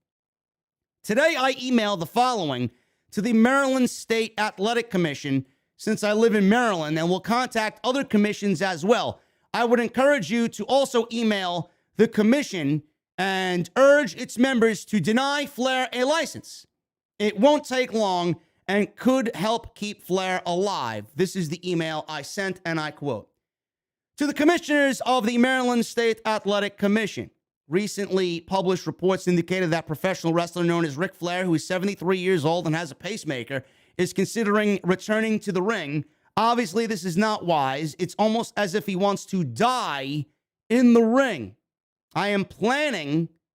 Today, I emailed the following to the Maryland State Athletic Commission, since I live in Maryland, and will contact other commissions as well. I would encourage you to also email the commission and urge its members to deny Flair a license. It won't take long and could help keep Flair alive. This is the email I sent, and I quote, To the commissioners of the Maryland State Athletic Commission, recently published reports indicated that professional wrestler known as Ric Flair, who is 73 years old and has a pacemaker, is considering returning to the ring. Obviously, this is not wise. It's almost as if he wants to die in the ring. I am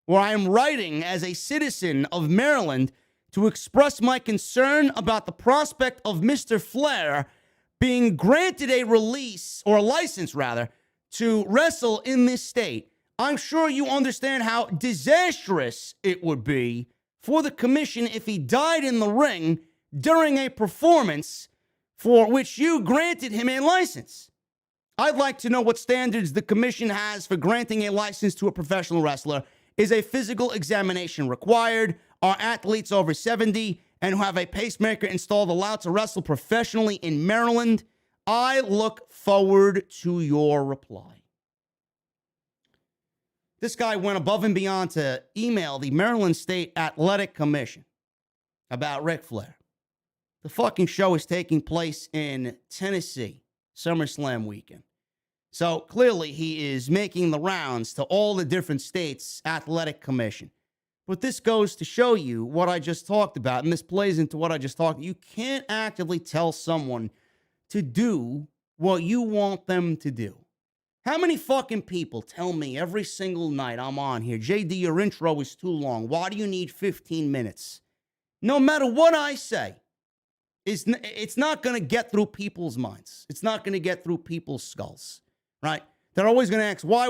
writing as a citizen of Maryland to express my concern about the prospect of Mr. Flair being granted a release, or a license rather, to wrestle in this state. I'm sure you understand how disastrous it would be for the commission if he died in the ring during a performance for which you granted him a license. I'd like to know what standards the commission has for granting a license to a professional wrestler. Is a physical examination required? Are athletes over 70 and who have a pacemaker installed allowed to wrestle professionally in Maryland? I look forward to your reply. This guy went above and beyond to email the Maryland State Athletic Commission about Ric Flair. The fucking show is taking place in Tennessee, SummerSlam weekend. So clearly he is making the rounds to all the different states' athletic commission. But this goes to show you what I just talked about, and this plays into what I just talked about. You can't actively tell someone to do what you want them to do. How many fucking people tell me every single night I'm on here, JD, your intro is too long. Why do you need 15 minutes? No matter what I say, it's not going to get through people's minds. It's not going to get through people's skulls, right? They're always going to ask, why?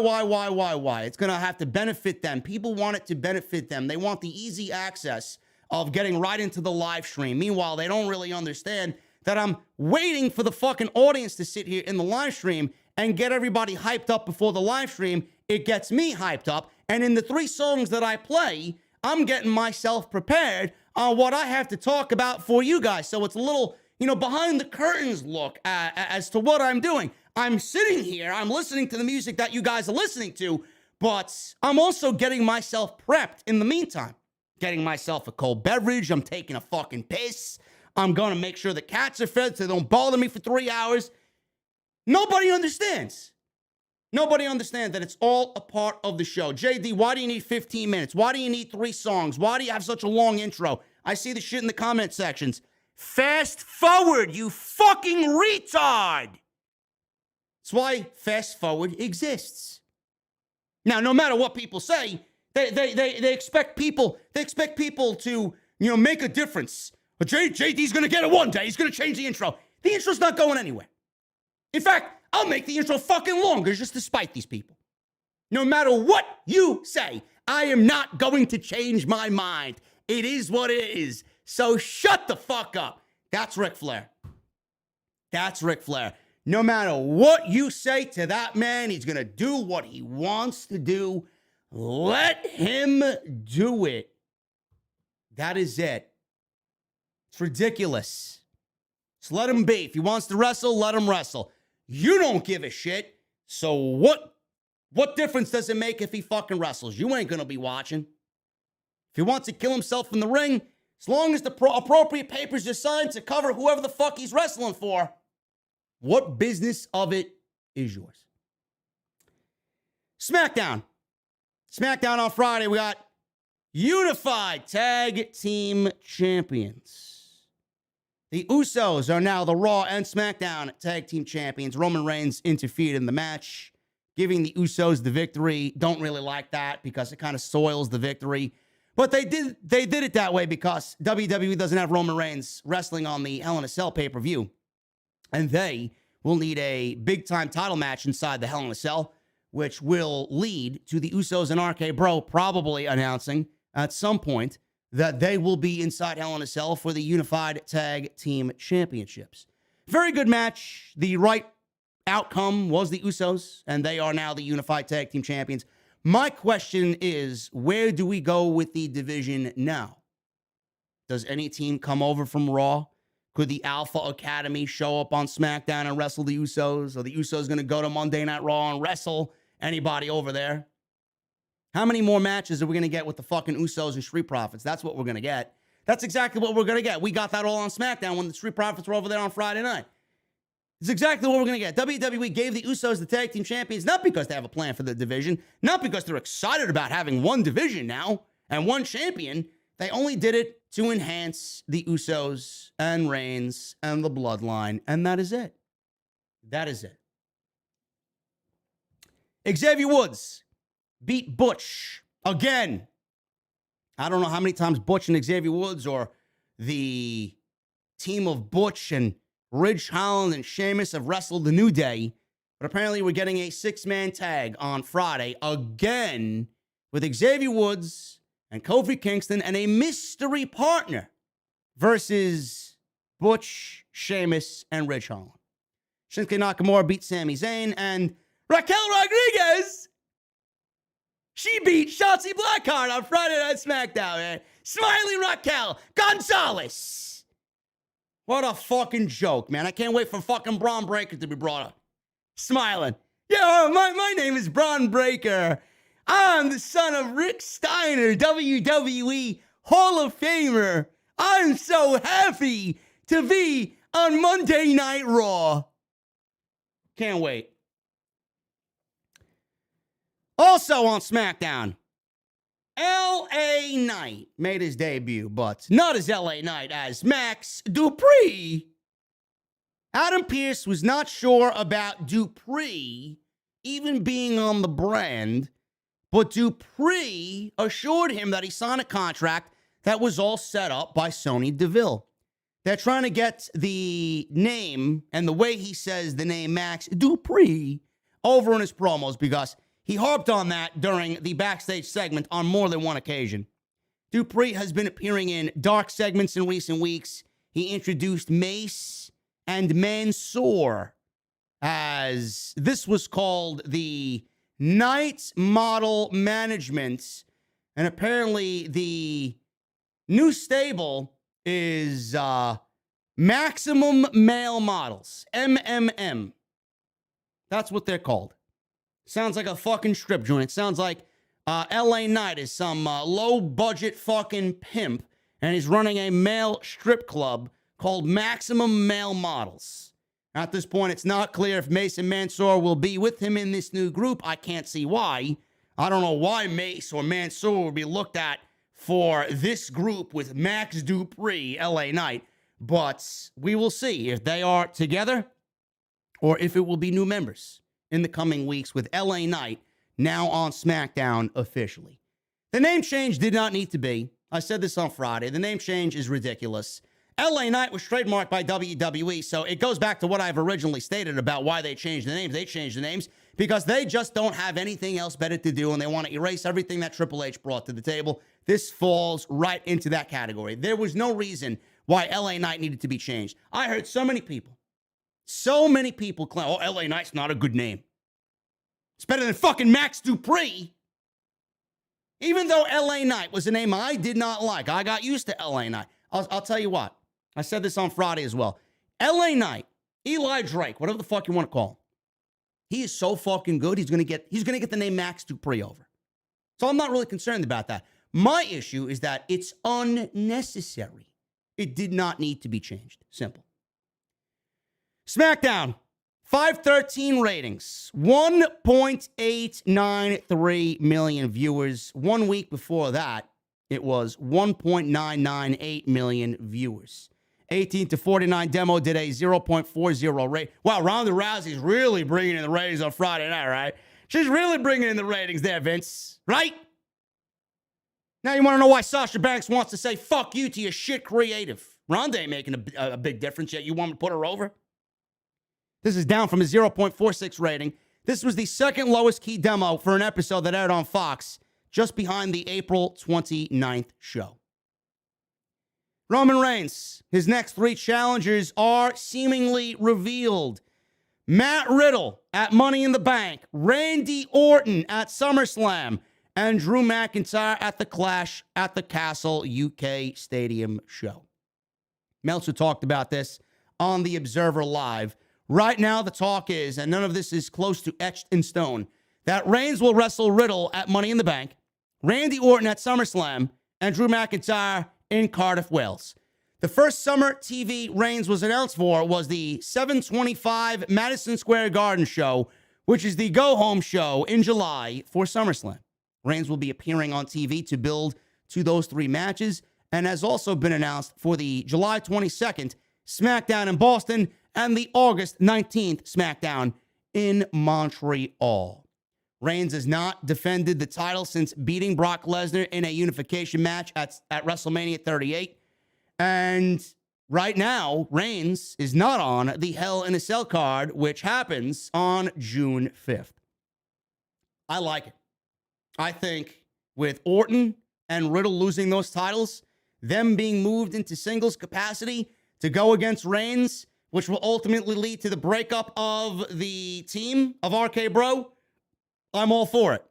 It's going to have to benefit them. People want it to benefit them. They want the easy access of getting right into the live stream. Meanwhile, they don't really understand that I'm waiting for the fucking audience to sit here in the live stream and get everybody hyped up before the live stream. It gets me hyped up. And in the 3 songs that I play, I'm getting myself prepared on what I have to talk about for you guys. So it's a little, behind the curtains look as to what I'm doing. I'm sitting here, I'm listening to the music that you guys are listening to, but I'm also getting myself prepped in the meantime. Getting myself a cold beverage, I'm taking a fucking piss. I'm going to make sure the cats are fed so they don't bother me for 3 hours. Nobody understands. Nobody understands that it's all a part of the show. JD, why do you need 15 minutes? Why do you need 3 songs? Why do you have such a long intro? I see the shit in the comment sections. Fast forward, you fucking retard. That's why fast forward exists. Now, no matter what people say, they expect people to, make a difference. But JD's going to get it one day. He's going to change the intro. The intro's not going anywhere. In fact, I'll make the intro fucking longer just to spite these people. No matter what you say, I am not going to change my mind. It is what it is. So shut the fuck up. That's Ric Flair. That's Ric Flair. No matter what you say to that man, he's going to do what he wants to do. Let him do it. That is it. It's ridiculous. Just let him be. If he wants to wrestle, let him wrestle. You don't give a shit. So what difference does it make if he fucking wrestles? You ain't going to be watching. If he wants to kill himself in the ring, as long as the appropriate papers are signed to cover whoever the fuck he's wrestling for, what business of it is yours? SmackDown. SmackDown on Friday, we got Unified Tag Team Champions. The Usos are now the Raw and SmackDown Tag Team Champions. Roman Reigns interfered in the match, giving the Usos the victory. Don't really like that because it kind of soils the victory. But they did it that way because WWE doesn't have Roman Reigns wrestling on the Hell in a Cell pay-per-view. And they will need a big-time title match inside the Hell in a Cell, which will lead to the Usos and RK Bro probably announcing at some point that they will be inside Hell in a Cell for the Unified Tag Team Championships. Very good match. The right outcome was the Usos, and they are now the Unified Tag Team Champions. My question is, where do we go with the division now? Does any team come over from Raw? Could the Alpha Academy show up on SmackDown and wrestle the Usos? Are the Usos going to go to Monday Night Raw and wrestle anybody over there? How many more matches are we going to get with the fucking Usos and Street Profits? That's what we're going to get. That's exactly what we're going to get. We got that all on SmackDown when the Street Profits were over there on Friday night. It's exactly what we're going to get. WWE gave the Usos the tag team champions, not because they have a plan for the division, not because they're excited about having one division now and one champion. They only did it to enhance the Usos and Reigns and the bloodline, and that is it. That is it. Xavier Woods beat Butch again. I don't know how many times Butch and Xavier Woods or the team of Butch and Ridge Holland and Sheamus have wrestled the New Day, but apparently we're getting a 6-man tag on Friday again with Xavier Woods and Kofi Kingston and a mystery partner versus Butch, Sheamus, and Ridge Holland. Shinsuke Nakamura beat Sami Zayn, and Raquel Rodriguez, she beat Shotzi Blackheart on Friday Night SmackDown, man. Smiley Raquel Gonzalez. What a fucking joke, man. I can't wait for fucking Braun Breaker to be brought up. Smiling. Yeah, my name is Braun Breaker. I'm the son of Rick Steiner, WWE Hall of Famer. I'm so happy to be on Monday Night Raw. Can't wait. Also on SmackDown, L.A. Knight made his debut, but not as L.A. Knight as Max Dupree. Adam Pearce was not sure about Dupree even being on the brand, but Dupree assured him that he signed a contract that was all set up by Sonya Deville. They're trying to get the name and the way he says the name Max Dupree over in his promos because he harped on that during the backstage segment on more than one occasion. Dupree has been appearing in dark segments in recent weeks. He introduced Mace and Mansoor as this was called the Knight Model Management. And apparently the new stable is Maximum Male Models, MMM. That's what they're called. Sounds like a fucking strip joint. It sounds like L.A. Knight is some low-budget fucking pimp, and he's running a male strip club called Maximum Male Models. At this point, it's not clear if Mace and Mansoor will be with him in this new group. I can't see why. I don't know why Mace or Mansoor will be looked at for this group with Max Dupree, L.A. Knight, but we will see if they are together or if it will be new members in the coming weeks with L.A. Knight now on SmackDown officially. The name change did not need to be. I said this on Friday. The name change is ridiculous. L.A. Knight was trademarked by WWE, so it goes back to what I've originally stated about why they changed the names. They changed the names because they just don't have anything else better to do, and they want to erase everything that Triple H brought to the table. This falls right into that category. There was no reason why L.A. Knight needed to be changed. I heard so many people claim, oh, L.A. Knight's not a good name. It's better than fucking Max Dupree. Even though L.A. Knight was a name I did not like. I got used to L.A. Knight. I'll tell you what. I said this on Friday as well. L.A. Knight, Eli Drake, whatever the fuck you want to call him. He is so fucking good, he's gonna get the name Max Dupree over. So I'm not really concerned about that. My issue is that it's unnecessary. It did not need to be changed. Simple. SmackDown, 513 ratings, 1.893 million viewers. 1 week before that, it was 1.998 million viewers. 18 to 49 demo did a 0.40 rate. Wow, Ronda Rousey's really bringing in the ratings on Friday night, right? She's really bringing in the ratings there, Vince, right? Now you want to know why Sasha Banks wants to say fuck you to your shit creative. Ronda ain't making a big difference yet. You want me to put her over? This is down from a 0.46 rating. This was the second lowest key demo for an episode that aired on Fox, just behind the April 29th show. Roman Reigns, his next 3 challengers are seemingly revealed. Matt Riddle at Money in the Bank, Randy Orton at SummerSlam, and Drew McIntyre at the Clash at the Castle UK Stadium show. Meltzer talked about this on The Observer Live. Right now, the talk is, and none of this is close to etched in stone, that Reigns will wrestle Riddle at Money in the Bank, Randy Orton at SummerSlam, and Drew McIntyre in Cardiff, Wales. The first summer TV Reigns was announced for was the 7/25 Madison Square Garden show, which is the go-home show in July for SummerSlam. Reigns will be appearing on TV to build to those 3 matches and has also been announced for the July 22nd SmackDown in Boston and the August 19th SmackDown in Montreal. Reigns has not defended the title since beating Brock Lesnar in a unification match at WrestleMania 38. And right now, Reigns is not on the Hell in a Cell card, which happens on June 5th. I like it. I think with Orton and Riddle losing those titles, them being moved into singles capacity to go against Reigns, which will ultimately lead to the breakup of the team of RK Bro, I'm all for it.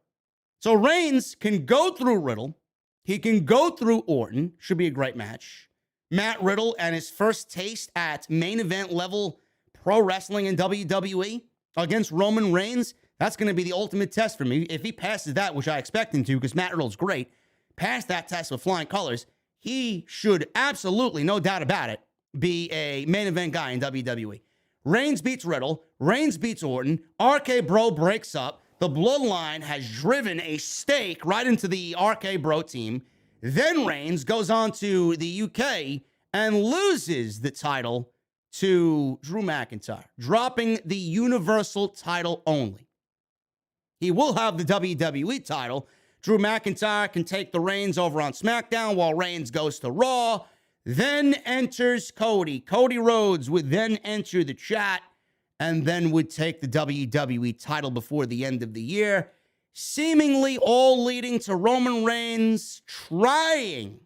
So Reigns can go through Riddle. He can go through Orton. Should be a great match. Matt Riddle and his first taste at main event level pro wrestling in WWE against Roman Reigns. That's going to be the ultimate test for me. If he passes that, which I expect him to, because Matt Riddle's great, pass that test with flying colors, he should absolutely, no doubt about it, be a main event guy in WWE. Reigns beats Riddle. Reigns beats Orton. RK Bro breaks up. The Bloodline has driven a stake right into the RK Bro team. Then Reigns goes on to the UK and loses the title to Drew McIntyre, dropping the Universal title only. He will have the WWE title. Drew McIntyre can take the reins over on SmackDown while Reigns goes to Raw. Then enters Cody. Cody Rhodes would then enter the chat and then would take the WWE title before the end of the year. Seemingly all leading to Roman Reigns trying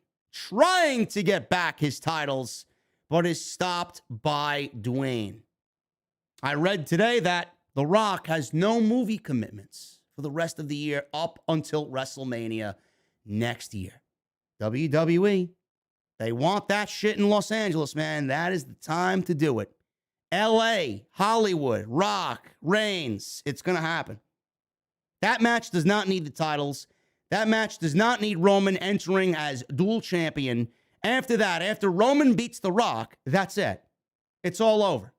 to get back his titles, but is stopped by Dwayne. I read today that The Rock has no movie commitments for the rest of the year up until WrestleMania next year. WWE, they want that shit in Los Angeles, man. That is the time to do it. LA, Hollywood, Rock, Reigns, it's going to happen. That match does not need the titles. That match does not need Roman entering as dual champion. After that, after Roman beats The Rock, that's it. It's all over.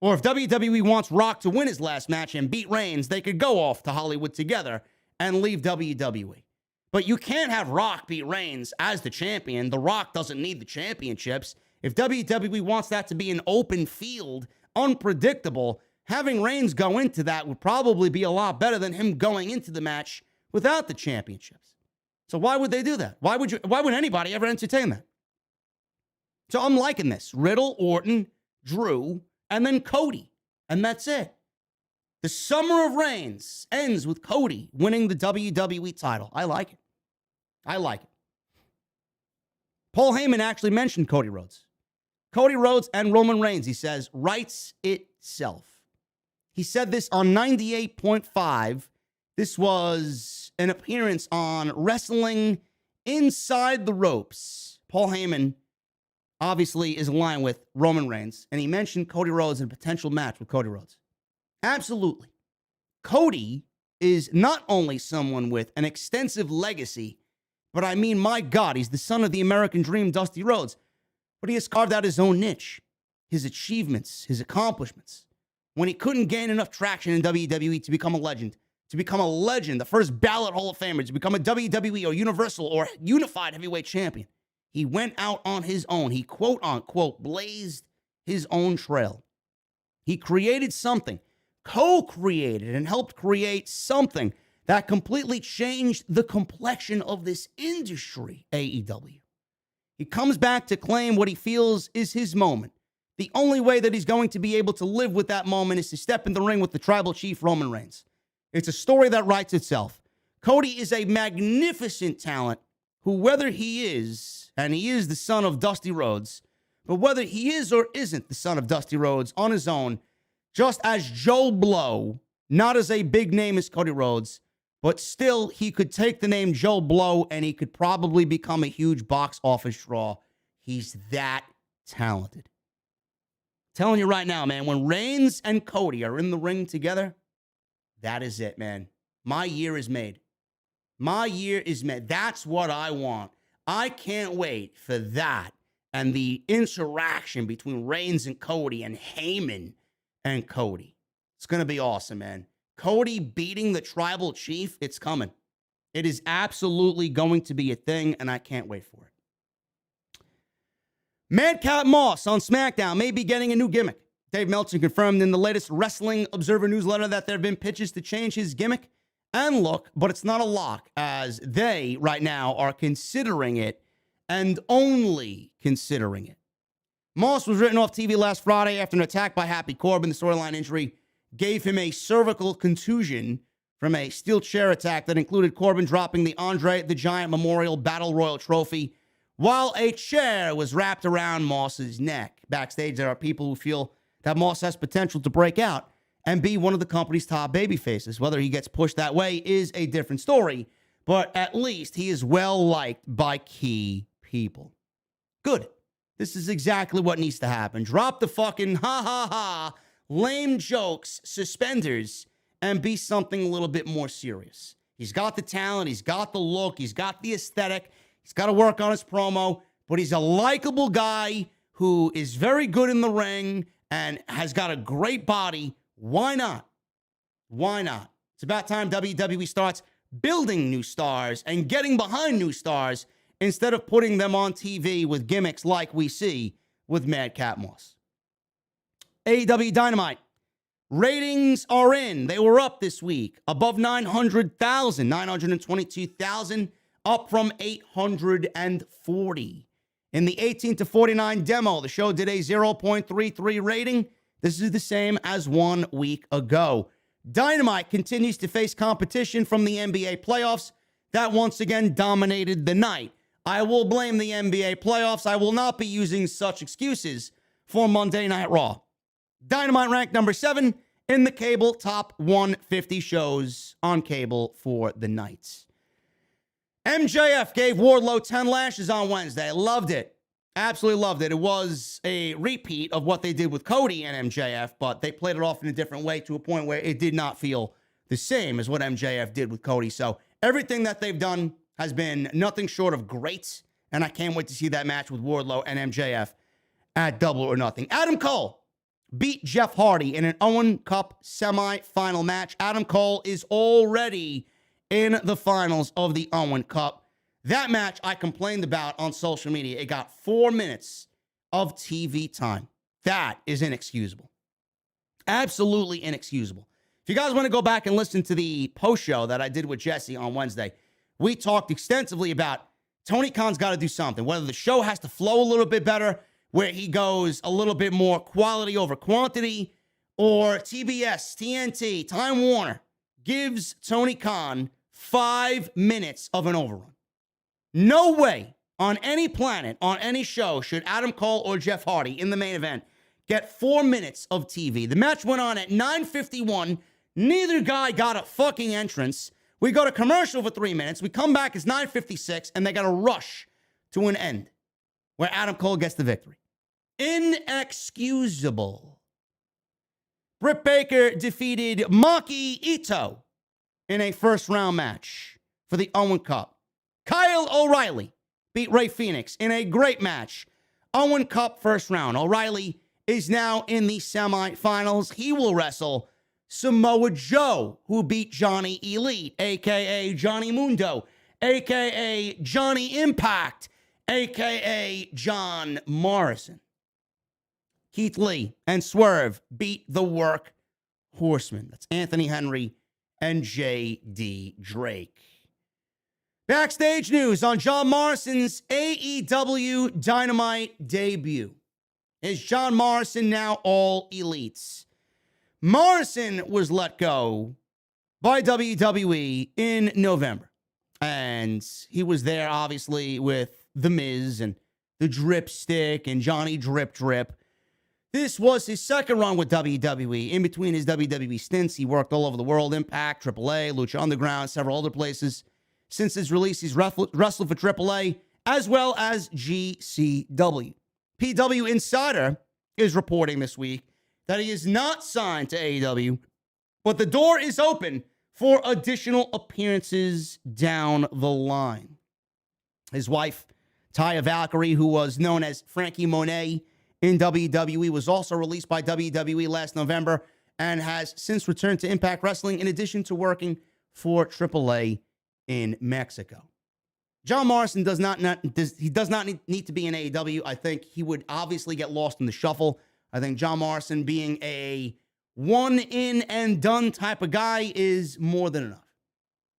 Or if WWE wants Rock to win his last match and beat Reigns, they could go off to Hollywood together and leave WWE. But you can't have Rock beat Reigns as the champion. The Rock doesn't need the championships. If WWE wants that to be an open field, unpredictable, having Reigns go into that would probably be a lot better than him going into the match without the championships. So why would they do that? Why would anybody ever entertain that? So I'm liking this. Riddle, Orton, Drew, and then Cody. And that's it. The summer of Reigns ends with Cody winning the WWE title. I like it. I like it. Paul Heyman actually mentioned Cody Rhodes. Cody Rhodes and Roman Reigns, he says, writes itself. He said this on 98.5. This was an appearance on Wrestling Inside the Ropes. Paul Heyman obviously is aligned with Roman Reigns, and he mentioned Cody Rhodes in a potential match with Cody Rhodes. Absolutely. Cody is not only someone with an extensive legacy, but I mean, my God, he's the son of the American Dream, Dusty Rhodes. But he has carved out his own niche, his achievements, his accomplishments. When he couldn't gain enough traction in WWE to become a legend, the first ballot Hall of Famer, to become a WWE or Universal or Unified Heavyweight Champion, he went out on his own. He, quote unquote, blazed his own trail. He created something, co-created and helped create something that completely changed the complexion of this industry, AEW. He comes back to claim what he feels is his moment. The only way that he's going to be able to live with that moment is to step in the ring with the tribal chief, Roman Reigns. It's a story that writes itself. Cody is a magnificent talent who, whether he is, and he is the son of Dusty Rhodes, but whether he is or isn't the son of Dusty Rhodes on his own, just as Joe Blow, not as a big name as Cody Rhodes, but still he could take the name Joe Blow and he could probably become a huge box office draw. He's that talented. Telling you right now, man, when Reigns and Cody are in the ring together, that is it, man. My year is made. My year is made. That's what I want. I can't wait for that and the interaction between Reigns and Cody and Heyman and Cody. It's going to be awesome, man. Cody beating the tribal chief, it's coming. It is absolutely going to be a thing, and I can't wait for it. Madcap Moss on SmackDown may be getting a new gimmick. Dave Meltzer confirmed in the latest Wrestling Observer newsletter that there have been pitches to change his gimmick and look, but it's not a lock, as they, right now, are considering it and only considering it. Moss was written off TV last Friday after an attack by Happy Corbin. The storyline injury gave him a cervical contusion from a steel chair attack that included Corbin dropping the Andre the Giant Memorial Battle Royal trophy while a chair was wrapped around Moss's neck. Backstage, there are people who feel that Moss has potential to break out and be one of the company's top baby faces. Whether he gets pushed that way is a different story, but at least he is well liked by key people. Good. This is exactly what needs to happen. Drop the fucking ha, lame jokes, suspenders, and be something a little bit more serious. He's got the talent. He's got the look. He's got the aesthetic. He's got to work on his promo, but he's a likable guy who is very good in the ring and has got a great body. Why not? Why not? It's about time WWE starts building new stars and getting behind new stars instead of putting them on TV with gimmicks like we see with Madcap Moss. AEW Dynamite. Ratings are in. They were up this week, above 900,000, 922,000, up from 840. In the 18 to 49 demo, the show did a 0.33 rating. This is the same as 1 week ago. Dynamite continues to face competition from the NBA playoffs that once again dominated the night. I will blame the NBA playoffs. I will not be using such excuses for Monday Night Raw. Dynamite ranked number 7 in the cable top 150 shows on cable for the nights. MJF gave Wardlow 10 lashes on Wednesday. Loved it. Absolutely loved it. It was a repeat of what they did with Cody and MJF, but they played it off in a different way to a point where it did not feel the same as what MJF did with Cody. So everything that they've done has been nothing short of great, and I can't wait to see that match with Wardlow and MJF at Double or Nothing. Adam Cole beat Jeff Hardy in an Owen Cup semi-final match. Adam Cole is already in the finals of the Owen Cup. That match I complained about on social media. It got 4 minutes of TV time. That is inexcusable. Absolutely inexcusable. If you guys want to go back and listen to the post show that I did with Jesse on Wednesday, we talked extensively about Tony Khan's got to do something, whether the show has to flow a little bit better, where he goes a little bit more quality over quantity, or TBS, TNT, Time Warner gives Tony Khan 5 minutes of an overrun. No way on any planet, on any show, should Adam Cole or Jeff Hardy in the main event get 4 minutes of TV. The match went on at 9:51. Neither guy got a fucking entrance. We go to commercial for 3 minutes. We come back, it's 9:56, and they got to rush to an end where Adam Cole gets the victory. Inexcusable. Britt Baker defeated Maki Ito in a first-round match for the Owen Cup. Kyle O'Reilly beat Rey Fenix in a great match. Owen Cup first round. O'Reilly is now in the semifinals. He will wrestle Samoa Joe, who beat Johnny Elite, a.k.a. Johnny Mundo, a.k.a. Johnny Impact, a.k.a. John Morrison. Keith Lee and Swerve beat the Work Horsemen. That's Anthony Henry and J.D. Drake. Backstage news on John Morrison's AEW Dynamite debut. Is John Morrison now all elites? Morrison was let go by WWE in November. And he was there, obviously, with The Miz and the Drip Stick and Johnny Drip Drip. This was his second run with WWE. In between his WWE stints, he worked all over the world. Impact, AAA, Lucha Underground, several other places. Since his release, he's wrestled for AAA as well as GCW. PW Insider is reporting this week that he is not signed to AEW, but the door is open for additional appearances down the line. His wife, Taya Valkyrie, who was known as Frankie Monet in WWE, was also released by WWE last November and has since returned to Impact Wrestling in addition to working for AAA in Mexico. John Morrison does not need to be in AEW. I think he would obviously get lost in the shuffle. I think John Morrison being a one in and done type of guy is more than enough.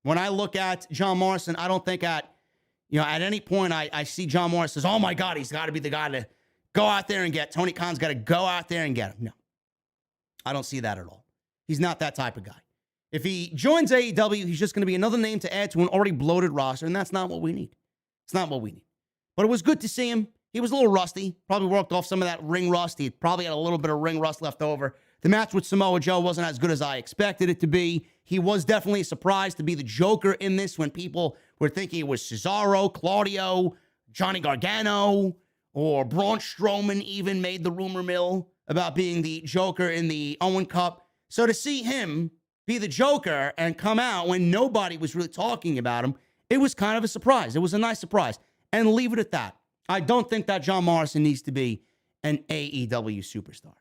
When I look at John Morrison, I don't think at any point I see John Morrison says, oh my God, he's got to be the guy to go out there and get. Tony Khan's got to go out there and get him. No, I don't see that at all. He's not that type of guy. If he joins AEW, he's just going to be another name to add to an already bloated roster, and that's not what we need. It's not what we need. But it was good to see him. He was a little rusty. Probably worked off some of that ring rust. He probably had a little bit of ring rust left over. The match with Samoa Joe wasn't as good as I expected it to be. He was definitely a surprise to be the Joker in this when people were thinking it was Cesaro, Claudio, Johnny Gargano, or Braun Strowman even made the rumor mill about being the Joker in the Owen Cup. So to see him be the Joker and come out when nobody was really talking about him, it was kind of a surprise. It was a nice surprise. And leave it at that. I don't think that John Morrison needs to be an AEW superstar.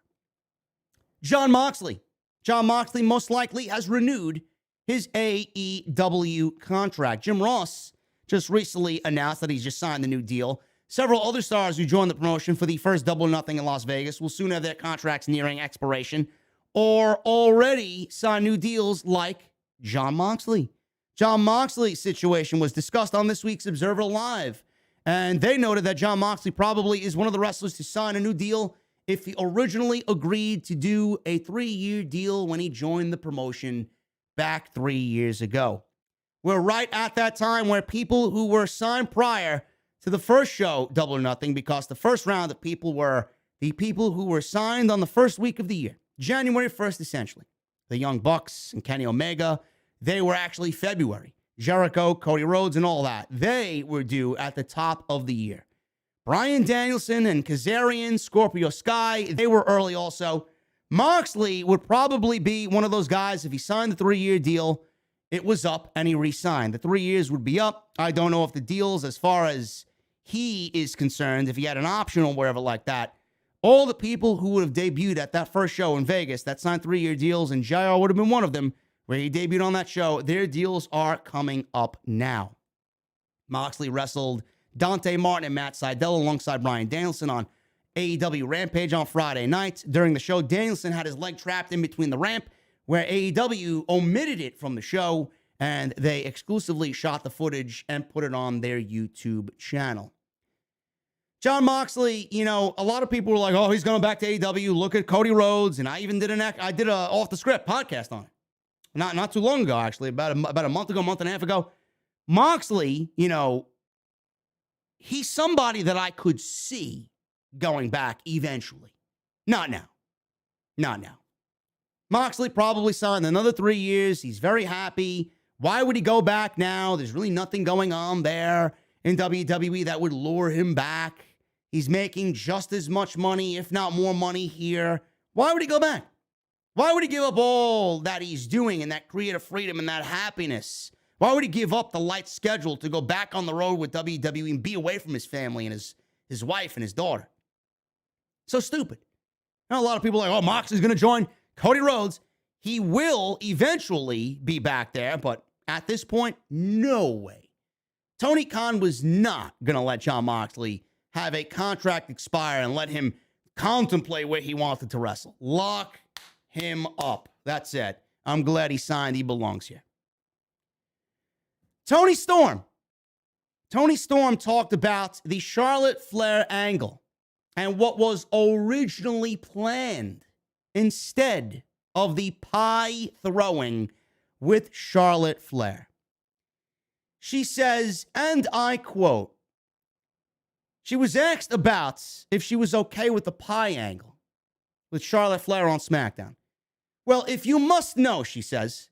Jon Moxley. Jon Moxley most likely has renewed his AEW contract. Jim Ross just recently announced that he's just signed the new deal. Several other stars who joined the promotion for the first Double or Nothing in Las Vegas will soon have their contracts nearing expiration or already signed new deals like Jon Moxley. Jon Moxley's situation was discussed on this week's Observer Live, and they noted that Jon Moxley probably is one of the wrestlers to sign a new deal if he originally agreed to do a 3-year deal when he joined the promotion back 3 years ago. We're right at that time where people who were signed prior to the first show, Double or Nothing, because the first round of people were the people who were signed on the first week of the year, January 1st, essentially. The Young Bucks and Kenny Omega, they were actually February. Jericho, Cody Rhodes, and all that, they were due at the top of the year. Bryan Danielson and Kazarian, Scorpio Sky, they were early also. Moxley would probably be one of those guys, if he signed the 3-year deal, it was up and he re-signed. The 3 years would be up. I don't know if the deals, as far as he is concerned, if he had an option or wherever like that, all the people who would have debuted at that first show in Vegas that signed 3-year deals, and JR would have been one of them, where he debuted on that show, their deals are coming up now. Moxley wrestled Dante Martin and Matt Sydal alongside Bryan Danielson on AEW Rampage on Friday night. During the show, Danielson had his leg trapped in between the ramp, where AEW omitted it from the show, and they exclusively shot the footage and put it on their YouTube channel. Jon Moxley, a lot of people were like, oh, he's going back to AEW. Look at Cody Rhodes. And I even did a off the script podcast on it. Not too long ago, actually, about a month ago, month and a half ago. Moxley, he's somebody that I could see going back eventually. Not now. Moxley probably signed another 3 years. He's very happy. Why would he go back now? There's really nothing going on there in WWE that would lure him back. He's making just as much money, if not more money here. Why would he go back? Why would he give up all that he's doing and that creative freedom and that happiness? Why would he give up the light schedule to go back on the road with WWE and be away from his family and his wife and his daughter? So stupid. A lot of people are like, oh, Moxley's going to join Cody Rhodes. He will eventually be back there, but at this point, no way. Tony Khan was not going to let Jon Moxley have a contract expire and let him contemplate where he wanted to wrestle. Lock him up. That's it. I'm glad he signed. He belongs here. Tony Storm. Tony Storm talked about the Charlotte Flair angle and what was originally planned instead of the pie throwing with Charlotte Flair. She says, and I quote, she was asked about if she was okay with the pie angle with Charlotte Flair on SmackDown. Well, if you must know, she says,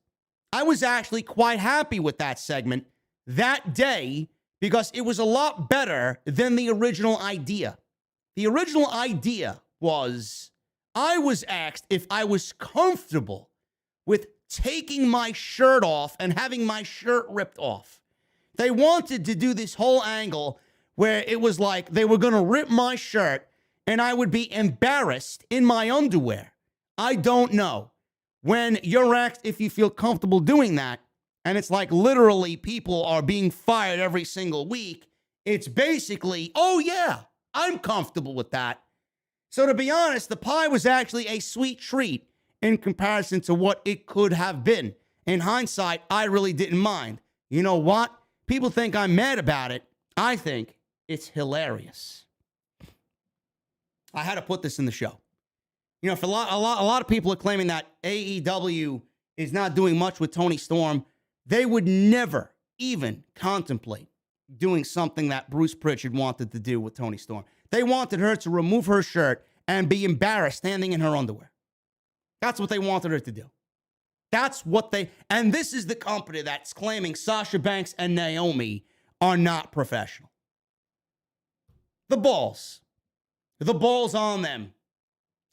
I was actually quite happy with that segment that day because it was a lot better than the original idea. The original idea was I was asked if I was comfortable with taking my shirt off and having my shirt ripped off. They wanted to do this whole angle where it was like they were going to rip my shirt and I would be embarrassed in my underwear. I don't know. When you're asked if you feel comfortable doing that, and it's like literally people are being fired every single week, it's basically, oh yeah, I'm comfortable with that. So to be honest, the pie was actually a sweet treat in comparison to what it could have been. In hindsight, I really didn't mind. You know what? People think I'm mad about it. I think it's hilarious. I had to put this in the show. You know, for a lot of people are claiming that AEW is not doing much with Toni Storm. They would never even contemplate doing something that Bruce Pritchard wanted to do with Toni Storm. They wanted her to remove her shirt and be embarrassed standing in her underwear. That's what they wanted her to do. And this is the company that's claiming Sasha Banks and Naomi are not professional. The balls on them.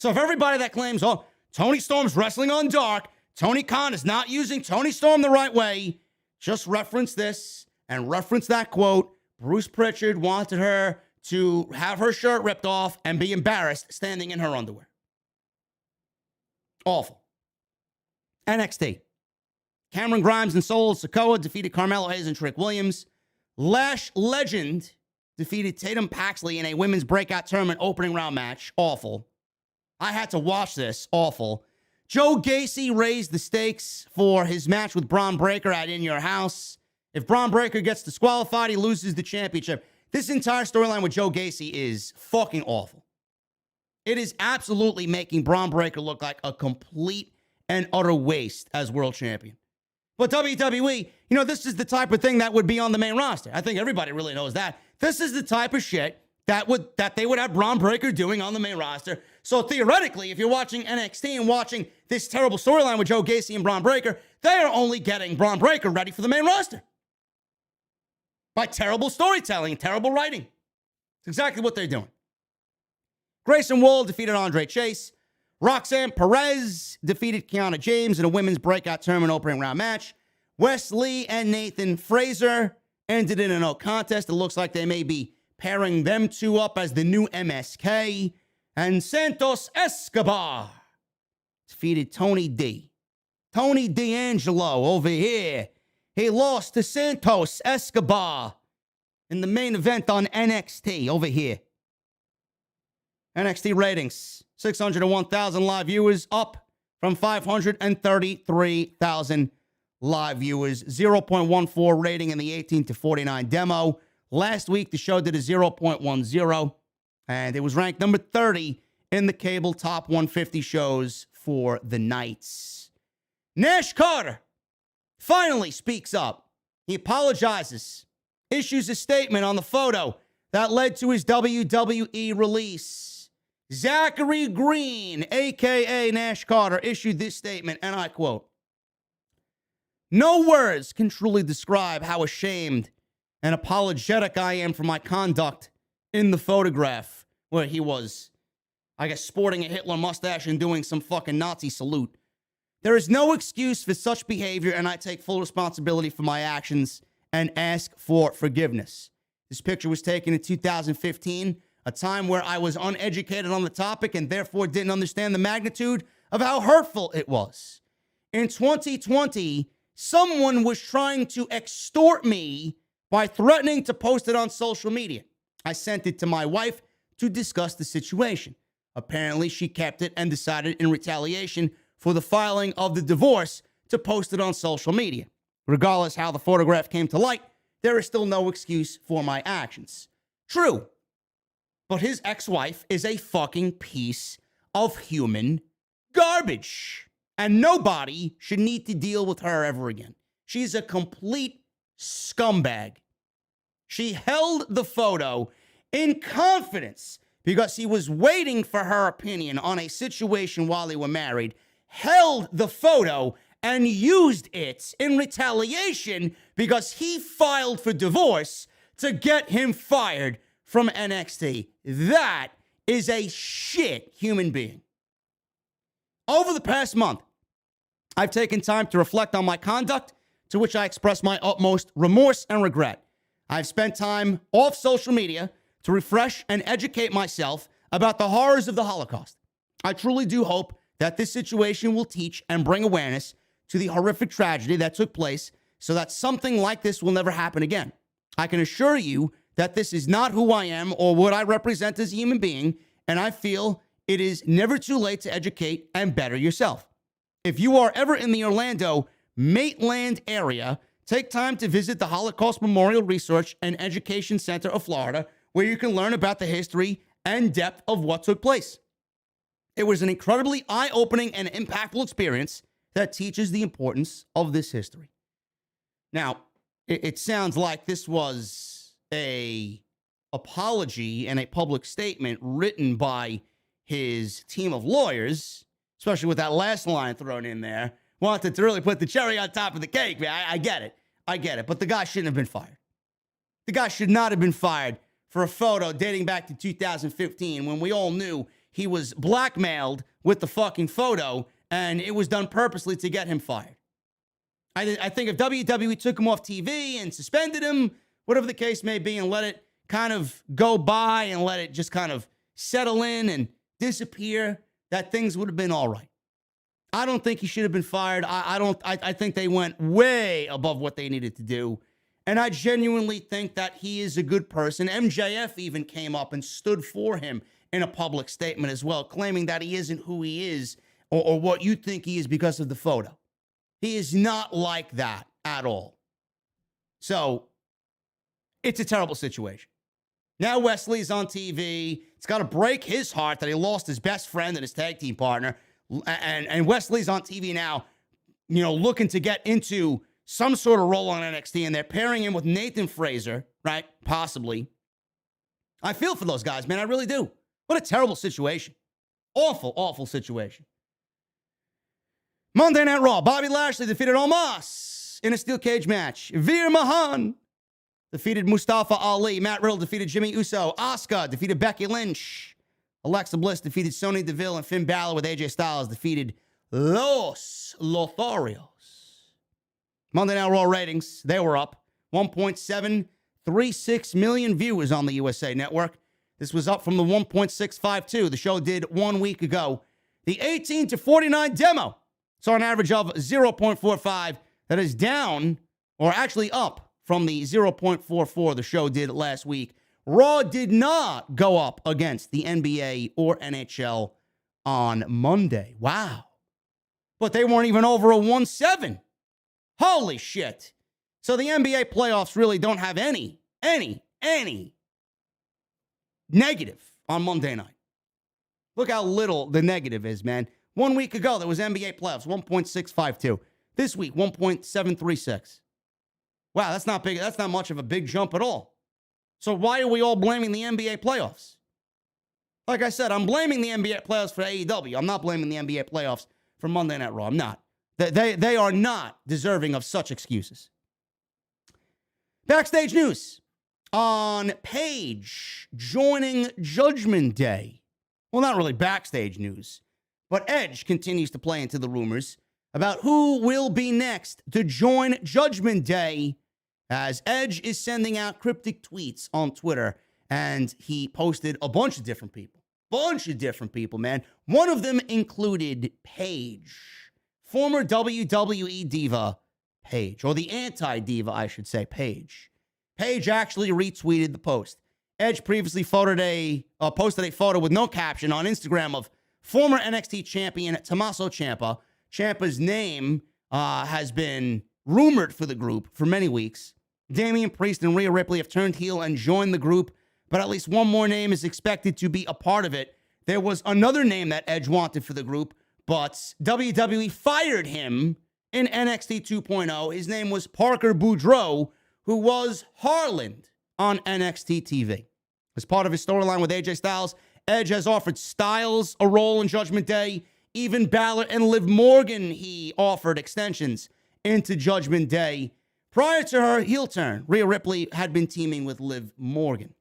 So if everybody that claims, oh, Toni Storm's wrestling on dark, Tony Khan is not using Toni Storm the right way, just reference this and reference that quote. Bruce Pritchard wanted her to have her shirt ripped off and be embarrassed standing in her underwear. Awful. NXT. Cameron Grimes and Solo Sikoa defeated Carmelo Hayes and Trick Williams. Lash Legend defeated Tatum Paxley in a women's breakout tournament opening round match. Awful. I had to watch this. Awful. Joe Gacy raised the stakes for his match with Bron Breakker at In Your House. If Bron Breakker gets disqualified, he loses the championship. This entire storyline with Joe Gacy is fucking awful. It is absolutely making Bron Breakker look like a complete and utter waste as world champion. But WWE, you know, this is the type of thing that would be on the main roster. I think everybody really knows that. This is the type of shit that they would have Bron Breakker doing on the main roster. So theoretically, if you're watching NXT and watching this terrible storyline with Joe Gacy and Bron Breakker, they are only getting Bron Breakker ready for the main roster. By terrible storytelling, terrible writing. It's exactly what they're doing. Grayson Waller defeated Andre Chase. Roxanne Perez defeated Kiana James in a women's breakout tournament opening round match. Wes Lee and Nathan Fraser ended in a no contest. It looks like they may be pairing them two up as the new MSK. And Santos Escobar defeated Tony D. Tony D'Angelo over here. He lost to Santos Escobar in the main event on NXT over here. NXT ratings, 601,000 live viewers, up from 533,000 live viewers. 0.14 rating in the 18 to 49 demo. Last week, the show did a 0.10, and it was ranked number 30 in the cable top 150 shows for the nights. Nash Carter finally speaks up. He apologizes, issues a statement on the photo that led to his WWE release. Zachary Green, a.k.a. Nash Carter, issued this statement, and I quote, "No words can truly describe how ashamed and apologetic I am for my conduct in the photograph where he was, I guess, sporting a Hitler mustache and doing some fucking Nazi salute. There is no excuse for such behavior, and I take full responsibility for my actions and ask for forgiveness. This picture was taken in 2015, a time where I was uneducated on the topic and therefore didn't understand the magnitude of how hurtful it was. In 2020, someone was trying to extort me by threatening to post it on social media. I sent it to my wife to discuss the situation. Apparently, she kept it and decided in retaliation for the filing of the divorce to post it on social media. Regardless how the photograph came to light, there is still no excuse for my actions. True. But his ex-wife is a fucking piece of human garbage. And nobody should need to deal with her ever again. She's a complete scumbag. She held the photo in confidence because he was waiting for her opinion on a situation while they were married, held the photo and used it in retaliation because he filed for divorce to get him fired from NXT. That is a shit human being. Over the past month, I've taken time to reflect on my conduct, to which I express my utmost remorse and regret. I've spent time off social media to refresh and educate myself about the horrors of the Holocaust. I truly do hope that this situation will teach and bring awareness to the horrific tragedy that took place so that something like this will never happen again. I can assure you that this is not who I am or what I represent as a human being, and I feel it is never too late to educate and better yourself. If you are ever in the Orlando, Maitland area, take time to visit the Holocaust Memorial Research and Education Center of Florida, where you can learn about the history and depth of what took place. It was an incredibly eye-opening and impactful experience that teaches the importance of this history. Now, it sounds like this was a apology and a public statement written by his team of lawyers, especially with that last line thrown in there. Wanted to really put the cherry on top of the cake, man. I get it. But the guy shouldn't have been fired. The guy should not have been fired for a photo dating back to 2015 when we all knew he was blackmailed with the fucking photo and it was done purposely to get him fired. I think if WWE took him off TV and suspended him, whatever the case may be, and let it kind of go by and let it just kind of settle in and disappear, that things would have been all right. I don't think he should have been fired. I think they went way above what they needed to do. And I genuinely think that he is a good person. MJF even came up and stood for him in a public statement as well, claiming that he isn't who he is or what you think he is because of the photo. He is not like that at all. So it's a terrible situation. Now Wesley's on TV. It's got to break his heart that he lost his best friend and his tag team partner. And Wesley's on TV now, looking to get into some sort of role on NXT, and they're pairing him with Nathan Fraser, right? Possibly. I feel for those guys, man. I really do. What a terrible situation. Awful, awful situation. Monday Night Raw. Bobby Lashley defeated Omos in a steel cage match. Veer Mahan defeated Mustafa Ali. Matt Riddle defeated Jimmy Uso. Asuka defeated Becky Lynch. Alexa Bliss defeated Sonya Deville, and Finn Balor with AJ Styles defeated Los Lotharios. Monday Night Raw ratings, they were up. 1.736 million viewers on the USA Network. This was up from the 1.652 the show did 1 week ago. The 18 to 49 demo saw an average of 0.45. That is down, or actually up, from the 0.44 the show did last week. Raw did not go up against the NBA or NHL on Monday. Wow. But they weren't even over a 1-7. Holy shit. So the NBA playoffs really don't have any negative on Monday night. Look how little the negative is, man. 1 week ago, there was NBA playoffs, 1.652. This week, 1.736. Wow, that's not big. That's not much of a big jump at all. So why are we all blaming the NBA playoffs? Like I said, I'm blaming the NBA playoffs for AEW. I'm not blaming the NBA playoffs for Monday Night Raw. I'm not. They are not deserving of such excuses. Backstage news on Paige joining Judgment Day. Well, not really backstage news, but Edge continues to play into the rumors about who will be next to join Judgment Day, as Edge is sending out cryptic tweets on Twitter, and he posted a bunch of different people. Man. One of them included Paige, former WWE diva Paige, or the anti-diva, I should say, Paige. Paige actually retweeted the post. Edge previously posted a photo with no caption on Instagram of former NXT champion Tommaso Ciampa. Ciampa's name has been rumored for the group for many weeks. Damian Priest and Rhea Ripley have turned heel and joined the group, but at least one more name is expected to be a part of it. There was another name that Edge wanted for the group, but WWE fired him in NXT 2.0. His name was Parker Boudreaux, who was Harland on NXT TV. As part of his storyline with AJ Styles, Edge has offered Styles a role in Judgment Day. Even Balor and Liv Morgan, he offered extensions into Judgment Day. Prior to her heel turn, Rhea Ripley had been teaming with Liv Morgan.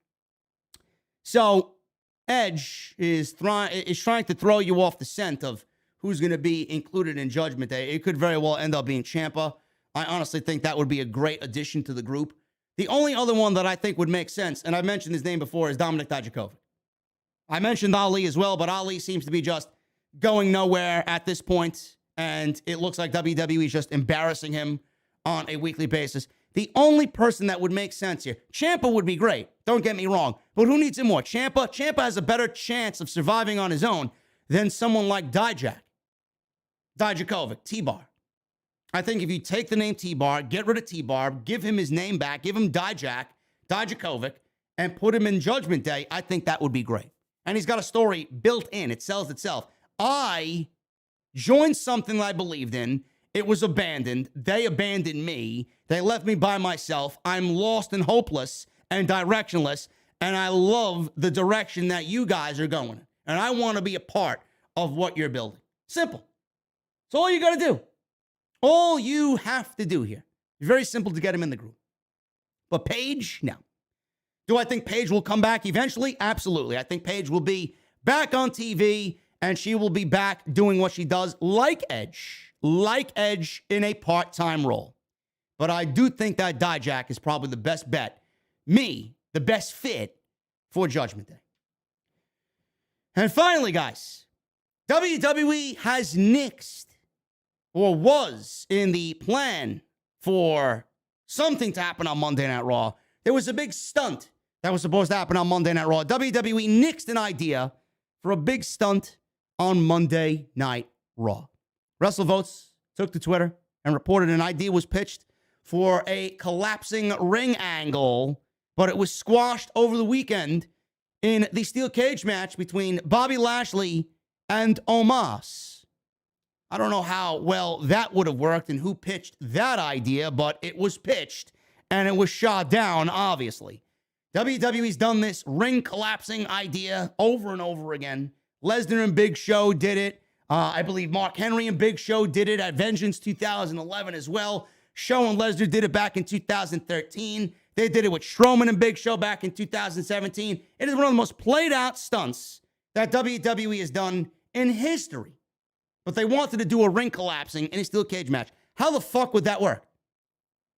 So Edge is trying to throw you off the scent of who's going to be included in Judgment Day. It could very well end up being Ciampa. I honestly think that would be a great addition to the group. The only other one that I think would make sense, and I mentioned his name before, is Dominik Dijakovic. I mentioned Ali as well, but Ali seems to be just going nowhere at this point, and it looks like WWE is just embarrassing him on a weekly basis. The only person that would make sense here, Ciampa would be great, don't get me wrong, but who needs him more? Ciampa? Ciampa has a better chance of surviving on his own than someone like Dijakovic, T-Bar. I think if you take the name T-Bar, get rid of T-Bar, give him his name back, give him Dijakovic, and put him in Judgment Day, I think that would be great. And he's got a story built in. It sells itself. I joined something that I believed in. It was abandoned. They abandoned me. They left me by myself. I'm lost and hopeless and directionless, and I love the direction that you guys are going in. And I want to be a part of what you're building. Simple. That's all you got to do. All you have to do here. Very simple to get him in the group. But Paige, no. Do I think Paige will come back eventually? Absolutely. I think Paige will be back on TV, and she will be back doing what she does like Edge in a part-time role. But I do think that Dijak is probably the best bet, the best fit for Judgment Day. And finally, guys, WWE has nixed, or was in the plan for something to happen on Monday Night Raw. There was a big stunt that was supposed to happen on Monday Night Raw. WWE nixed an idea for a big stunt on Monday Night Raw. WrestleVotes took to Twitter and reported an idea was pitched for a collapsing ring angle, but it was squashed over the weekend in the steel cage match between Bobby Lashley and Omos. I don't know how well that would have worked and who pitched that idea, but it was pitched and it was shot down, obviously. WWE's done this ring collapsing idea over and over again. Lesnar and Big Show did it. I believe Mark Henry and Big Show did it at Vengeance 2011 as well. Show and Lesnar did it back in 2013. They did it with Strowman and Big Show back in 2017. It is one of the most played out stunts that WWE has done in history. But they wanted to do a ring collapsing in a steel cage match. How the fuck would that work?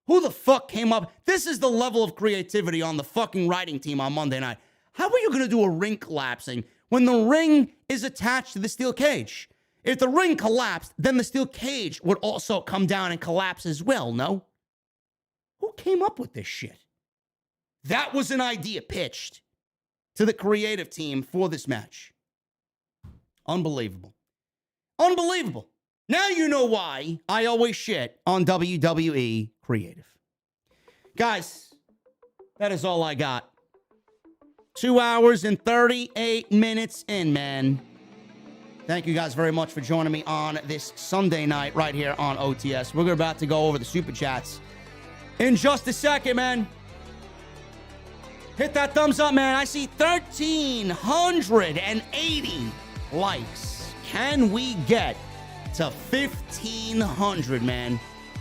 Who the fuck came up? This is the level of creativity on the fucking writing team on Monday night. How are you going to do a ring collapsing when the ring is attached to the steel cage? If the ring collapsed, then the steel cage would also come down and collapse as well, no? Who came up with this shit? That was an idea pitched to the creative team for this match. Unbelievable. Unbelievable. Now you know why I always shit on WWE creative. Guys, that is all I got. 2 hours and 38 minutes in, man. Thank you guys very much for joining me on this Sunday night right here on OTS. We're about to go over the Super Chats in just a second, man. Hit that thumbs up, man. I see 1,380 likes. Can we get to 1,500, man?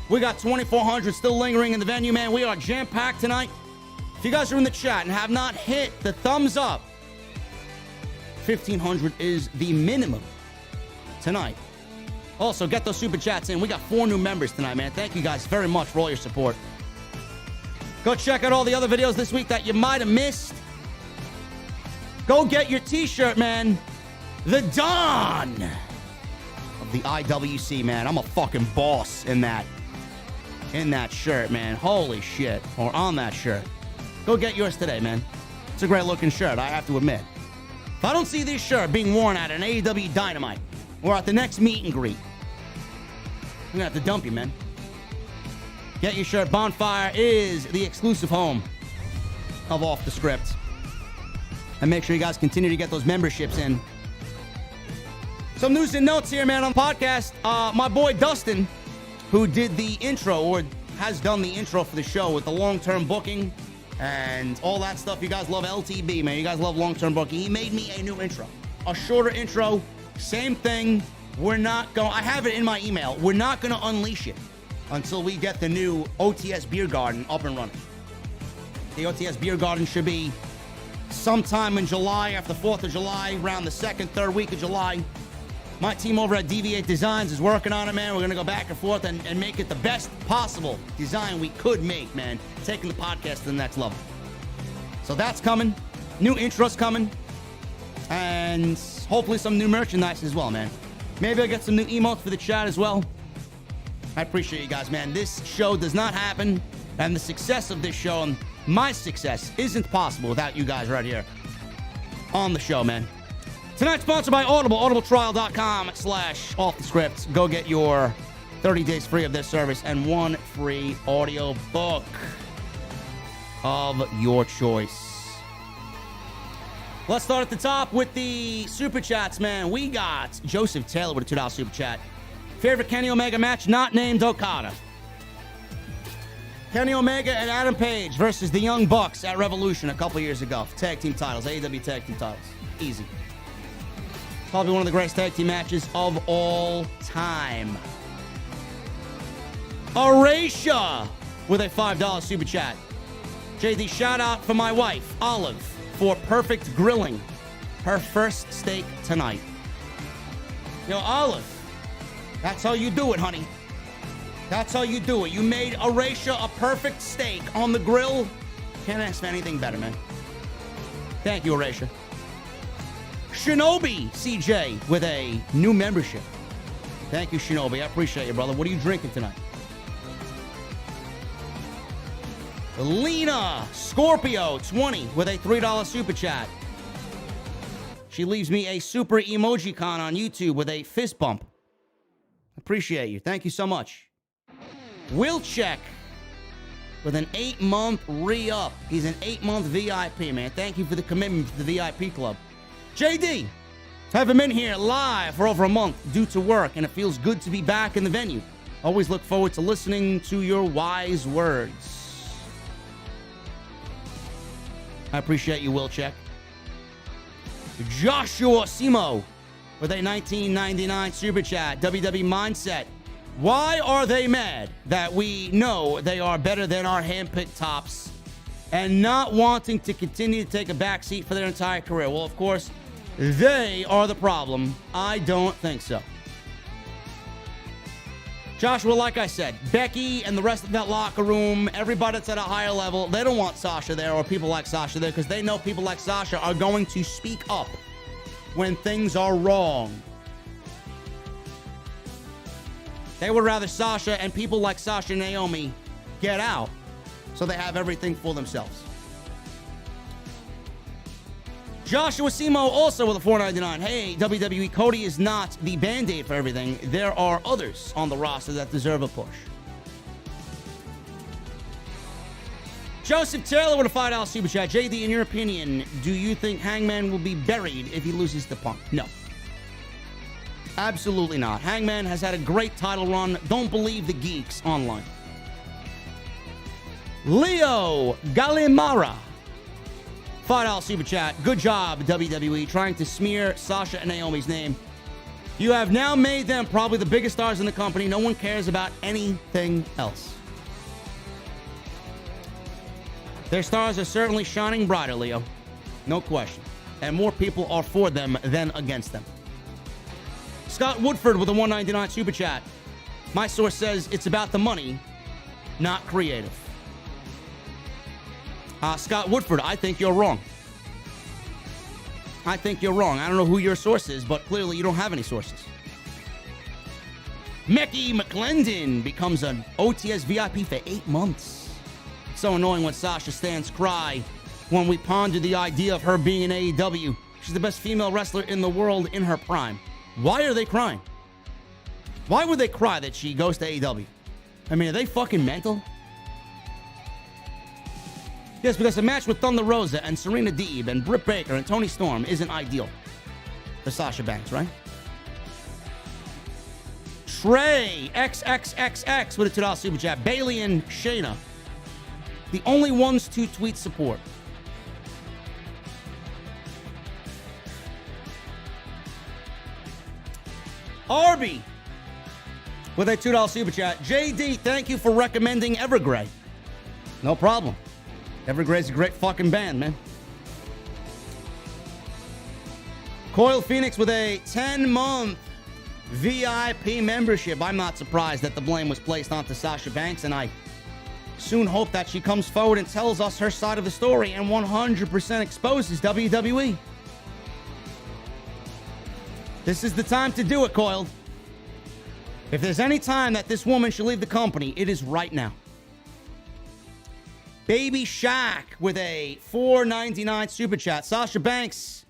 We got 2,400 still lingering in the venue, man. We are jam-packed tonight. If you guys are in the chat and have not hit the thumbs up, 1,500 is the minimum tonight. Also, get those Super Chats in. We got 4 new members tonight, man. Thank you guys very much for all your support. Go check out all the other videos this week that you might have missed. Go get your t-shirt, man. The Dawn of the IWC, man. I'm a fucking boss in that shirt, man. Holy shit. Or on that shirt. Go get yours today, man. It's a great looking shirt, I have to admit. If I don't see this shirt being worn at an AEW Dynamite or at the next meet and greet, I'm gonna have to dump you, man. Get your shirt. Bonfire is the exclusive home of Off the Script. And make sure you guys continue to get those memberships in. Some news and notes here, man, on the podcast. My boy Dustin, who did the intro or has done the intro for the show with the long-term booking and all that stuff. You guys love LTB, man. You guys love long-term booking. He made me a new intro. A shorter intro. Same thing. I have it in my email. We're not going to unleash it until we get the new OTS Beer Garden up and running. The OTS Beer Garden should be sometime in July, after the 4th of July, around the 2nd, 3rd week of July. My team over at Deviate Designs is working on it, man. We're going to go back and forth and make it the best possible design we could make, man. Taking the podcast to the next level. So that's coming. New intros coming. And hopefully some new merchandise as well, man. Maybe I'll get some new emotes for the chat as well. I appreciate you guys, man. This show does not happen, and the success of this show and my success isn't possible without you guys right here on the show, man. Tonight's sponsored by Audible, audibletrial.com/offthescript. Go get your 30 days free of this service and one free audio book of your choice. Let's start at the top with the Super Chats, man. We got Joseph Taylor with a $2 Super Chat. Favorite Kenny Omega match not named Okada. Kenny Omega and Adam Page versus the Young Bucks at Revolution a couple years ago. Tag team titles, AEW tag team titles. Easy. Probably one of the greatest tag team matches of all time. Aracia with a $5 Super Chat. JD, shout out for my wife, Olive, for perfect grilling her first steak tonight. Yo, Olive, that's how you do it, honey. That's how you do it. You made Aracia a perfect steak on the grill. Can't ask for anything better, man. Thank you, Aracia. Shinobi CJ with a new membership. Thank you, Shinobi. I appreciate you, brother. What are you drinking tonight? Lena Scorpio 20 with a $3 Super Chat. She leaves me a super emoji con on YouTube with a fist bump. Appreciate you. Thank you so much. Will Check with an 8-month re-up. He's an 8-month VIP, man. Thank you for the commitment to the VIP club. JD, haven't been here live for over a month due to work, and it feels good to be back in the venue. Always look forward to listening to your wise words. I appreciate you, Will Check. Joshua Simo with a $19.99 Super Chat. WWE Mindset. Why are they mad that we know they are better than our handpicked tops and not wanting to continue to take a backseat for their entire career? Well, of course, they are the problem. I don't think so. Joshua, like I said, Becky and the rest of that locker room, everybody that's at a higher level, they don't want Sasha there or people like Sasha there because they know people like Sasha are going to speak up when things are wrong. They would rather Sasha and people like Sasha and Naomi get out so they have everything for themselves. Joshua Simo also with a $4.99. Hey, WWE, Cody is not the Band-Aid for everything. There are others on the roster that deserve a push. Joseph Taylor with a $5 Super Chat. JD, in your opinion, do you think Hangman will be buried if he loses to Punk? No. Absolutely not. Hangman has had a great title run. Don't believe the geeks online. Leo Galimara. $5 Super Chat. Good job, WWE, trying to smear Sasha and Naomi's name. You have now made them probably the biggest stars in the company. No one cares about anything else. Their stars are certainly shining brighter, Leo. No question. And more people are for them than against them. Scott Woodford with a $1.99 Super Chat. My source says it's about the money, not creative. Scott Woodford, I think you're wrong. I think you're wrong. I don't know who your source is, but clearly you don't have any sources. Mecky McClendon becomes an OTS VIP for 8 months. So annoying when Sasha stands cry when we ponder the idea of her being in AEW. She's the best female wrestler in the world in her prime. Why are they crying? Why would they cry that she goes to AEW? I mean, are they fucking mental? Yes, because a match with Thunder Rosa and Serena Deeb and Britt Baker and Toni Storm isn't ideal for Sasha Banks, right? Trey XXXX with a $2 Super Chat. Bailey and Shayna, the only ones to tweet support. Arby with a $2 Super Chat. JD, thank you for recommending Evergrey. No problem. Evergrey's a great fucking band, man. Coil Phoenix with a 10-month VIP membership. I'm not surprised that the blame was placed onto Sasha Banks, and I soon hope that she comes forward and tells us her side of the story and 100% exposes WWE. This is the time to do it, Coiled. If there's any time that this woman should leave the company, it is right now. Baby Shaq with a $4.99 super chat. Sasha Banks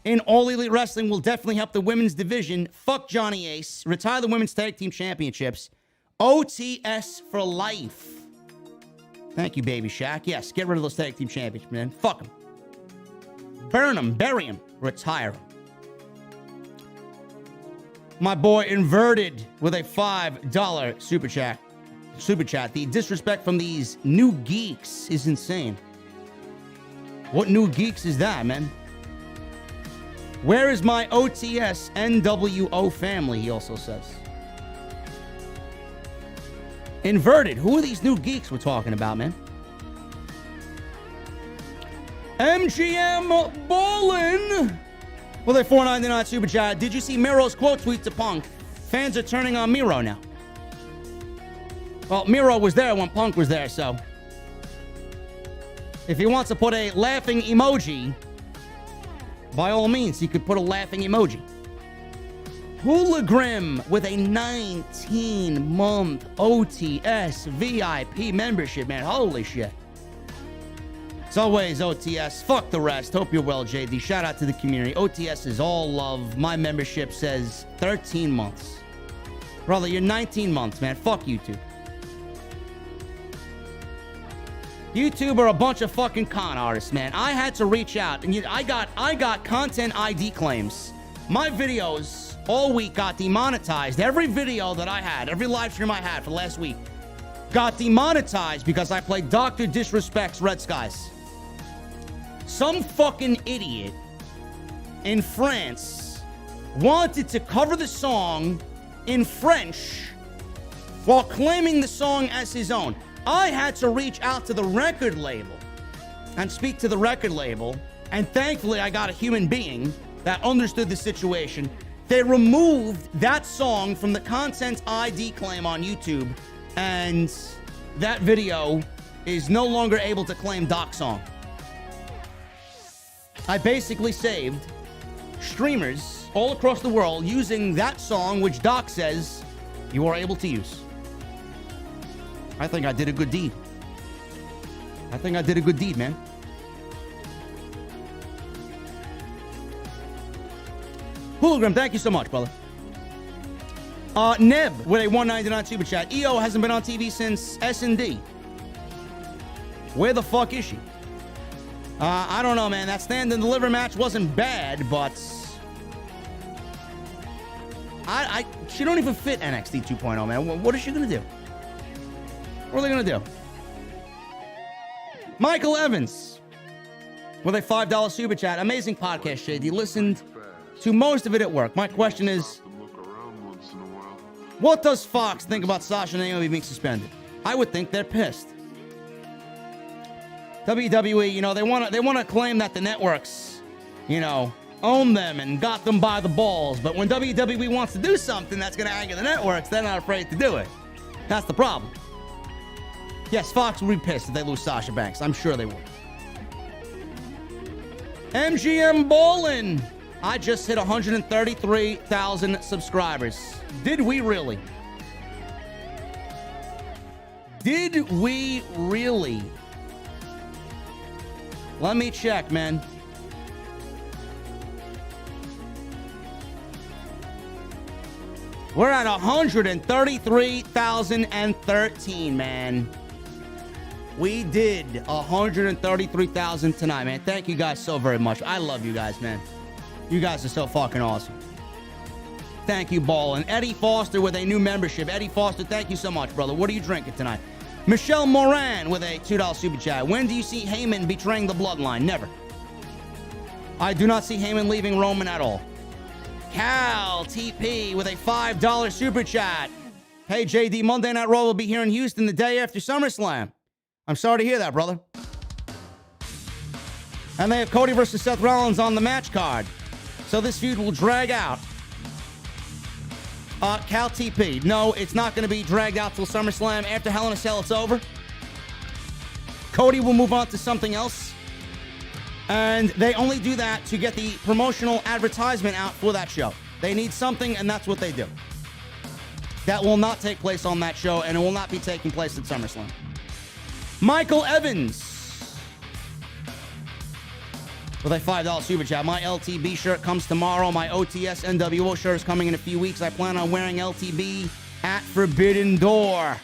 in All Elite Wrestling will definitely help the women's division. Fuck Johnny Ace. Retire the women's tag team championships. OTS for life. Thank you, Baby Shaq. Yes, get rid of those tag team championships, man. Fuck them. Burn them. Bury them. Retire them. My boy Inverted with a $5 super chat. The disrespect from these new geeks is insane. What new geeks is that, man? Where is my OTS NWO family? He also says. Inverted. Who are these new geeks we're talking about, man? MGM Ballin' with a $4.99 super chat. Did you see Miro's quote tweet to Punk? Fans are turning on Miro now. Well, Miro was there when Punk was there, so if he wants to put a laughing emoji, by all means, he could put a laughing emoji. Hoolagrim with a 19-month OTS VIP membership, man. Holy shit. It's always OTS. Fuck the rest. Hope you're well, JD. Shout out to the community. OTS is all love. My membership says 13 months. Brother, you're 19 months, man. Fuck YouTube. YouTube are a bunch of fucking con artists, man. I had to reach out, and I got content ID claims. My videos all week got demonetized. Every video that I had, every live stream I had for last week, got demonetized because I played Dr. Disrespect's Red Skies. Some fucking idiot in France wanted to cover the song in French while claiming the song as his own. I had to reach out to the record label and speak to the record label, and thankfully I got a human being that understood the situation. They removed that song from the content ID claim on YouTube, and that video is no longer able to claim Doc song. I basically saved streamers all across the world using that song, which Doc says you are able to use. I think I did a good deed. Man. Hologram, thank you so much, brother. Neb with a $1.99 super chat. EO hasn't been on TV since S&D. Where the fuck is she? I don't know, man. That stand and deliver match wasn't bad, but she don't even fit NXT 2.0, man. What is she gonna do? What are they gonna do? Michael Evans with a $5 super chat. Amazing podcast, JD. Listened to most of it at work. My question is, what does Fox think about Sasha and Naomi being suspended? I would think they're pissed. WWE, they want to claim that the networks, own them and got them by the balls. But when WWE wants to do something that's going to anger the networks, they're not afraid to do it. That's the problem. Yes, Fox will be pissed if they lose Sasha Banks. I'm sure they will. MGM Ballin'. I just hit 133,000 subscribers. Did we really? Did we really? Let me check, man. We're at 133,013, man. We did 133,000 tonight, man. Thank you guys so very much. I love you guys, man. You guys are so fucking awesome. Thank you, Ball. And Eddie Foster with a new membership. Eddie Foster, thank you so much, brother. What are you drinking tonight? Michelle Moran with a $2 super chat. When do you see Heyman betraying the bloodline? Never. I do not see Heyman leaving Roman at all. Cal TP with a $5 super chat. Hey, JD, Monday Night Raw will be here in Houston the day after SummerSlam. I'm sorry to hear that, brother. And they have Cody versus Seth Rollins on the match card. So this feud will drag out. Cal TP. No, it's not going to be dragged out till SummerSlam. After Hell in a Cell, it's over. Cody will move on to something else. And they only do that to get the promotional advertisement out for that show. They need something, and that's what they do. That will not take place on that show, and it will not be taking place at SummerSlam. Michael Evans with a $5 super chat. My LTB shirt comes tomorrow. My OTS NWO shirt is coming in a few weeks. I plan on wearing LTB at Forbidden Door.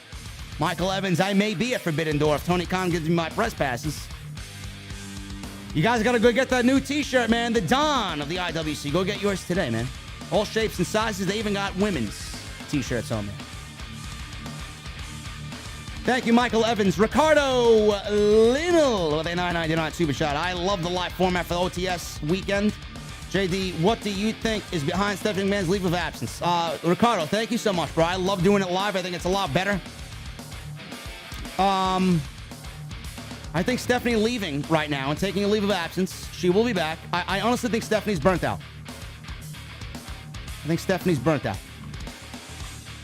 Michael Evans, I may be at Forbidden Door if Tony Khan gives me my press passes. You guys got to go get that new t-shirt, man. The Dawn of the IWC. Go get yours today, man. All shapes and sizes. They even got women's t-shirts on there. Thank you, Michael Evans. Ricardo Linnell with a $9.99 super chat. I love the live format for the OTS weekend. JD, what do you think is behind Stephanie McMahon's leave of absence? Ricardo, thank you so much, bro. I love doing it live. I think it's a lot better. I think Stephanie leaving right now and taking a leave of absence. She will be back. I honestly think Stephanie's burnt out. I think Stephanie's burnt out.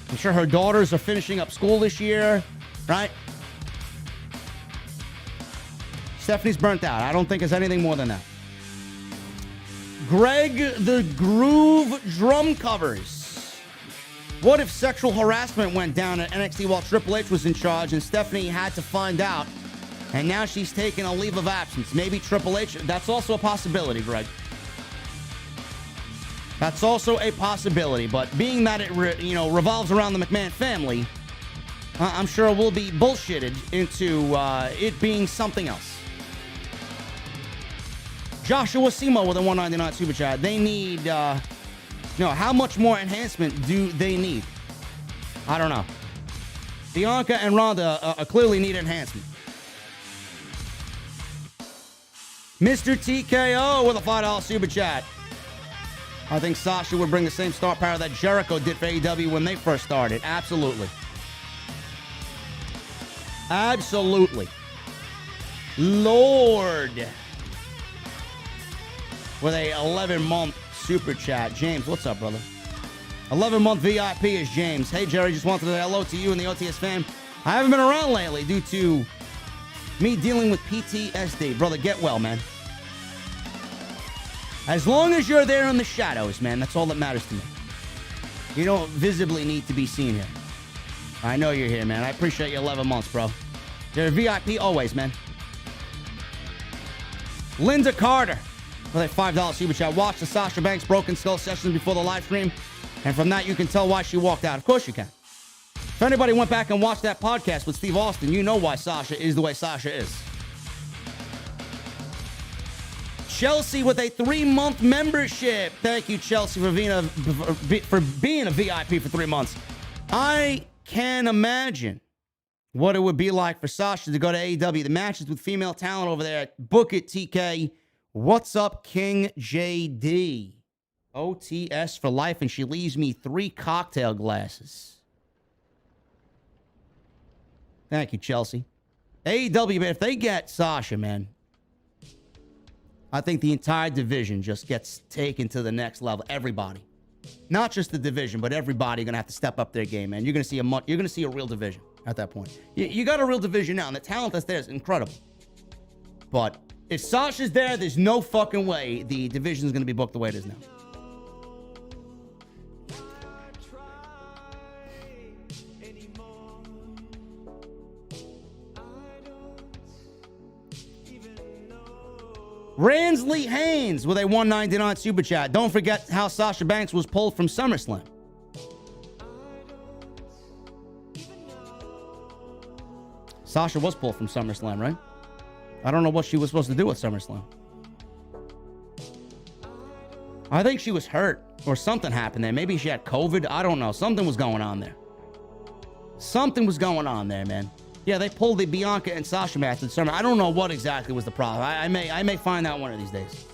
I'm sure her daughters are finishing up school this year. Right? Stephanie's burnt out. I don't think it's anything more than that. Greg the Groove drum covers. What if sexual harassment went down at NXT while Triple H was in charge and Stephanie had to find out, and now she's taking a leave of absence? Maybe Triple H. That's also a possibility, Greg. That's also a possibility. But being that it revolves around the McMahon family, I'm sure we'll be bullshitted into it being something else. Joshua Simo with a $1.99 super chat. They need, how much more enhancement do they need? I don't know. Bianca and Ronda clearly need enhancement. Mr. TKO with a $5 super chat. I think Sasha would bring the same star power that Jericho did for AEW when they first started. Absolutely. Absolutely. Lord. With a 11-month super chat. James, what's up, brother? 11-month VIP is James. Hey, Jerry, just wanted to say hello to you and the OTS fam. I haven't been around lately due to me dealing with PTSD. Brother, get well, man. As long as you're there in the shadows, man, that's all that matters to me. You don't visibly need to be seen here. I know you're here, man. I appreciate your 11 months, bro. You're a VIP always, man. Linda Carter with a $5 super chat. Watch the Sasha Banks Broken Skull sessions before the live stream, and from that you can tell why she walked out. Of course you can. If anybody went back and watched that podcast with Steve Austin, you know why Sasha is the way Sasha is. Chelsea with a 3-month membership. Thank you, Chelsea, for being a VIP for 3 months. I can imagine what it would be like for Sasha to go to AEW. The matches with female talent over there at Book It TK. What's up, King JD? OTS for life, and she leaves me 3 cocktail glasses. Thank you, Chelsea. AEW, man, if they get Sasha, man, I think the entire division just gets taken to the next level. Everybody. Not just the division, but everybody going to have to step up their game, man. You're going to see a real division at that point. You got a real division now, and the talent that's there is incredible. But if Sasha's there, there's no fucking way the division's going to be booked the way it is now. Ransley Haynes with a $1.99 super chat. Don't forget how Sasha Banks was pulled from SummerSlam. Sasha was pulled from SummerSlam, right? I don't know what she was supposed to do with SummerSlam. I think she was hurt or something happened there. Maybe she had COVID. I don't know. Something was going on there. Something was going on there, man. Yeah, they pulled the Bianca and Sasha match in summer. I don't know what exactly was the problem. I may find out one of these days.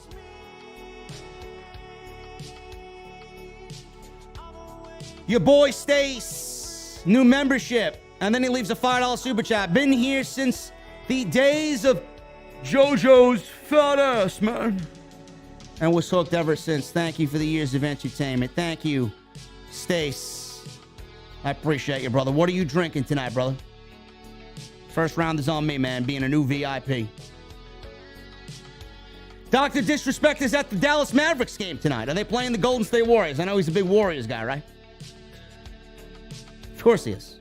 Your boy Stace, new membership. And then he leaves a $5 super chat. Been here since the days of JoJo's fat ass, man. And was hooked ever since. Thank you for the years of entertainment. Thank you, Stace. I appreciate you, brother. What are you drinking tonight, brother? First round is on me, man, being a new VIP. Dr. Disrespect is at the Dallas Mavericks game tonight. Are they playing the Golden State Warriors? I know he's a big Warriors guy, right? Of course he is.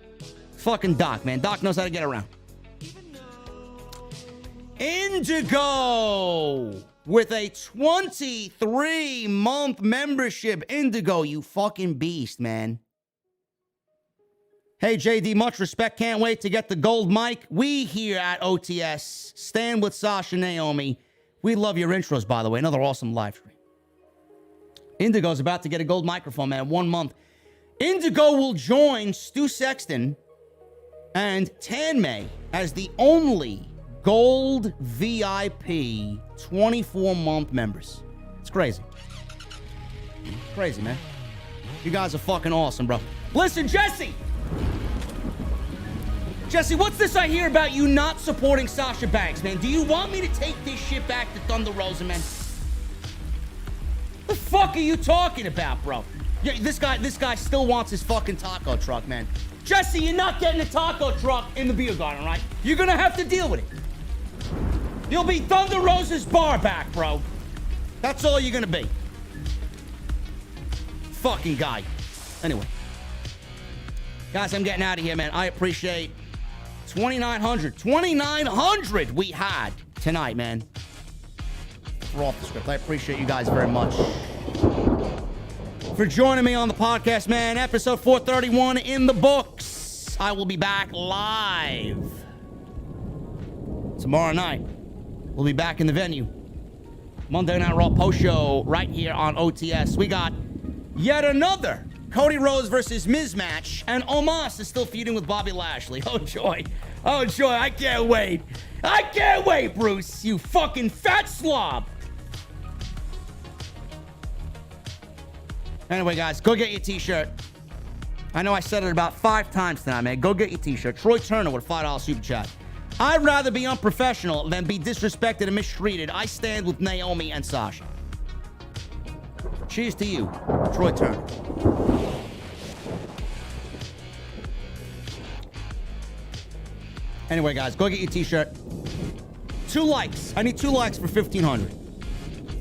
Fucking Doc, man. Doc knows how to get around. Indigo with a 23-month membership. Indigo, you fucking beast, man. Hey, JD, much respect. Can't wait to get the gold mic. We here at OTS stand with Sasha Naomi. We love your intros, by the way. Another awesome live stream. Indigo's about to get a gold microphone, man. 1 month. Indigo will join Stu Sexton and Tanmay as the only gold VIP 24-month members. It's crazy. Crazy, man. You guys are fucking awesome, bro. Listen, Jesse! Jesse, what's this I hear about you not supporting Sasha Banks, man? Do you want me to take this shit back to Thunder Rosa, man? The fuck are you talking about, bro? Yeah, this guy still wants his fucking taco truck, man. Jesse, you're not getting a taco truck in the beer garden, right? You're gonna have to deal with it. You'll be Thunder Rosa's bar back, bro. That's all you're gonna be. Fucking guy. Anyway. Guys, I'm getting out of here, man. I appreciate 2,900 we had tonight, man. We're off the script. I appreciate you guys very much for joining me on the podcast, man. Episode 431 in the books. I will be back live tomorrow night. We'll be back in the venue. Monday Night Raw post show right here on OTS. We got yet another Cody Rhodes versus Miz match, and Omos is still feuding with Bobby Lashley. Oh, joy. Oh, joy. I can't wait. I can't wait, Bruce. You fucking fat slob. Anyway, guys, go get your t-shirt. I know I said it about 5 times tonight, man. Go get your t-shirt. Troy Turner with a $5 super chat. I'd rather be unprofessional than be disrespected and mistreated. I stand with Naomi and Sasha. Cheers to you, Troy Turner. Anyway, guys, go get your t-shirt. 2 likes. I need 2 likes for 1,500.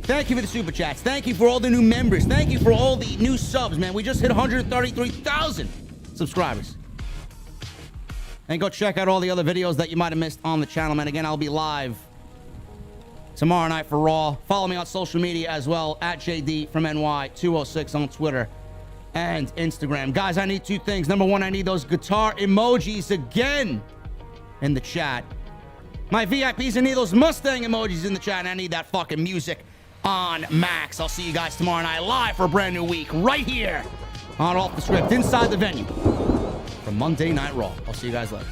Thank you for the super chats. Thank you for all the new members. Thank you for all the new subs, man. We just hit 133,000 subscribers. And go check out all the other videos that you might have missed on the channel, man. Again, I'll be live tomorrow night for Raw. Follow me on social media as well, at JDfromNY 206 on Twitter and Instagram. Guys, I need 2 things. Number 1, I need those guitar emojis again in the chat. My VIPs, I need those Mustang emojis in the chat, and I need that fucking music on max. I'll see you guys tomorrow night live for a brand new week right here on Off the Script inside the venue for Monday Night Raw. I'll see you guys later.